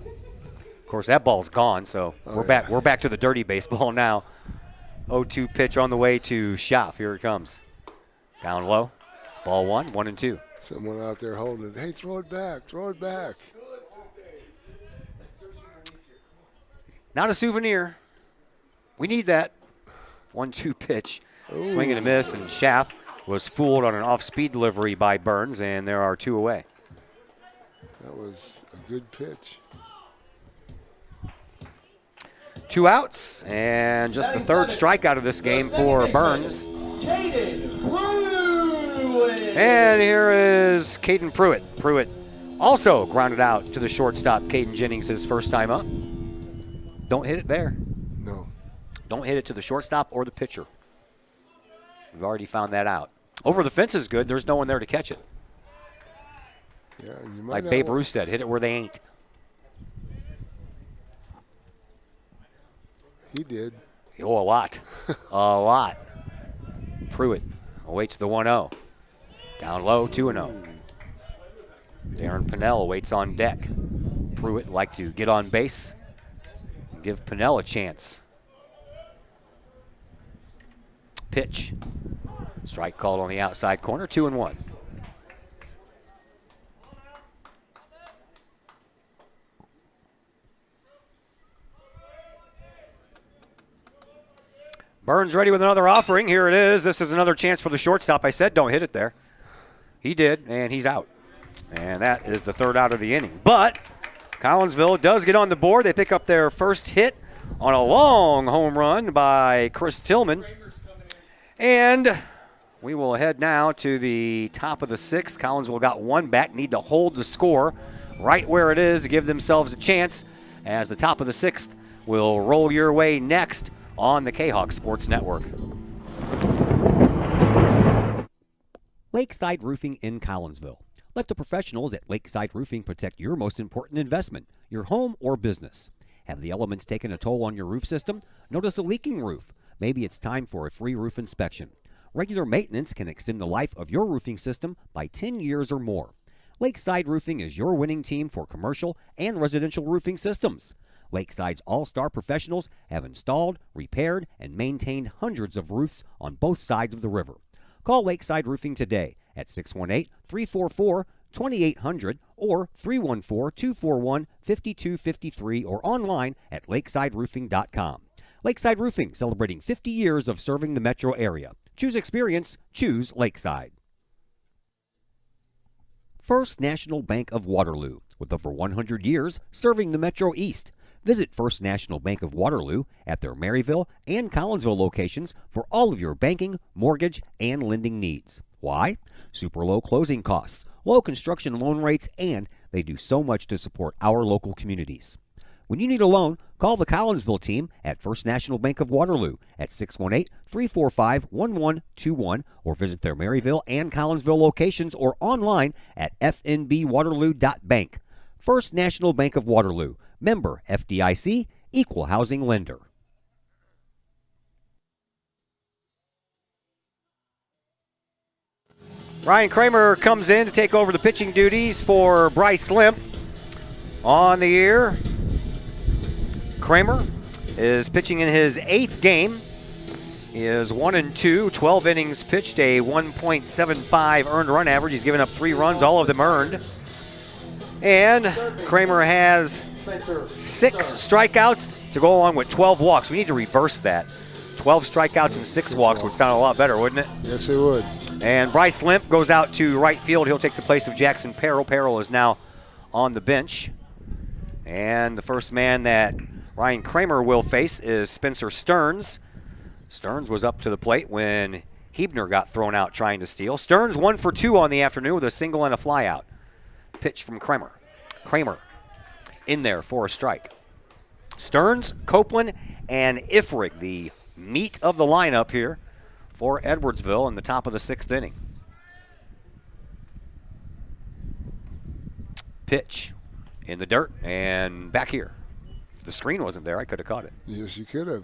Speaker 5: Of course, that ball's gone, so we're back to the dirty baseball now. 0-2 pitch on the way to Schaff. Here it comes. Down low. Ball 1-2.
Speaker 11: Someone out there holding it. Hey, throw it back. Throw it back.
Speaker 5: Not a souvenir. We need that. 1-2 pitch. Ooh. Swing and a miss, and Schaff was fooled on an off-speed delivery by Burns, and there are 2 away.
Speaker 11: That was a good pitch.
Speaker 5: 2 outs, and just the third strikeout of this game for Burns. And here is Caden Pruitt. Pruitt also grounded out to the shortstop, Caden Jennings, his first time up. Don't hit it there.
Speaker 11: No.
Speaker 5: Don't hit it to the shortstop or the pitcher. We've already found that out. Over the fence is good. There's no one there to catch it.
Speaker 11: Yeah, you might
Speaker 5: like Babe Ruth said, hit it where they ain't.
Speaker 11: He did.
Speaker 5: Oh, a lot. A lot. Pruitt awaits the 1-0. Down low, 2-0. Darren Pinnell waits on deck. Pruitt would like to get on base and give Pinnell a chance. Pitch. Strike called on the outside corner, 2-1. Burns ready with another offering. Here it is. This is another chance for the shortstop. I said don't hit it there. He did, and he's out. And that is the third out of the inning. But Collinsville does get on the board. They pick up their first hit on a long home run by Chris Tillman. And we will head now to the top of the 6th. Collinsville got 1 back, need to hold the score right where it is to give themselves a chance, as the top of the 6th will roll your way next on the Kahok Sports Network.
Speaker 14: Lakeside Roofing in Collinsville. Let the professionals at Lakeside Roofing protect your most important investment, your home or business. Have the elements taken a toll on your roof system? Notice a leaking roof? Maybe it's time for a free roof inspection. Regular maintenance can extend the life of your roofing system by 10 years or more. Lakeside Roofing is your winning team for commercial and residential roofing systems. Lakeside's all-star professionals have installed, repaired, and maintained hundreds of roofs on both sides of the river. Call Lakeside Roofing today at 618-344-2800 or 314-241-5253 or online at lakesideroofing.com. Lakeside Roofing, celebrating 50 years of serving the metro area. Choose experience. Choose Lakeside. First National Bank of Waterloo. With over 100 years serving the Metro East. Visit First National Bank of Waterloo at their Maryville and Collinsville locations for all of your banking, mortgage, and lending needs. Why? Super low closing costs, low construction loan rates, and they do so much to support our local communities. When you need a loan, call the Collinsville team at First National Bank of Waterloo at 618-345-1121 or visit their Maryville and Collinsville locations or online at fnbwaterloo.bank. First National Bank of Waterloo, member FDIC, equal housing lender.
Speaker 5: Ryan Kramer comes in to take over the pitching duties for Bryce Limp. On the year, Kramer is pitching in his 8th game. He is 1-2, 12 innings pitched, a 1.75 earned run average. He's given up 3 runs, all of them earned. And Kramer has 6 strikeouts to go along with 12 walks. We need to reverse that. 12 strikeouts and 6 walks would sound a lot better, wouldn't it?
Speaker 11: Yes, it would.
Speaker 5: And Bryce Limp goes out to right field. He'll take the place of Jackson Perrell. Perrell is now on the bench. And the first man that Ryan Kramer will face is Spencer Stearns. Stearns was up to the plate when Hebner got thrown out trying to steal. Stearns 1 for 2 on the afternoon with a single and a flyout. Pitch from Kramer. Kramer in there for a strike. Stearns, Copeland, and Ifrig, the meat of the lineup here for Edwardsville in the top of the 6th inning. Pitch in the dirt and back here. If the screen wasn't there, I could have caught it.
Speaker 11: Yes, you could have.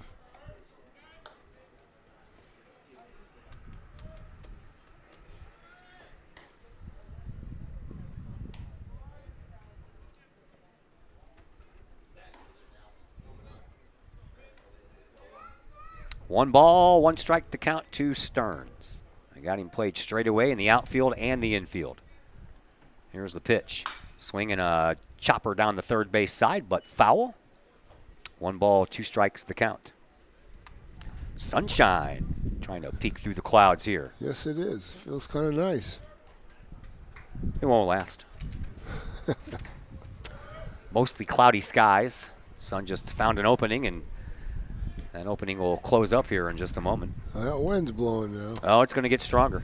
Speaker 5: One ball, 1 strike to count to Stearns. I got him played straight away in the outfield and the infield. Here's the pitch. Swinging a chopper down the third base side, but foul. 1 ball, 2 strikes to count. Sunshine trying to peek through the clouds here.
Speaker 11: Yes, it is. Feels kind of nice.
Speaker 5: It won't last. Mostly cloudy skies. Sun just found an opening, and that opening will close up here in just a moment.
Speaker 11: That wind's blowing now.
Speaker 5: Oh, it's going to get stronger.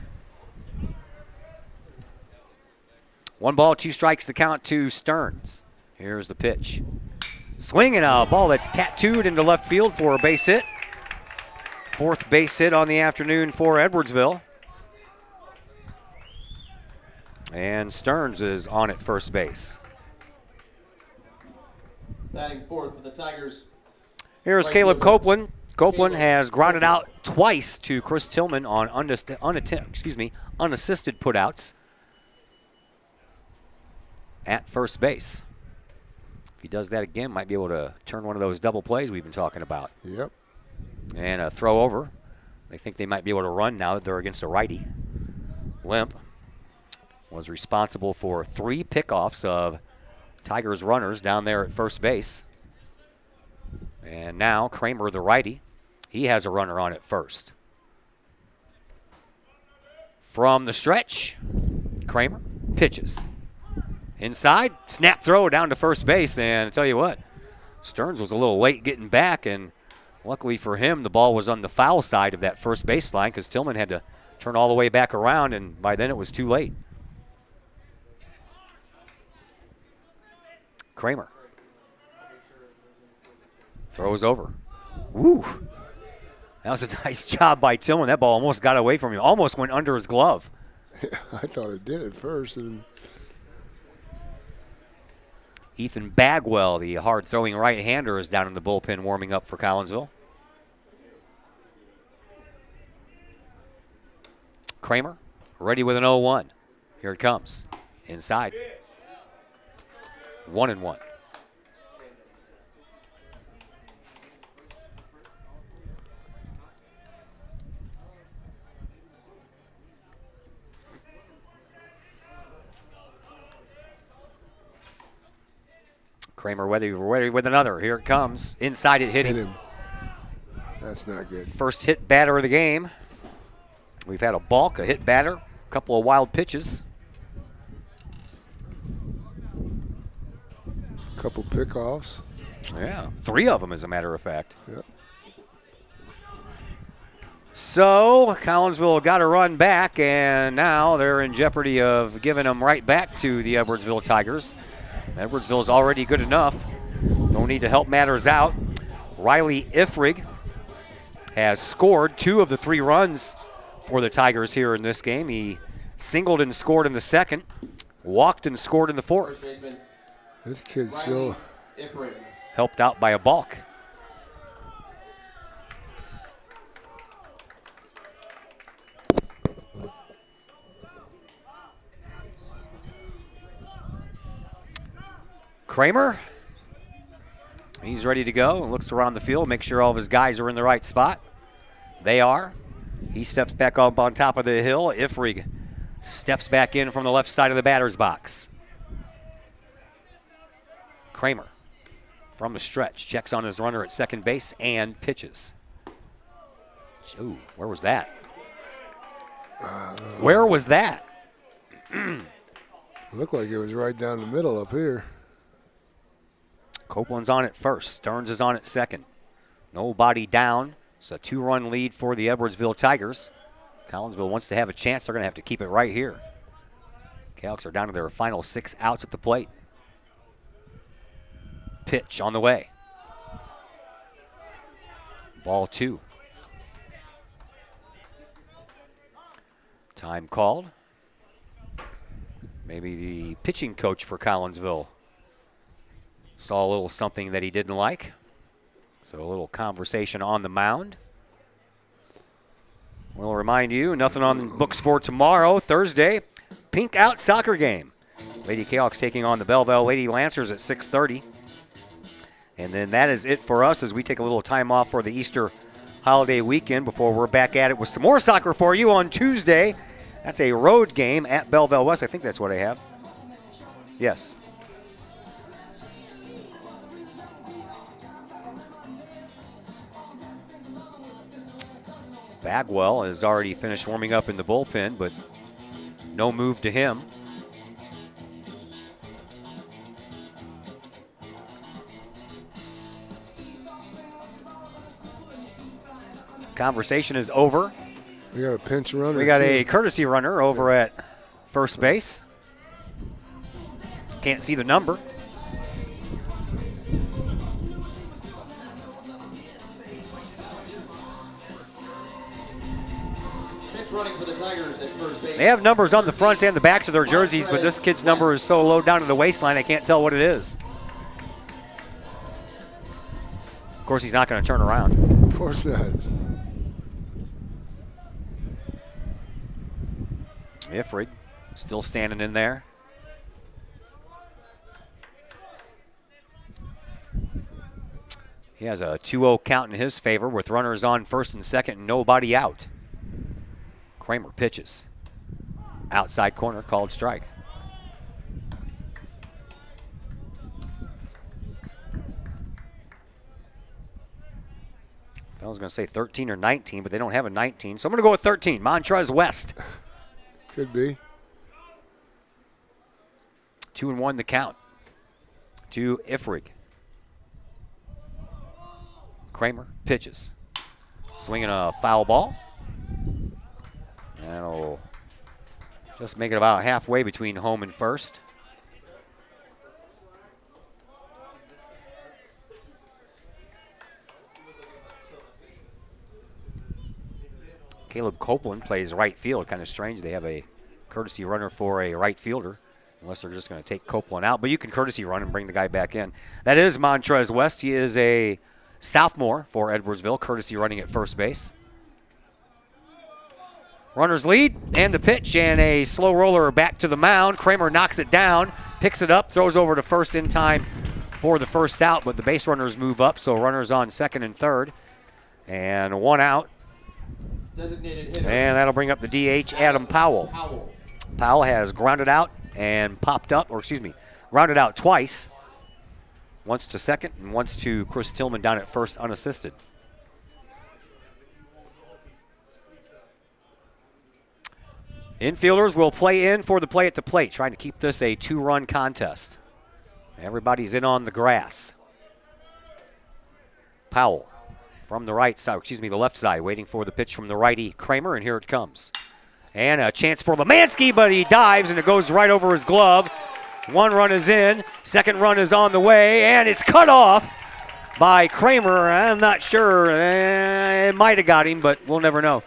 Speaker 5: 1 ball, 2 strikes to count to Stearns. Here's the pitch. Swinging a ball that's tattooed into left field for a base hit. 4th base hit on the afternoon for Edwardsville. And Stearns is on at first base.
Speaker 13: Batting 4th for the Tigers.
Speaker 5: Here's Caleb Copeland. Copeland has grounded out twice to Chris Tillman on unassisted putouts at first base. If he does that again, might be able to turn one of those double plays we've been talking about.
Speaker 11: Yep.
Speaker 5: And a throw over. They think they might be able to run now that they're against a righty. Limp was responsible for 3 pickoffs of Tigers runners down there at first base. And now Kramer, the righty, he has a runner on at first. From the stretch, Kramer pitches. Inside, snap throw down to first base, and I tell you what, Stearns was a little late getting back, and luckily for him, the ball was on the foul side of that first baseline because Tillman had to turn all the way back around, and by then it was too late. Kramer throws over. Woo! That was a nice job by Tillman. That ball almost got away from him. Almost went under his glove.
Speaker 11: I thought it did at first. And
Speaker 5: Ethan Bagwell, the hard-throwing right-hander, is down in the bullpen warming up for Collinsville. Kramer ready with an 0-1. Here it comes. Inside. 1-1. Kramer ready with another. Here it comes. Inside it hit him.
Speaker 11: That's not good.
Speaker 5: First hit batter of the game. We've had a balk, a hit batter, a couple of wild pitches.
Speaker 11: Couple pickoffs.
Speaker 5: Yeah, 3 of them, as a matter of fact.
Speaker 11: Yep.
Speaker 5: So Collinsville got a run back, and now they're in jeopardy of giving them right back to the Edwardsville Tigers. Edwardsville's already good enough. No need to help matters out. Riley Ifrig has scored 2 of the 3 runs for the Tigers here in this game. He singled and scored in the second, walked and scored in the fourth.
Speaker 11: This kid's still
Speaker 5: Helped out by a balk. Kramer, he's ready to go and looks around the field, make sure all of his guys are in the right spot. They are. He steps back up on top of the hill. Ifrig steps back in from the left side of the batter's box. Kramer from the stretch checks on his runner at second base and pitches. Ooh, where was that? Where was that?
Speaker 11: Looked like it was right down the middle up here.
Speaker 5: Copeland's on at first. Stearns is on at second. Nobody down. It's a 2-run lead for the Edwardsville Tigers. Collinsville wants to have a chance. They're going to have to keep it right here. Canucks are down to their final 6 outs at the plate. Pitch on the way. Ball 2. Time called. Maybe the pitching coach for Collinsville saw a little something that he didn't like. So a little conversation on the mound. We'll remind you, nothing on the books for tomorrow, Thursday. Pink out soccer game. Lady Canucks taking on the Belleville Lady Lancers at 6:30. And then that is it for us as we take a little time off for the Easter holiday weekend before we're back at it with some more soccer for you on Tuesday. That's a road game at Belleville West. I think that's what I have. Yes. Bagwell has already finished warming up in the bullpen, but no move to him. Conversation is over.
Speaker 11: We got a pinch runner.
Speaker 5: We got a courtesy runner over at first base. Can't see the number.
Speaker 13: Running for the Tigers at first base.
Speaker 5: They have numbers on the fronts and the backs of their jerseys, but this kid's number is so low down to the waistline, I can't tell what it is. Of course, he's not going to turn around.
Speaker 11: Of course not.
Speaker 5: Ifrig still standing in there. He has a 2-0 count in his favor with runners on first and second and nobody out. Kramer pitches. Outside corner, called strike. I was going to say 13 or 19, but they don't have a 19, so I'm going to go with 13. Montrez West.
Speaker 11: Could be.
Speaker 5: 2-1 the count to Ifrig. Kramer pitches. Swinging a foul ball. That'll just make it about halfway between home and first. Caleb Copeland plays right field. Kind of strange they have a courtesy runner for a right fielder, unless they're just going to take Copeland out. But you can courtesy run and bring the guy back in. That is Montrez West. He is a sophomore for Edwardsville, courtesy running at first base. Runners lead, and the pitch, and a slow roller back to the mound. Kramer knocks it down, picks it up, throws over to first in time for the first out, but the base runners move up, so runners on second and third. And 1 out.
Speaker 13: Designated hitter.
Speaker 5: And that'll bring up the DH, Adam Powell. Powell has grounded out and popped up, grounded out twice. Once to second and once to Chris Tillman down at first unassisted. Infielders will play in for the play at the plate, trying to keep this a 2-run contest. Everybody's in on the grass. Powell from the right side, the left side, waiting for the pitch from the righty Kramer, and here it comes. And a chance for Lemansky, but he dives and it goes right over his glove. 1 run is in, 2nd run is on the way, and it's cut off by Kramer. I'm not sure. It might have got him, but we'll never know.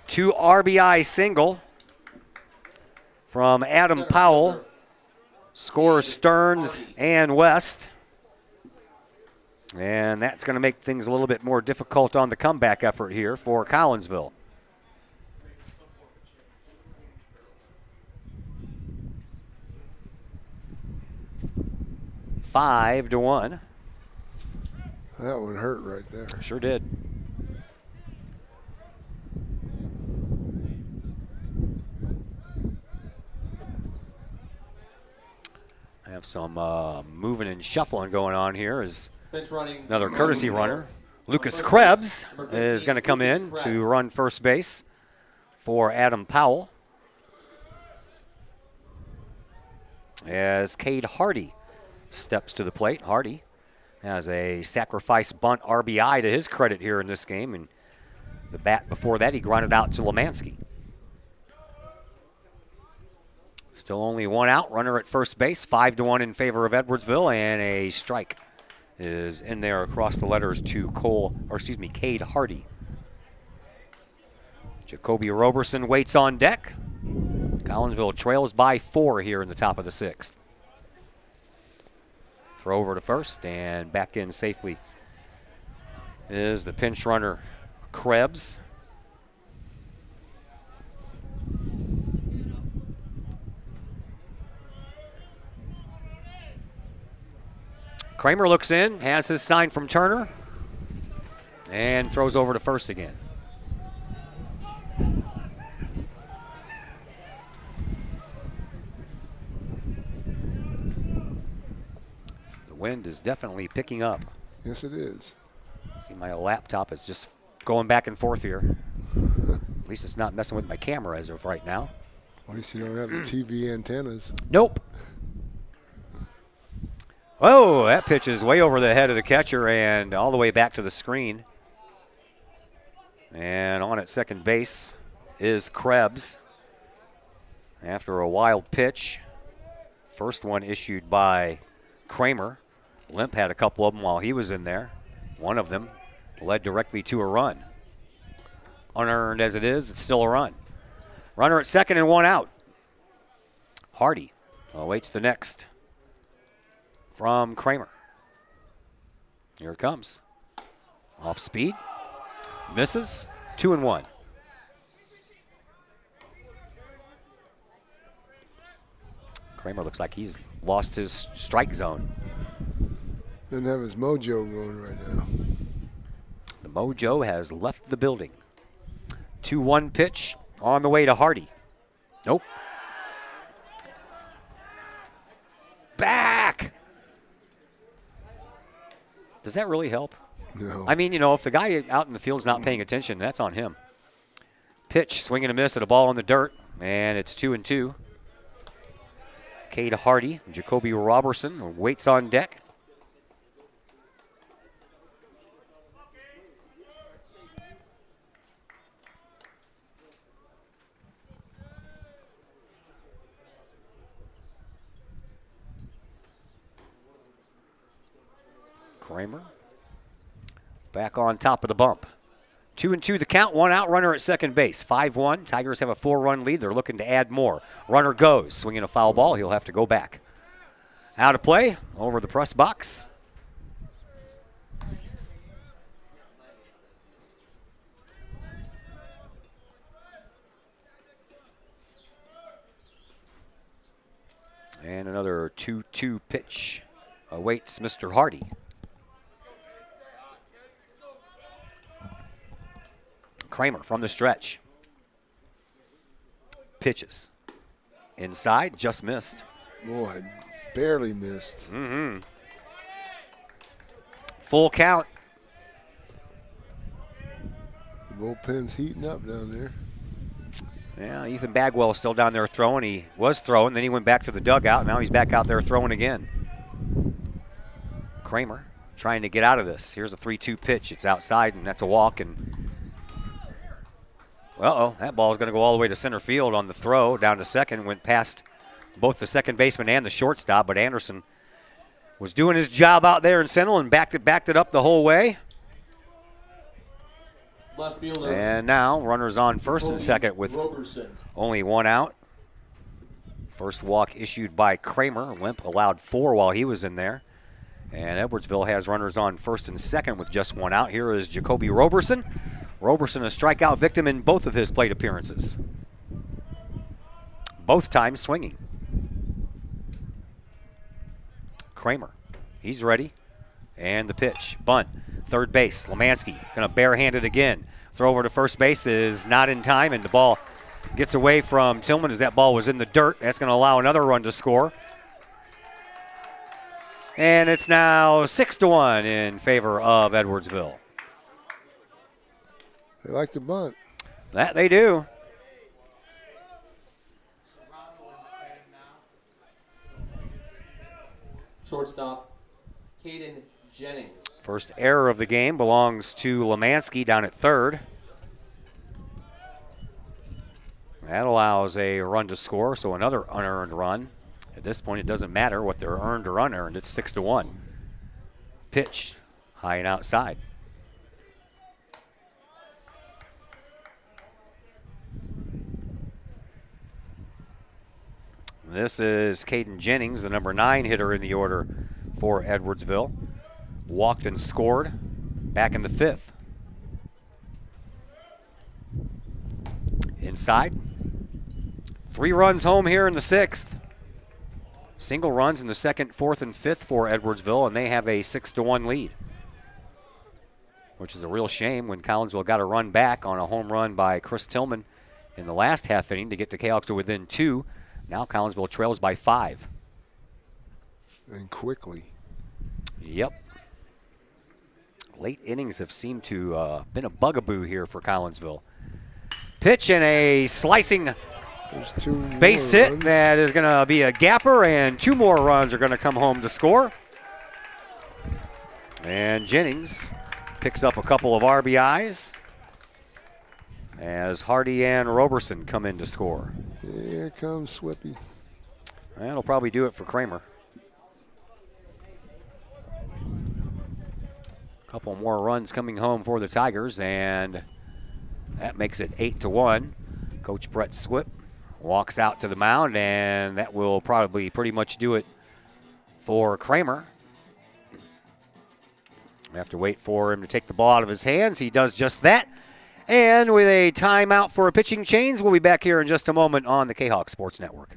Speaker 5: 2 RBI single from Adam Powell. Scores Stearns and West. And that's going to make things a little bit more difficult on the comeback effort here for Collinsville. Five to 1.
Speaker 11: That one hurt right there.
Speaker 5: Sure did. I have some moving and shuffling going on here as another courtesy runner. Lucas Krebs is going to come in to run first base for Adam Powell, as Cade Hardy steps to the plate. Hardy has a sacrifice bunt RBI to his credit here in this game, and the bat before that he grounded out to Lemansky. Still only 1 out, runner at first base, 5 to 1 in favor of Edwardsville, and a strike is in there across the letters to Cade Hardy. Jacoby Roberson waits on deck. Collinsville trails by 4 here in the top of the 6th. Throw over to first and back in safely is the pinch runner Krebs. Kramer looks in, has his sign from Turner, and throws over to first again. The wind is definitely picking up.
Speaker 11: Yes, it is.
Speaker 5: See, my laptop is just going back and forth here. At least it's not messing with my camera as of right now.
Speaker 11: At least you don't have the TV antennas.
Speaker 5: Nope. Oh, that pitch is way over the head of the catcher and all the way back to the screen. And on at second base is Krebs. After a wild pitch, first one issued by Kramer. Limp had a couple of them while he was in there. One of them led directly to a run. Unearned as it is, it's still a run. Runner at second and 1 out. Hardy awaits the next from Kramer. Here it comes. Off speed. Misses. 2 and 1. Kramer looks like he's lost his strike zone.
Speaker 11: Doesn't have his mojo going right now.
Speaker 5: The mojo has left the building. 2-1 pitch on the way to Hardy. Nope. Back! Does that really help?
Speaker 11: No.
Speaker 5: I mean, if the guy out in the field's not paying attention, that's on him. Pitch, swing and a miss at a ball in the dirt, and it's 2-2. Cade Hardy, Jacoby Robertson waits on deck. Kramer back on top of the bump. 2-2 the count, 1 out, runner at second base. 5-1, Tigers have a 4-run lead. They're looking to add more. Runner goes, swinging a foul ball. He'll have to go back. Out of play, over the press box. And another 2-2 pitch awaits Mr. Hardy. Kramer from the stretch. Pitches. Inside, just missed.
Speaker 11: Boy, barely missed.
Speaker 5: Mm-hmm. Full count.
Speaker 11: bullpen's heating up down there.
Speaker 5: Yeah, Ethan Bagwell is still down there throwing. He was throwing, then he went back to the dugout. Now he's back out there throwing again. Kramer trying to get out of this. Here's a 3-2 pitch. It's outside, and that's a walk. And that ball is going to go all the way to center field on the throw. Down to second, went past both the second baseman and the shortstop, but Anderson was doing his job out there in center and backed it up the whole way.
Speaker 13: Left fielder.
Speaker 5: And now runners on first and second with only one out. First walk issued by Kramer. Limp allowed 4 while he was in there. And Edwardsville has runners on first and second with just one out. Here is Jacoby Roberson. Roberson, a strikeout victim in both of his plate appearances. Both times swinging. Kramer, he's ready. And the pitch, bunt, third base. Lemansky going to barehand it again. Throw over to first base is not in time, and the ball gets away from Tillman as that ball was in the dirt. That's going to allow another run to score. And it's now 6-1 in favor of Edwardsville.
Speaker 11: They like to bunt.
Speaker 5: That they do.
Speaker 13: Shortstop, Caden Jennings.
Speaker 5: First error of the game belongs to Lemansky down at third. That allows a run to score, so another unearned run. At this point, it doesn't matter what they're earned or unearned. It's 6-1. Pitch, high and outside. This is Caden Jennings, the number 9 hitter in the order for Edwardsville. Walked and scored back in the 5th. Inside. 3 runs home here in the 6th. Single runs in the 2nd, 4th, and 5th for Edwardsville, and they have a 6-1 lead. Which is a real shame when Collinsville got a run back on a home run by Chris Tillman in the last half inning to get the Kahawks to within 2. Now Collinsville trails by 5.
Speaker 11: And quickly.
Speaker 5: Yep. Late innings have seemed to been a bugaboo here for Collinsville. Pitch and a slicing base hit that is going to be a gapper, and 2 more runs are going to come home to score. And Jennings picks up a couple of RBIs as Hardy and Roberson come in to score.
Speaker 11: Here comes Swippy.
Speaker 5: That'll probably do it for Kramer. Couple more runs coming home for the Tigers, and that makes it 8-1. Coach Brett Swip walks out to the mound, and that will probably pretty much do it for Kramer. We have to wait for him to take the ball out of his hands. He does just that. And with a timeout for a pitching change, we'll be back here in just a moment on the Kahok Sports Network.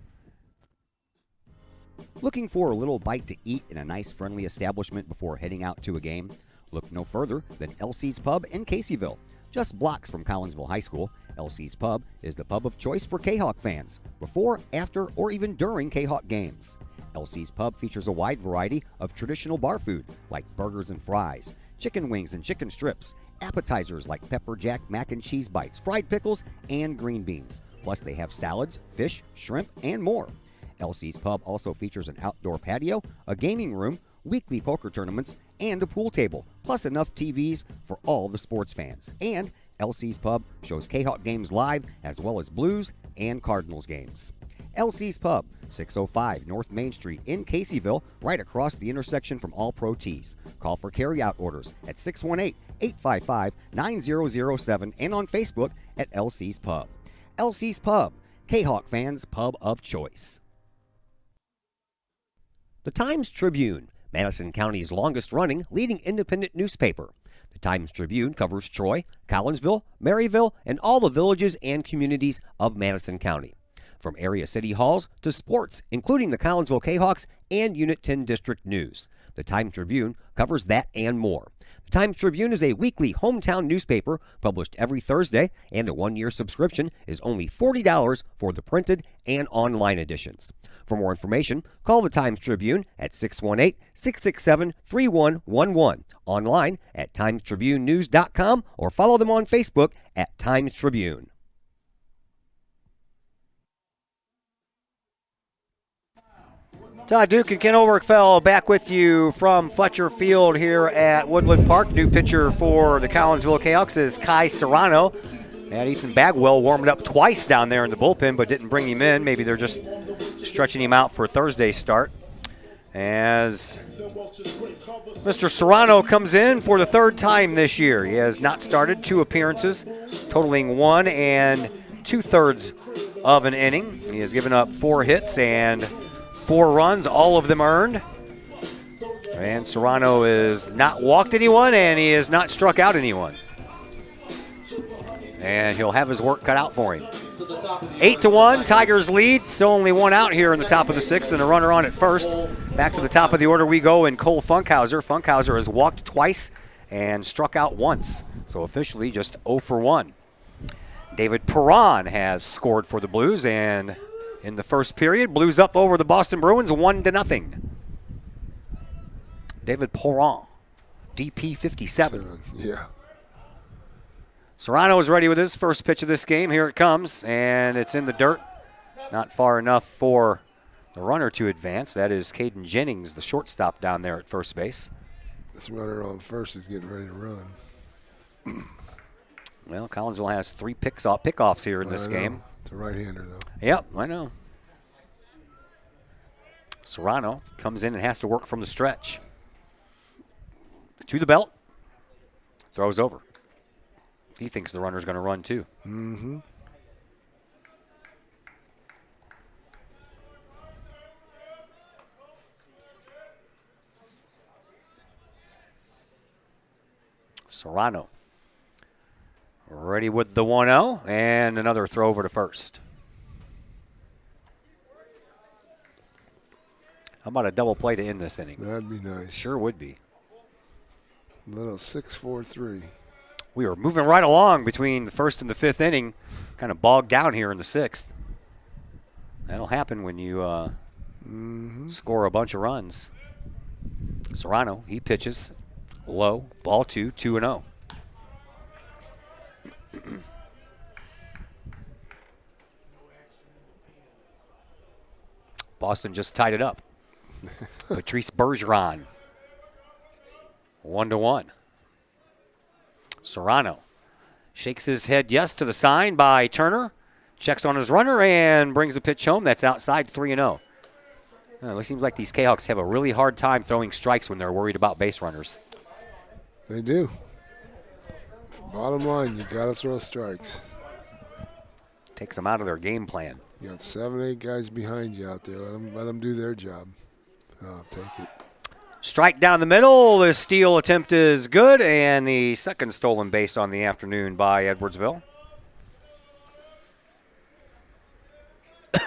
Speaker 14: Looking for a little bite to eat in a nice, friendly establishment before heading out to a game? Look no further than LC's Pub in Caseyville. Just blocks from Collinsville High School, LC's Pub is the pub of choice for Kahawk fans, before, after, or even during Kahawk games. LC's Pub features a wide variety of traditional bar food like burgers and fries, chicken wings and chicken strips, appetizers like pepper jack mac and cheese bites, fried pickles, and green beans. Plus they have salads, fish, shrimp, and more. LC's Pub also features an outdoor patio, a gaming room, weekly poker tournaments, and a pool table, plus enough TVs for all the sports fans. And LC's Pub shows Kahawk games live, as well as Blues and Cardinals games. LC's Pub, 605 North Main Street in Caseyville, right across the intersection from All Pro Tees. Call for carryout orders at 618-855-9007 and on Facebook at LC's Pub. LC's Pub, Kahawk fans' pub of choice.
Speaker 18: The Times-Tribune, Madison County's longest-running leading independent newspaper. The Times-Tribune covers Troy, Collinsville, Maryville, and all the villages and communities of Madison County. From area city halls to sports, including the Collinsville Kahawks and Unit 10 District News. The Times-Tribune covers that and more. The Times-Tribune is a weekly hometown newspaper published every Thursday, and a one-year subscription is only $40 for the printed and online editions. For more information, call the Times-Tribune at 618-667-3111, online at timestribunenews.com, or follow them on Facebook at Times-Tribune.
Speaker 5: Todd Duke and Ken Oberkfell back with you from Fletcher Field here at Woodland Park. New pitcher for the Collinsville Kahawks is Kai Serrano. And Ethan Bagwell warmed up twice down there in the bullpen, but didn't bring him in. Maybe they're just stretching him out for Thursday's start. As Mr. Serrano comes in for the third time this year. He has not started, 2 appearances, totaling 1 2/3 of an inning. He has given up 4 hits and 4 runs, all of them earned. And Serrano has not walked anyone, and he has not struck out anyone. And he'll have his work cut out for him. 8-1, Tigers lead. Still only 1 out here in the top of the 6th, and a runner on at first. Back to the top of the order we go in Cole Funkhauser. Funkhauser has walked twice and struck out once, so officially just 0 for 1. David Perron has scored for the Blues, and in the first period, Blues up over the Boston Bruins 1-0. David Perron, DP 57.
Speaker 11: Yeah.
Speaker 5: Serrano is ready with his first pitch of this game. Here it comes, and it's in the dirt. Not far enough for the runner to advance. That is Caden Jennings, the shortstop down there at first base.
Speaker 11: This runner on first is getting ready to run.
Speaker 5: Well, Collinsville has 3 pickoffs here in this game.
Speaker 11: It's a right-hander, though.
Speaker 5: Yep, I know. Serrano comes in and has to work from the stretch. To the belt. Throws over. He thinks the runner's going to run, too.
Speaker 11: Mm-hmm.
Speaker 5: Serrano ready with the 1-0, and another throw over to first. How about a double play to end this inning?
Speaker 11: That'd be nice.
Speaker 5: Sure would be.
Speaker 11: Little 6-4-3.
Speaker 5: We were moving right along between the first and the 5th inning, kind of bogged down here in the 6th. That'll happen when you score a bunch of runs. Serrano, he pitches low, ball 2, 2-0. Boston just tied it up. Patrice Bergeron, 1-1. Serrano shakes his head yes to the sign by Turner. Checks on his runner and brings a pitch home. That's outside, 3-0. It seems like these Kahawks have a really hard time throwing strikes when they're worried about base runners.
Speaker 11: They do. Bottom line, you got to throw strikes.
Speaker 5: Takes them out of their game plan.
Speaker 11: You got 7, 8 guys behind you out there. Let them do their job. I'll take it.
Speaker 5: Strike down the middle. The steal attempt is good, and the second stolen base on the afternoon by Edwardsville.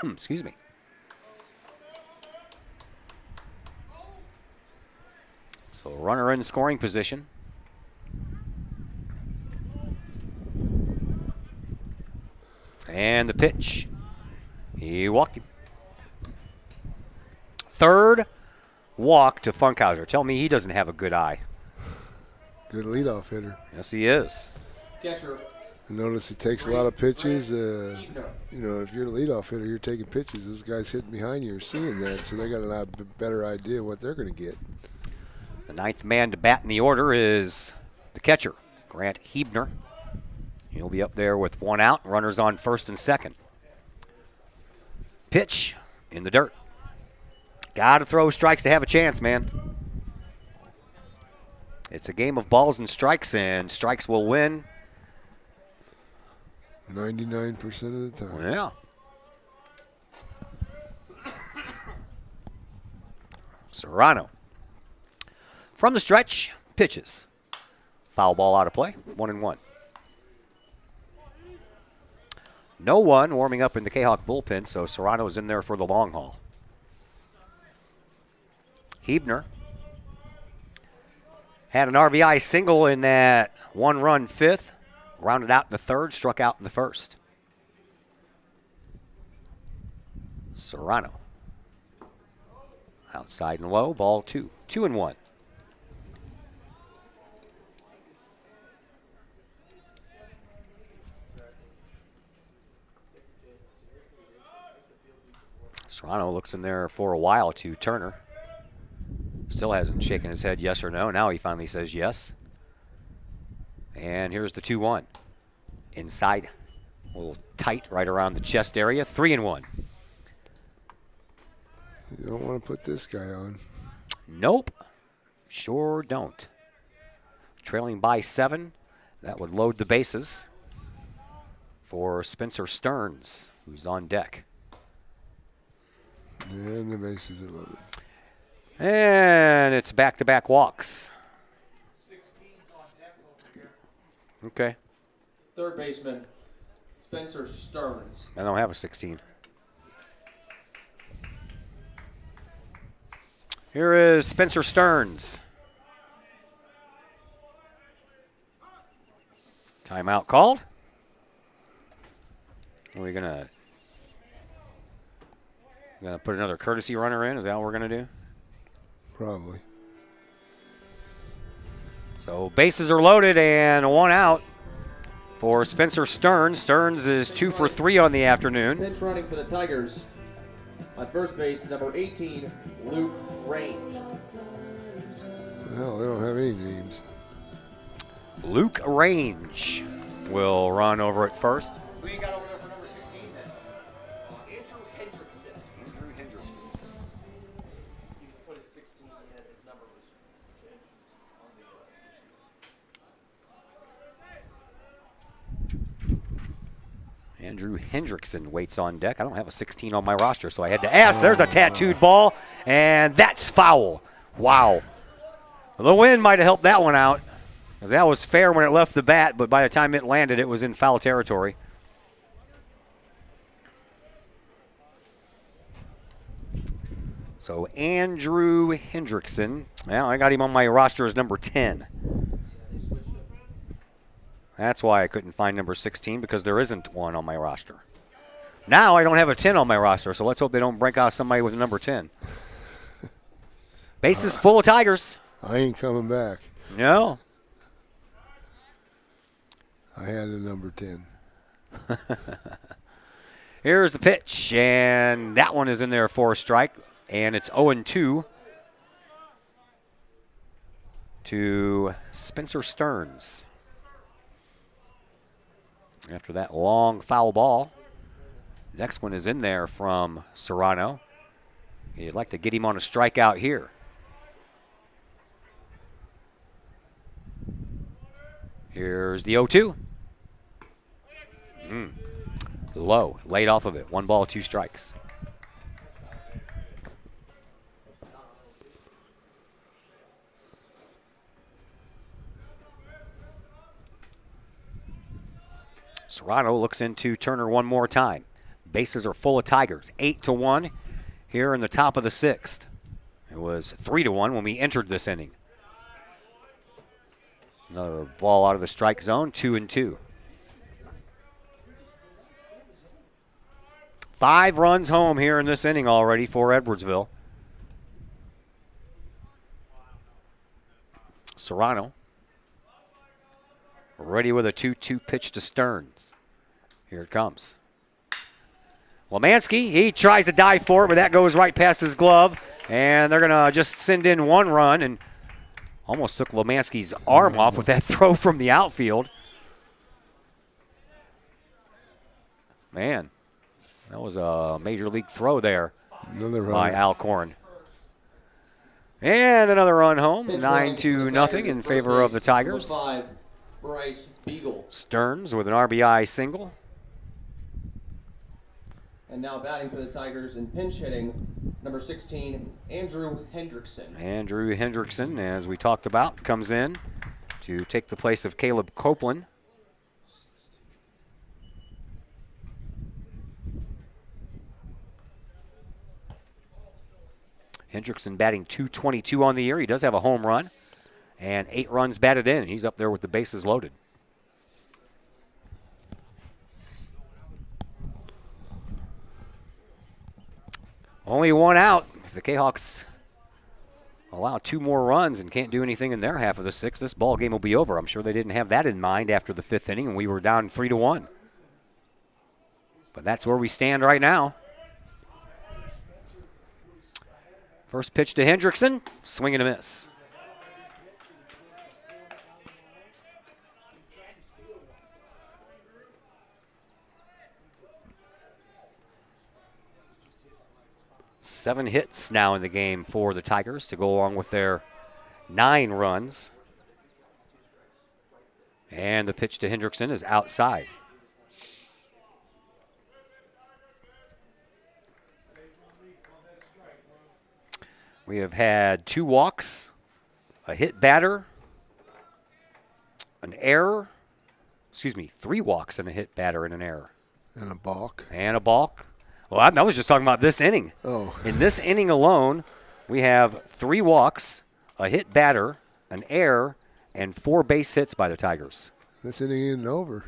Speaker 5: Excuse me. So runner in scoring position. And the pitch. He walked him. Third walk to Funkhauser. Tell me he doesn't have a good eye.
Speaker 11: Good leadoff hitter.
Speaker 5: Yes, he is.
Speaker 13: Catcher.
Speaker 11: I notice he takes a lot of pitches. You know, if you're a leadoff hitter, you're taking pitches. Those guys hitting behind you are seeing that, so they got a lot better idea what they're going to get.
Speaker 5: The 9th man to bat in the order is the catcher, Grant Hebner. He'll be up there with 1 out. Runners on first and second. Pitch in the dirt. Got to throw strikes to have a chance, man. It's a game of balls and strikes will win.
Speaker 11: 99% of the time.
Speaker 5: Yeah. Serrano. From the stretch, pitches. Foul ball out of play, 1-1. No one warming up in the Kahawk bullpen, so Serrano is in there for the long haul. Hebner Had an RBI single in that one-run fifth. Grounded out in the third, struck out in the first. Serrano. Outside and low, ball 2. 2-1. Serrano looks in there for a while to Turner. Still hasn't shaken his head yes or no. Now he finally says yes. And here's the 2-1. Inside, a little tight right around the chest area. 3-1.
Speaker 11: You don't want to put this guy on.
Speaker 5: Nope. Sure don't. Trailing by 7. That would load the bases for Spencer Stearns, who's on deck.
Speaker 11: And the bases are loaded.
Speaker 5: And it's back-to-back walks. Okay.
Speaker 13: Third baseman, Spencer Stearns.
Speaker 5: I don't have a 16. Here is Spencer Stearns. Timeout called. Are we gonna put another courtesy runner in? Is that what we're gonna do?
Speaker 11: Probably.
Speaker 5: So bases are loaded and 1 out for Spencer Stearns. Stearns is 2 for 3 on the afternoon.
Speaker 13: Pitch running for the Tigers. On first base, number 18, Luke Range.
Speaker 11: Well, they don't have any names.
Speaker 5: Luke Range will run over at first. Who you got over there for number 16 then?
Speaker 13: Andrew Hendrickson.
Speaker 5: Andrew Hendrickson.
Speaker 13: You can put his 16 in, his number was changed on the
Speaker 5: Andrew Hendrickson waits on deck. I don't have a 16 on my roster, so I had to ask. There's a tattooed ball, and that's foul. Wow. The wind might have helped that one out, because that was fair when it left the bat, but by the time it landed, it was in foul territory. So Andrew Hendrickson, well, I got him on my roster as number 10. That's why I couldn't find number 16, because there isn't one on my roster. Now I don't have a 10 on my roster, so let's hope they don't break out somebody with a number 10. Bases full of Tigers.
Speaker 11: I ain't coming back.
Speaker 5: No.
Speaker 11: I had a number 10.
Speaker 5: Here's the pitch, and that one is in there for a strike, and it's 0-2 to Spencer Stearns. After that long foul ball, next one is in there from Serrano. You'd like to get him on a strikeout here. Here's the 0-2. Low, laid off of it. 1 ball, 2 strikes. Serrano looks into Turner one more time. Bases are full of Tigers. 8-1 here in the top of the 6th. It was 3-1 when we entered this inning. Another ball out of the strike zone, 2-2. 5 runs home here in this inning already for Edwardsville. Serrano ready with a 2-2 pitch to Stearns. Here it comes. Lemansky, he tries to dive for it, but that goes right past his glove. And they're going to just send in 1 run, and almost took Lemansky's arm off with that throw from the outfield. Man, that was a major league throw there by Alcorn. And another run home, 9-0 in favor of the Tigers.
Speaker 13: Number 5, Bryce Beagle.
Speaker 5: Stearns with an RBI single.
Speaker 13: And now batting for the Tigers and pinch hitting, number 16, Andrew Hendrickson.
Speaker 5: Andrew Hendrickson, as we talked about, comes in to take the place of Caleb Copeland. Hendrickson batting .222 on the year. He does have a home run. and 8 runs batted in. He's up there with the bases loaded. Only 1 out. If the Kahawks allow 2 more runs and can't do anything in their half of the 6th, this ball game will be over. I'm sure they didn't have that in mind after the 5th inning, and we were down 3-1. But that's where we stand right now. First pitch to Hendrickson, swing and a miss. Seven hits now in the game for the Tigers to go along with their 9 runs. And the pitch to Hendrickson is outside. We have had 2 walks, a hit batter, an error. 3 walks and a hit batter and an error.
Speaker 11: And a balk.
Speaker 5: And a balk. Well, I was just talking about this inning.
Speaker 11: Oh.
Speaker 5: In this inning alone, we have 3 walks, a hit batter, an error, and 4 base hits by the Tigers.
Speaker 11: This inning isn't over.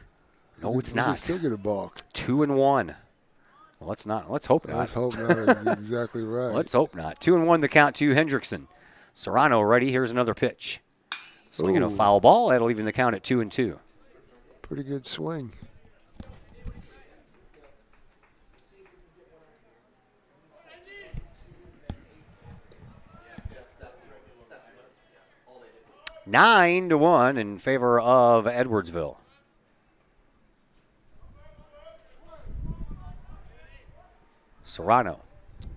Speaker 5: No, it's not.
Speaker 11: Still get a balk.
Speaker 5: 2-1. Well, let's hope not.
Speaker 11: Let's hope not. Exactly right.
Speaker 5: Let's hope not. 2-1 the count to Hendrickson. Serrano ready. Here's another pitch. Swinging a foul ball. That'll even the count at 2-2.
Speaker 11: Pretty good swing.
Speaker 5: Nine to 1 in favor of Edwardsville. Serrano.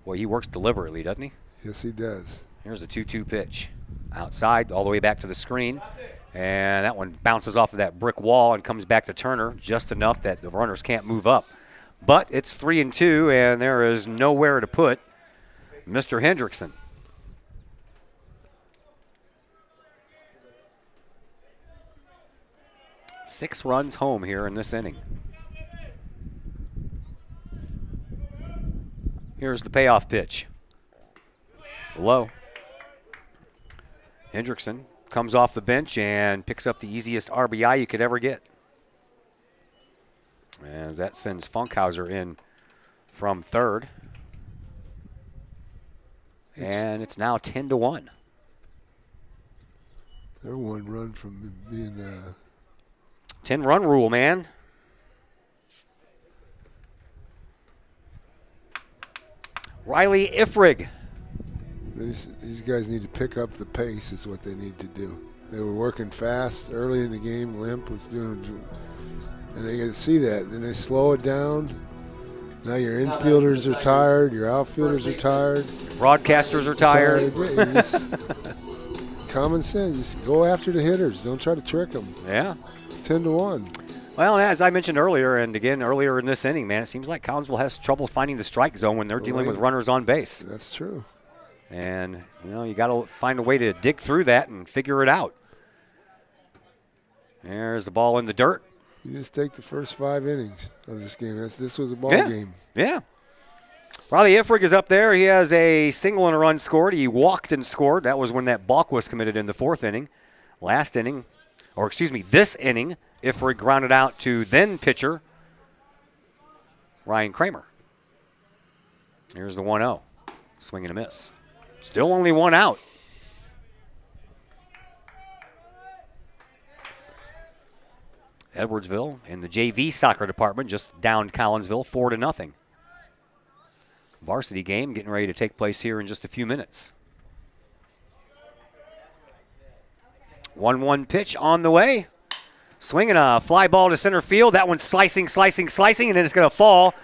Speaker 5: Boy, he works deliberately, doesn't he?
Speaker 11: Yes, he does.
Speaker 5: Here's a 2-2 pitch. Outside, all the way back to the screen. And that one bounces off of that brick wall and comes back to Turner just enough that the runners can't move up. But it's 3-2, and there is nowhere to put Mr. Hendrickson. Six runs home here in this inning. Here's the payoff pitch. Low. Hendrickson comes off the bench and picks up the easiest RBI you could ever get. As that sends Funkhauser in from third. And it's now 10-1.
Speaker 11: They're 1 run from being
Speaker 5: 10-run rule, man. Riley Ifrig.
Speaker 11: These guys need to pick up the pace is what they need to do. They were working fast early in the game. Limp was doing, and they got to see that. Then they slow it down. Now your infielders are tired. Your outfielders are tired.
Speaker 5: Broadcasters are tired.
Speaker 11: Common sense. Just go after the hitters. Don't try to trick them.
Speaker 5: Yeah.
Speaker 11: It's 10-1.
Speaker 5: Well, as I mentioned earlier, and again earlier in this inning, man, it seems like Collinsville has trouble finding the strike zone when they're dealing with runners on base.
Speaker 11: That's true.
Speaker 5: And, you got to find a way to dig through that and figure it out. There's the ball in the dirt.
Speaker 11: You just take the first 5 innings of this game. This was a ball game.
Speaker 5: Yeah. Riley Ifrig is up there. He has a single and a run scored. He walked and scored. That was when that balk was committed in the 4th inning. This inning, Ifrig grounded out to then pitcher Ryan Kramer. Here's the 1-0. Swing and a miss. Still only 1 out. Edwardsville in the JV soccer department just downed Collinsville 4-0. Varsity game getting ready to take place here in just a few minutes. 1-1 pitch on the way. Swinging a fly ball to center field. That one's slicing, and then it's going to fall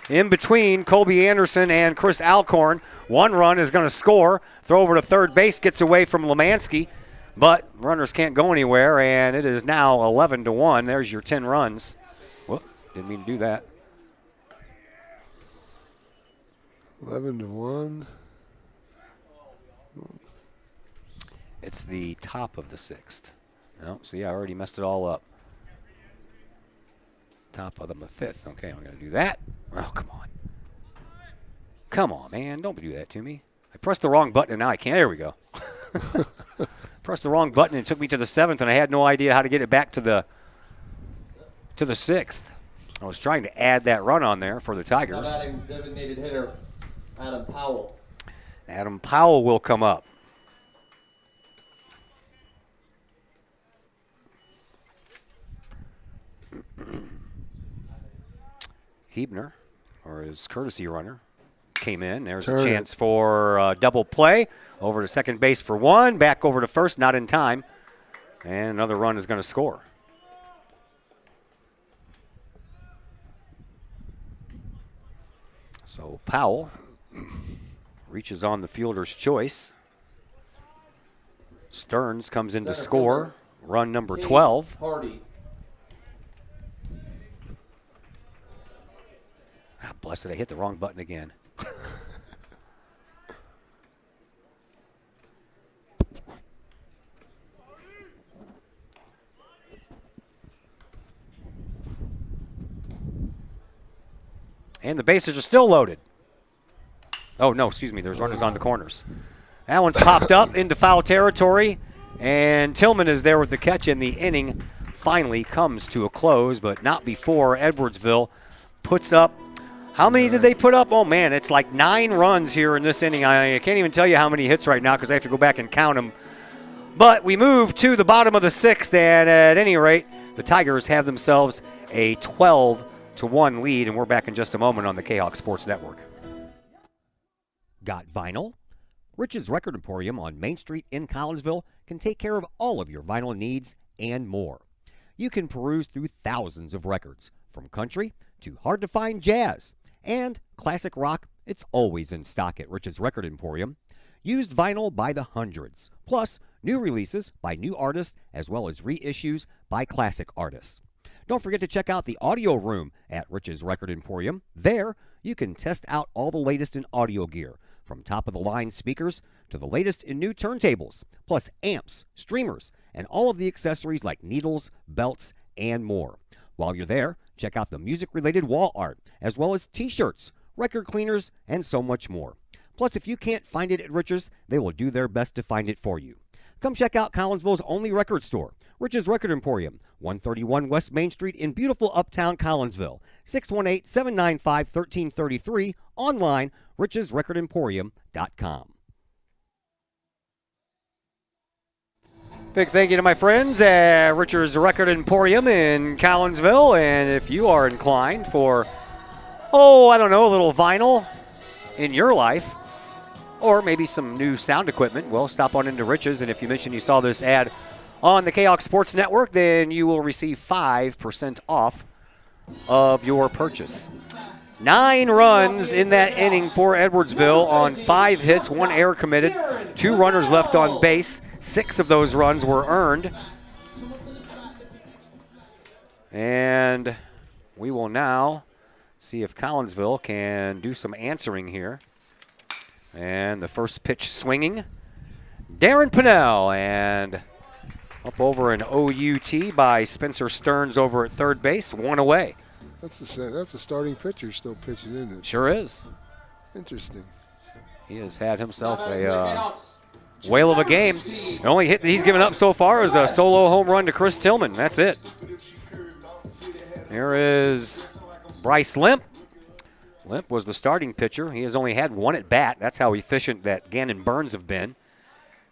Speaker 5: in between Colby Anderson and Chris Alcorn. 1 run is going to score. Throw over to third base, gets away from Lemansky. But runners can't go anywhere, and it is now 11-1. There's your 10 runs. Whoop, didn't mean to do that.
Speaker 11: 11-1.
Speaker 5: It's the top of the 6th. No, see, I already messed it all up. Top of the 5th. Okay, I'm going to do that. Oh, come on. Come on, man. Don't do that to me. I pressed the wrong button, and now I can't. There we go. pressed the wrong button and it took me to the 7th, and I had no idea how to get it back to the 6th. I was trying to add that run on there for the Tigers.
Speaker 13: Now batting designated hitter Adam Powell.
Speaker 5: Adam Powell will come up. Hebner, or his courtesy runner, came in. There's a chance for a double play. Over to second base for one. Back over to first, not in time. And another run is going to score. So Powell reaches on the fielder's choice. Stearns comes in to score. Run number 12.
Speaker 13: Hardy.
Speaker 5: Ah, blessed, I hit the wrong button again. And the bases are still loaded. Oh, no, excuse me. There's runners on the corners. That one's popped up into foul territory. And Tillman is there with the catch, and the inning finally comes to a close, but not before Edwardsville puts up. How many did they put up? Oh, man, it's like 9 runs here in this inning. I can't even tell you how many hits right now because I have to go back and count them. But we move to the bottom of the 6th, and at any rate, the Tigers have themselves a 12-1 lead, and we're back in just a moment on the Kahok Sports Network.
Speaker 18: Got vinyl? Rich's Record Emporium on Main Street in Collinsville can take care of all of your vinyl needs and more. You can peruse through thousands of records, from country to hard-to-find jazz. And classic rock, it's always in stock at Rich's Record Emporium. Used vinyl by the hundreds, plus new releases by new artists as well as reissues by classic artists. Don't forget to check out the audio room at Rich's Record Emporium. There, you can test out all the latest in audio gear, from top-of-the-line speakers to the latest in new turntables, plus amps, streamers, and all of the accessories like needles, belts, and more. While you're there, check out the music-related wall art, as well as t-shirts, record cleaners, and so much more. Plus, if you can't find it at Rich's, they will do their best to find it for you. Come check out Collinsville's only record store, Rich's Record Emporium, 131 West Main Street in beautiful uptown Collinsville, 618-795-1333, online, richesrecordemporium.com.
Speaker 5: Big thank you to my friends at Richard's Record Emporium in Collinsville. And if you are inclined for, I don't know, a little vinyl in your life, or maybe some new sound equipment, well, stop on into Rich's. And if you mention you saw this ad on the Kahok Sports Network, then you will receive 5% off of your purchase. 9 runs in that inning for Edwardsville on 5 hits, 1 error committed, 2 runners left on base. 6 of those runs were earned. And we will now see if Collinsville can do some answering here. And the first pitch swinging. Darren Pinnell, and up over an OUT by Spencer Stearns over at third base, 1 away.
Speaker 11: That's the starting pitcher still pitching, isn't it?
Speaker 5: Sure is.
Speaker 11: Interesting.
Speaker 5: He has had himself a whale of a game. The only hit that he's given up so far is a solo home run to Chris Tillman. That's it. Here is Bryce Limp. Limp was the starting pitcher. He has only had 1 at bat. That's how efficient that Gannon Burns have been.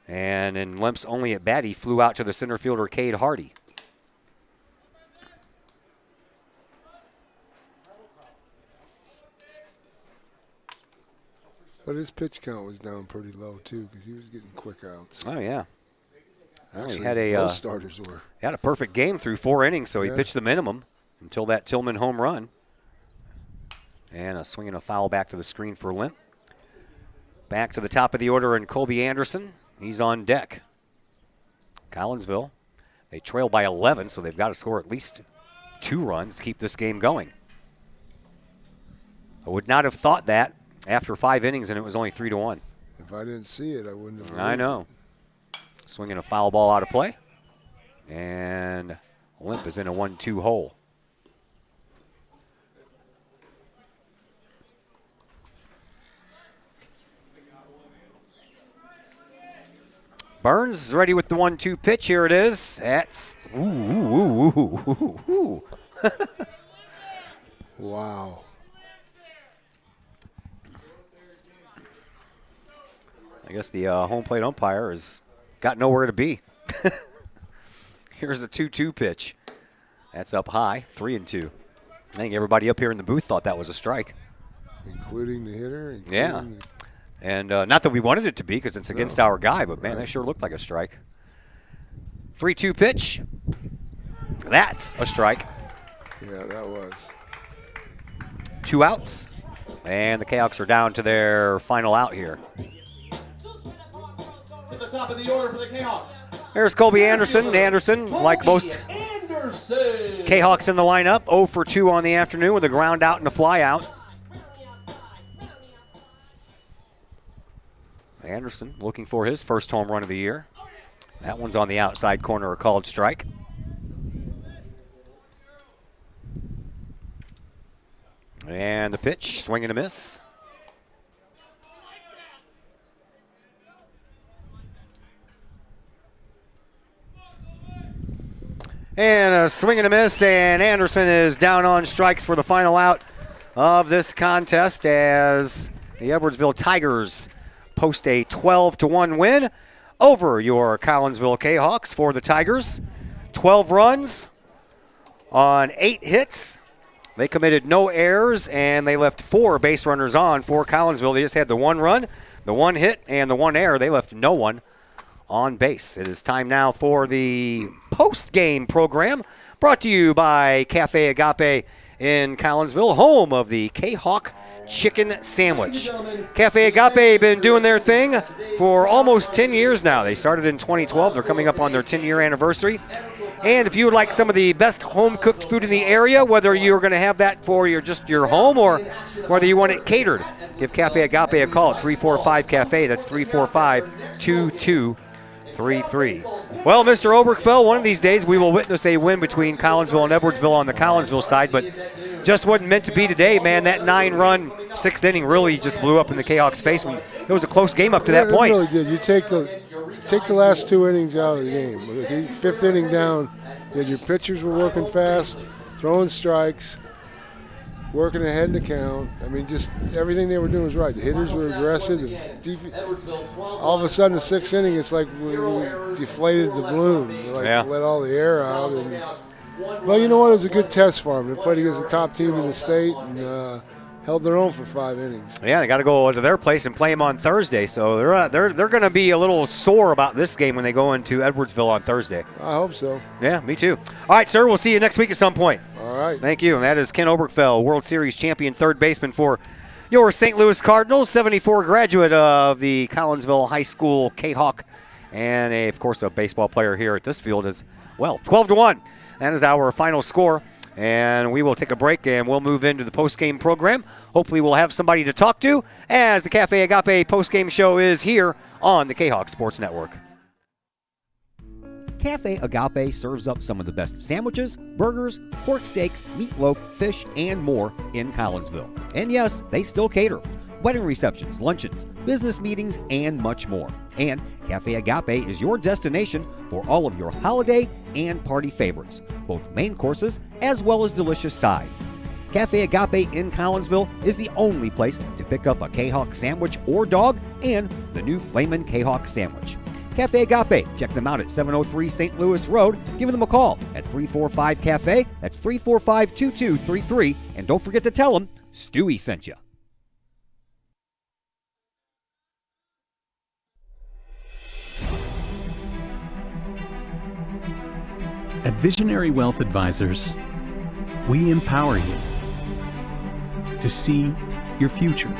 Speaker 5: And in Limp's only at bat, he flew out to the center fielder, Cade Hardy.
Speaker 11: But his pitch count was down pretty low, too, because he was getting quick outs.
Speaker 5: Oh, yeah.
Speaker 11: Actually,
Speaker 5: he had
Speaker 11: most starters were.
Speaker 5: He had a perfect game through 4 innings, so he pitched the minimum until that Tillman home run. And a swing and a foul back to the screen for Limp. Back to the top of the order, and Colby Anderson, he's on deck. Collinsville, they trail by 11, so they've got to score at least 2 runs to keep this game going. I would not have thought that after 5 innings, and it was only 3-1.
Speaker 11: If I didn't see it, I wouldn't have.
Speaker 5: I know. Swinging a foul ball out of play. And Limp is in a 1-2 hole. Burns is ready with the 1-2 pitch. Here it is. That's ooh.
Speaker 11: Wow.
Speaker 5: I guess the home plate umpire has got nowhere to be. Here's the 2-2 pitch. That's up high, 3-2. I think everybody up here in the booth thought that was a strike.
Speaker 11: Including the hitter?
Speaker 5: Yeah. And not that we wanted it to be because it's against our guy, but, man, that sure looked like a strike. 3-2 pitch. That's a strike.
Speaker 11: Yeah, that was.
Speaker 5: 2 outs. And the Cahoks are down to their final out here.
Speaker 13: To the top of the order for the Cahoks.
Speaker 5: There's Colby Anderson. Anderson, like most Cahoks in the lineup, 0 for 2 on the afternoon with a ground out and a fly out. Anderson looking for his first home run of the year. That one's on the outside corner, a called strike. And the pitch, swing and a miss. And a swing and a miss, and Anderson is down on strikes for the final out of this contest as the Edwardsville Tigers post a 12-1 win over your Collinsville Cahawks for the Tigers. 12 runs on 8 hits. They committed no errors, and they left 4 base runners on for Collinsville. They just had the 1 run, the 1 hit, and the 1 error. They left no one on base. It is time now for the post-game program brought to you by Cafe Agape in Collinsville, home of the Kahok Chicken Sandwich. Cafe Agape been doing their thing for almost 10 years now. They started in 2012. They're coming up on their 10-year anniversary. And if you would like some of the best home-cooked food in the area, whether you're going to have that for just your home or whether you want it catered, give Cafe Agape a call at 345-CAFE. That's 345-2233. Well, Mr. Oberkfell, one of these days we will witness a win between Collinsville and Edwardsville on the Collinsville side, but just wasn't meant to be today, man. That 9-run 6th inning really just blew up in the Cahawks' face. It was a close game up to that point.
Speaker 11: It really did. You take the last 2 innings out of the game. With the 5th inning down, your pitchers were working fast, throwing strikes, working ahead in the count. I mean, just everything they were doing was right. The hitters were aggressive. All of a sudden, the 6th inning, it's like we deflated the balloon. We let all the air out. Well, you know what? It was a good test for them. They played against the top team in the state and held their own for 5 innings.
Speaker 5: Yeah, they got to go to their place and play them on Thursday. So they're going to be a little sore about this game when they go into Edwardsville on Thursday.
Speaker 11: I hope so.
Speaker 5: Yeah, me too. All right, sir, we'll see you next week at some point.
Speaker 11: All right.
Speaker 5: Thank you. And that is Ken Oberkfell, World Series champion third baseman for your St. Louis Cardinals, 74 graduate of the Collinsville High School Kahok, and of course a baseball player here at this field as well. 12-1. That is our final score. And we will take a break and we'll move into the post-game program. Hopefully we'll have somebody to talk to as the Cafe Agape post-game show is here on the Kahok Sports Network.
Speaker 14: Cafe Agape serves up some of the best sandwiches, burgers, pork steaks, meatloaf, fish, and more in Collinsville. And yes, they still cater. Wedding receptions, luncheons, business meetings, and much more. And Cafe Agape is your destination for all of your holiday and party favorites, both main courses as well as delicious sides. Cafe Agape in Collinsville is the only place to pick up a Kahok sandwich or dog and the new Flamin' Kahok sandwich. Cafe Agape, check them out at 703 St. Louis Road. Give them a call at 345-CAFE. That's 345-2233. And don't forget to tell them Stewie sent you.
Speaker 19: At Visionary Wealth Advisors, we empower you to see your future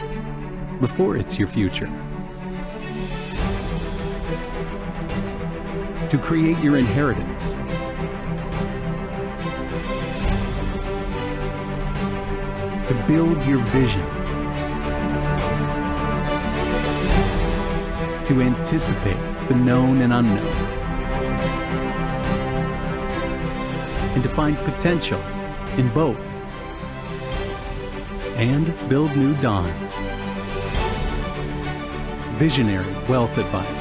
Speaker 19: before it's your future, to create your inheritance, to build your vision, to anticipate the known and unknown, and to find potential in both, and build new dawns. Visionary Wealth Advisors.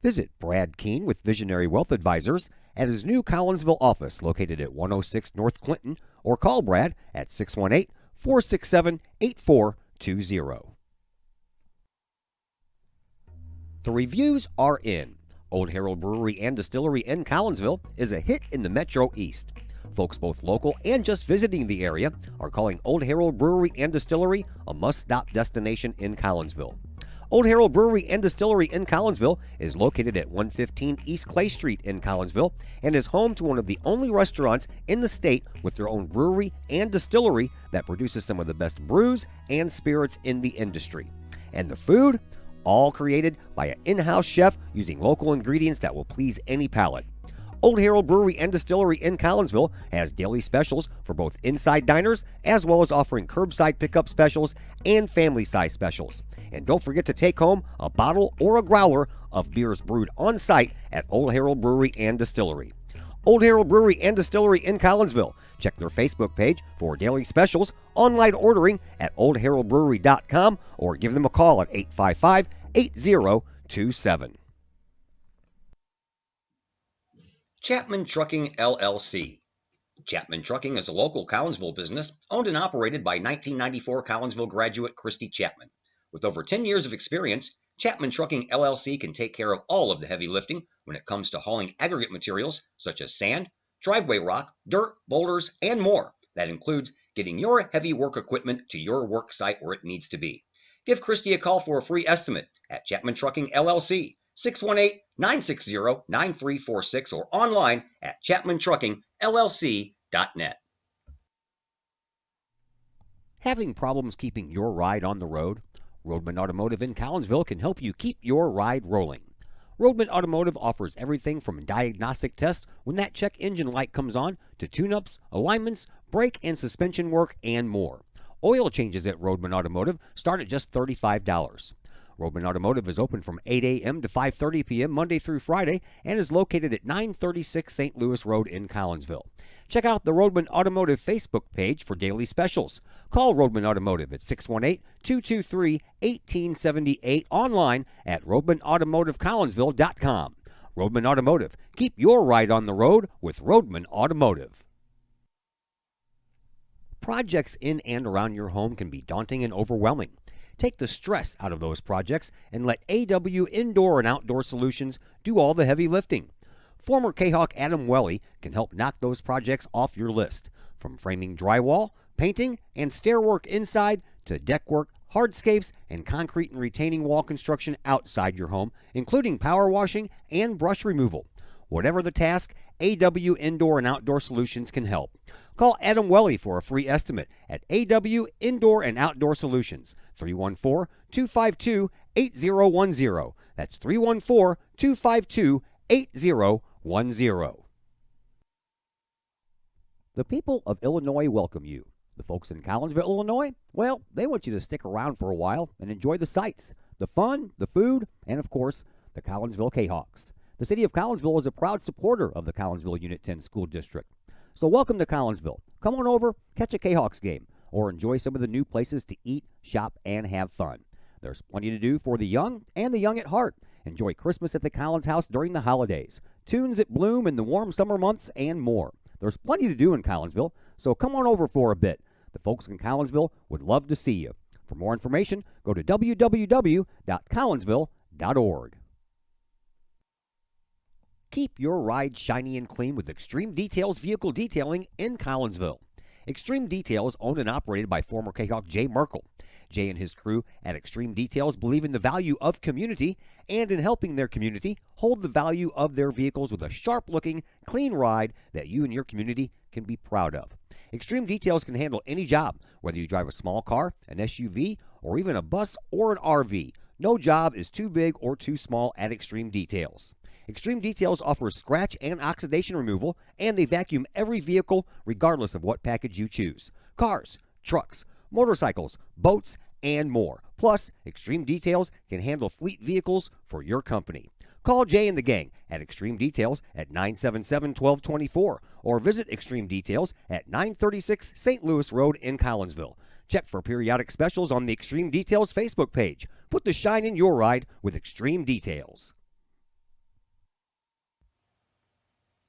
Speaker 14: Visit Brad Keene with Visionary Wealth Advisors at his new Collinsville office located at 106 North Clinton, or call Brad at 618-467-8420. The reviews are in. Old Herald Brewery and Distillery in Collinsville is a hit in the Metro East. Folks both local and just visiting the area are calling Old Herald Brewery and Distillery a must-stop destination in Collinsville. Old Herald Brewery and Distillery in Collinsville is located at 115 East Clay Street in Collinsville and is home to one of the only restaurants in the state with their own brewery and distillery that produces some of the best brews and spirits in the industry. And the food? All created by an in-house chef using local ingredients that will please any palate. Old Herald Brewery and Distillery in Collinsville has daily specials for both inside diners as well as offering curbside pickup specials and family size specials. And don't forget to take home a bottle or a growler of beers brewed on site at Old Herald Brewery and Distillery. Old Herald Brewery and Distillery in Collinsville. Check their Facebook page for daily specials, online ordering at oldheraldbrewery.com, or give them a call at 855-8027.
Speaker 7: Chapman Trucking LLC. Chapman Trucking is a local Collinsville business owned and operated by 1994 Collinsville graduate Christy Chapman. With over 10 years of experience, Chapman Trucking LLC can take care of all of the heavy lifting when it comes to hauling aggregate materials such as sand, driveway rock, dirt, boulders, and more. That includes getting your heavy work equipment to your work site where it needs to be. Give Christy a call for a free estimate at Chapman Trucking LLC, 618-960-9346, or online at chapmantruckingllc.net.
Speaker 14: Having problems keeping your ride on the road? Roadman Automotive in Collinsville can help you keep your ride rolling. Roadman Automotive offers everything from diagnostic tests when that check engine light comes on to tune-ups, alignments, brake and suspension work, and more. Oil changes at Roadman Automotive start at just $35. Roadman Automotive is open from 8 a.m. to 5:30 p.m. Monday through Friday and is located at 936 St. Louis Road in Collinsville. Check out the Roadman Automotive Facebook page for daily specials. Call Roadman Automotive at 618-223-1878, online at roadmanautomotivecollinsville.com. Roadman Automotive. Keep your ride on the road with Roadman Automotive. Projects in and around your home can be daunting and overwhelming. Take the stress out of those projects and let AW Indoor and Outdoor Solutions do all the heavy lifting. Former Kahok Adam Welly can help knock those projects off your list. From framing drywall, painting, and stair work inside to deck work, hardscapes, and concrete and retaining wall construction outside your home, including power washing and brush removal. Whatever the task, AW Indoor and Outdoor Solutions can help. Call Adam Welly for a free estimate at AW Indoor and Outdoor Solutions, 314-252-8010. That's 314-252-8010. The people of Illinois welcome you. The folks in Collinsville, Illinois, well, they want you to stick around for a while and enjoy the sights, the fun, the food, and of course, the Collinsville Kahawks. The city of Collinsville is a proud supporter of the Collinsville Unit 10 School District. So welcome to Collinsville. Come on over, catch a Kahawks game, or enjoy some of the new places to eat, shop, and have fun. There's plenty to do for the young and the young at heart. Enjoy Christmas at the Collins House during the holidays, tunes at Bloom in the warm summer months, and more. There's plenty to do in Collinsville, so come on over for a bit. The folks in Collinsville would love to see you. For more information, go to www.collinsville.org. Keep your ride shiny and clean with Extreme Details Vehicle Detailing in Collinsville. Extreme Details, owned and operated by former Kahok Jay Merkel. Jay and his crew at Extreme Details believe in the value of community and in helping their community hold the value of their vehicles with a sharp-looking, clean ride that you and your community can be proud of. Extreme Details can handle any job, whether you drive a small car, an SUV, or even a bus or an RV. No job is too big or too small at Extreme Details. Extreme Details offers scratch and oxidation removal, and they vacuum every vehicle regardless of what package you choose. Cars, trucks, motorcycles, boats, and more. Plus, Extreme Details can handle fleet vehicles for your company. Call Jay and the gang at Extreme Details at 977-1224 or visit Extreme Details at 936 St. Louis Road in Collinsville. Check for periodic specials on the Extreme Details Facebook page. Put the shine in your ride with Extreme Details.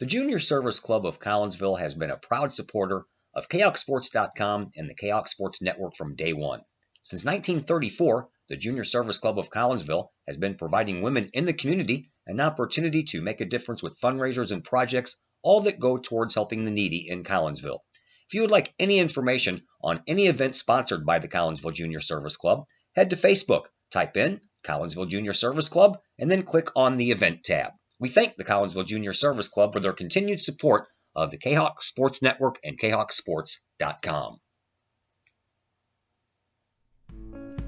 Speaker 7: The Junior Service Club of Collinsville has been a proud supporter of KahokSports.com and the Kahok Sports Network from day one. Since 1934, the Junior Service Club of Collinsville has been providing women in the community an opportunity to make a difference with fundraisers and projects, all that go towards helping the needy in Collinsville. If you would like any information on any event sponsored by the Collinsville Junior Service Club, head to Facebook, type in Collinsville Junior Service Club, and then click on the event tab. We thank the Collinsville Junior Service Club for their continued support of the Kahok Sports Network and KahokSports.com.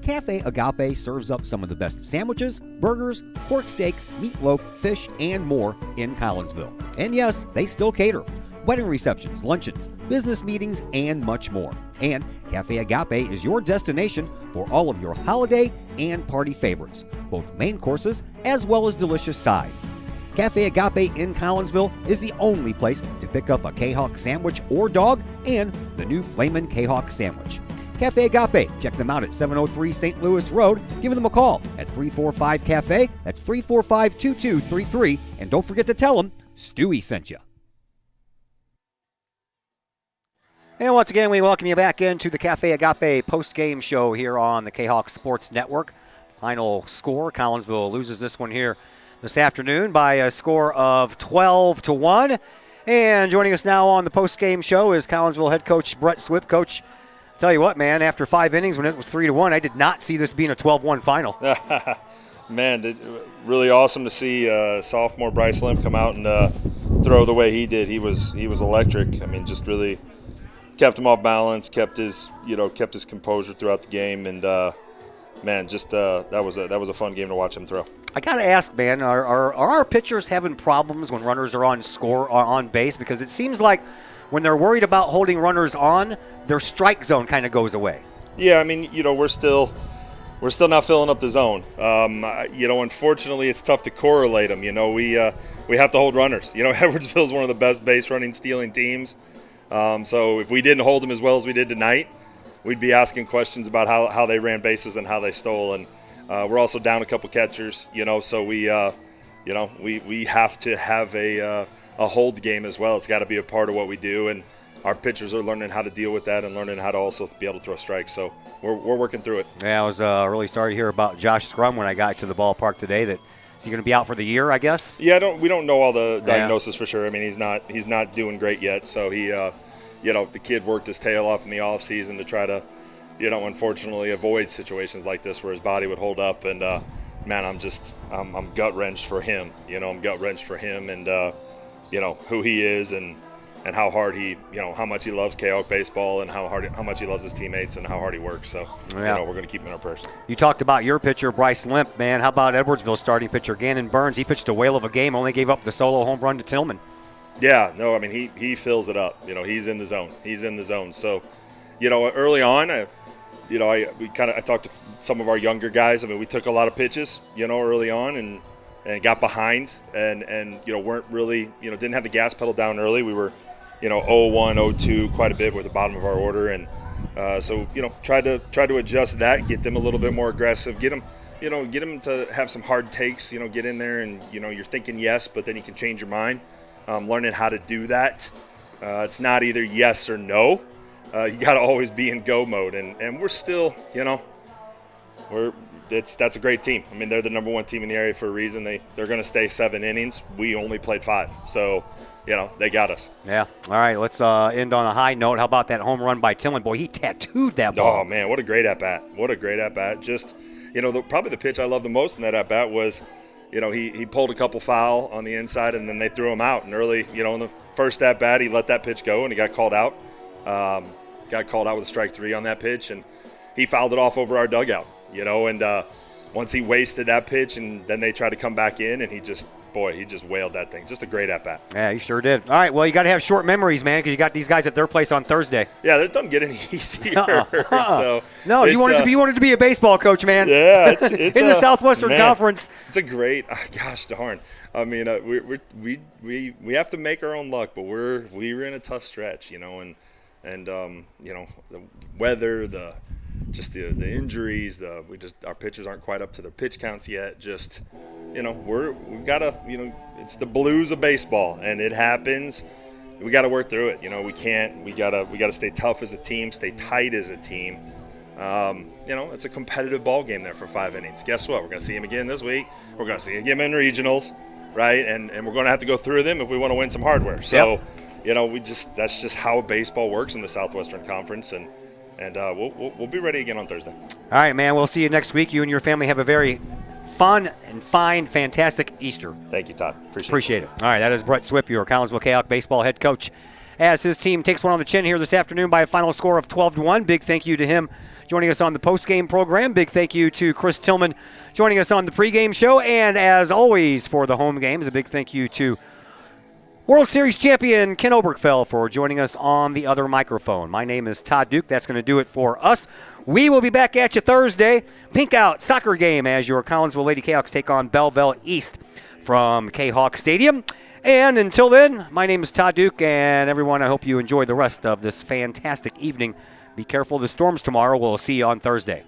Speaker 14: Cafe Agape serves up some of the best sandwiches, burgers, pork steaks, meatloaf, fish, and more in Collinsville. And yes, they still cater. Wedding receptions, luncheons, business meetings, and much more. And Cafe Agape is your destination for all of your holiday and party favorites, both main courses as well as delicious sides. Cafe Agape in Collinsville is the only place to pick up a Kahok sandwich or dog and the new Flamin' Kahok sandwich. Cafe Agape, check them out at 703 St. Louis Road. Give them a call at 345-CAFE. That's 345-2233. And don't forget to tell them Stewie sent you.
Speaker 5: And once again, we welcome you back into the Cafe Agape post-game show here on the Kahok Sports Network. Final score, Collinsville loses this one here this afternoon by a score of 12-1. And joining us now on the post-game show is Collinsville head coach Brett Swift. Coach, tell you what, man, after 5 innings when it was 3-1, I did not see this being a 12-1 final.
Speaker 20: Man, really awesome to see sophomore Bryce Limp come out and throw the way he did. He was electric. I mean, just really kept him off balance, kept his composure throughout the game, and man, just that was a fun game to watch him throw.
Speaker 5: I got to ask, man, are our pitchers having problems when runners are on base? Because it seems like when they're worried about holding runners on, their strike zone kind of goes away.
Speaker 20: Yeah, I mean, we're still not filling up the zone. Unfortunately, it's tough to correlate them. We have to hold runners. Edwardsville is one of the best base running, stealing teams. So if we didn't hold them as well as we did tonight, we'd be asking questions about how they ran bases and how they stole. And we're also down a couple catchers, so we have to have a hold game as well. It's got to be a part of what we do, and our pitchers are learning how to deal with that and learning how to also be able to throw strikes. So we're working through it.
Speaker 5: Yeah, I was really sorry to hear about Josh Scrum when I got to the ballpark today. That is he going to be out for the year, I guess?
Speaker 20: Yeah, we don't know all the diagnosis for sure. I mean, he's not doing great yet. So he, the kid worked his tail off in the off season to try to, unfortunately avoid situations like this where his body would hold up. And man, I'm gut wrenched for him. I'm gut wrenched for him and who he is and how hard he, how much he loves Kahok baseball and how much he loves his teammates and how hard he works. So, we're going to keep him in our prayers.
Speaker 5: You talked about your pitcher, Bryce Limp, man. How about Edwardsville starting pitcher Gannon Burns? He pitched a whale of a game, only gave up the solo home run to Tillman.
Speaker 20: Yeah, no, I mean, he fills it up. He's in the zone. So, early on, I talked to some of our younger guys. I mean, we took a lot of pitches, early on and got behind and weren't really, didn't have the gas pedal down early. We were, 0-1, 0-2 quite a bit. We're at the bottom of our order. And so, try to adjust that, get them a little bit more aggressive, get them to have some hard takes, get in there and, you're thinking yes, but then you can change your mind. Learning how to do that. It's not either yes or no. You got to always be in go mode. And we're still, that's a great team. I mean, they're the number one team in the area for a reason. They're going to stay 7 innings. We only played 5. So, they got us.
Speaker 5: Yeah. All right, let's end on a high note. How about that home run by Tillman? Boy, he tattooed that ball.
Speaker 20: Oh, man, what a great at-bat. Just, probably the pitch I love the most in that at-bat was, he pulled a couple foul on the inside, and then they threw him out. And early, in the first at-bat, he let that pitch go, and he got called out. Got called out with a strike 3 on that pitch, and he fouled it off over our dugout, and once he wasted that pitch, and then they tried to come back in, and he just wailed that thing. Just a great at-bat.
Speaker 5: Yeah, he sure did. All right, well, you got to have short memories, man, because you got these guys at their place on Thursday.
Speaker 20: Yeah, that doesn't get any easier. So
Speaker 5: no, you wanted to be a baseball coach, man.
Speaker 20: Yeah, it's
Speaker 5: in the Southwestern Conference.
Speaker 20: It's a great. Gosh darn. I mean, we have to make our own luck, but we're in a tough stretch, and the weather, the injuries, our pitchers aren't quite up to their pitch counts yet. Just we've got to, it's the blues of baseball, and it happens. We got to work through it. We got to stay tough as a team, stay tight as a team. It's a competitive ball game there for 5 innings. Guess what? We're going to see him again this week. We're going to see him again in regionals, right? And we're going to have to go through them if we want to win some hardware. So, that's just how baseball works in the Southwestern Conference, and we'll be ready again on Thursday.
Speaker 5: All right, man. We'll see you next week. You and your family have a very fun and fine, fantastic Easter.
Speaker 20: Thank you, Todd.
Speaker 5: Appreciate it. All right, that is Brett Swipp, your Collinsville Kahok baseball head coach, as his team takes one on the chin here this afternoon by a final score of 12-1. Big thank you to him joining us on the post-game program. Big thank you to Chris Tillman joining us on the pregame show. And as always for the home games, a big thank you to World Series champion Ken Oberkfell for joining us on the other microphone. My name is Todd Duke. That's going to do it for us. We will be back at you Thursday. Pink Out soccer game as your Collinsville Lady Kahawks take on Belleville East from Kahawk Stadium. And until then, my name is Todd Duke, and everyone, I hope you enjoy the rest of this fantastic evening. Be careful of the storms tomorrow. We'll see you on Thursday.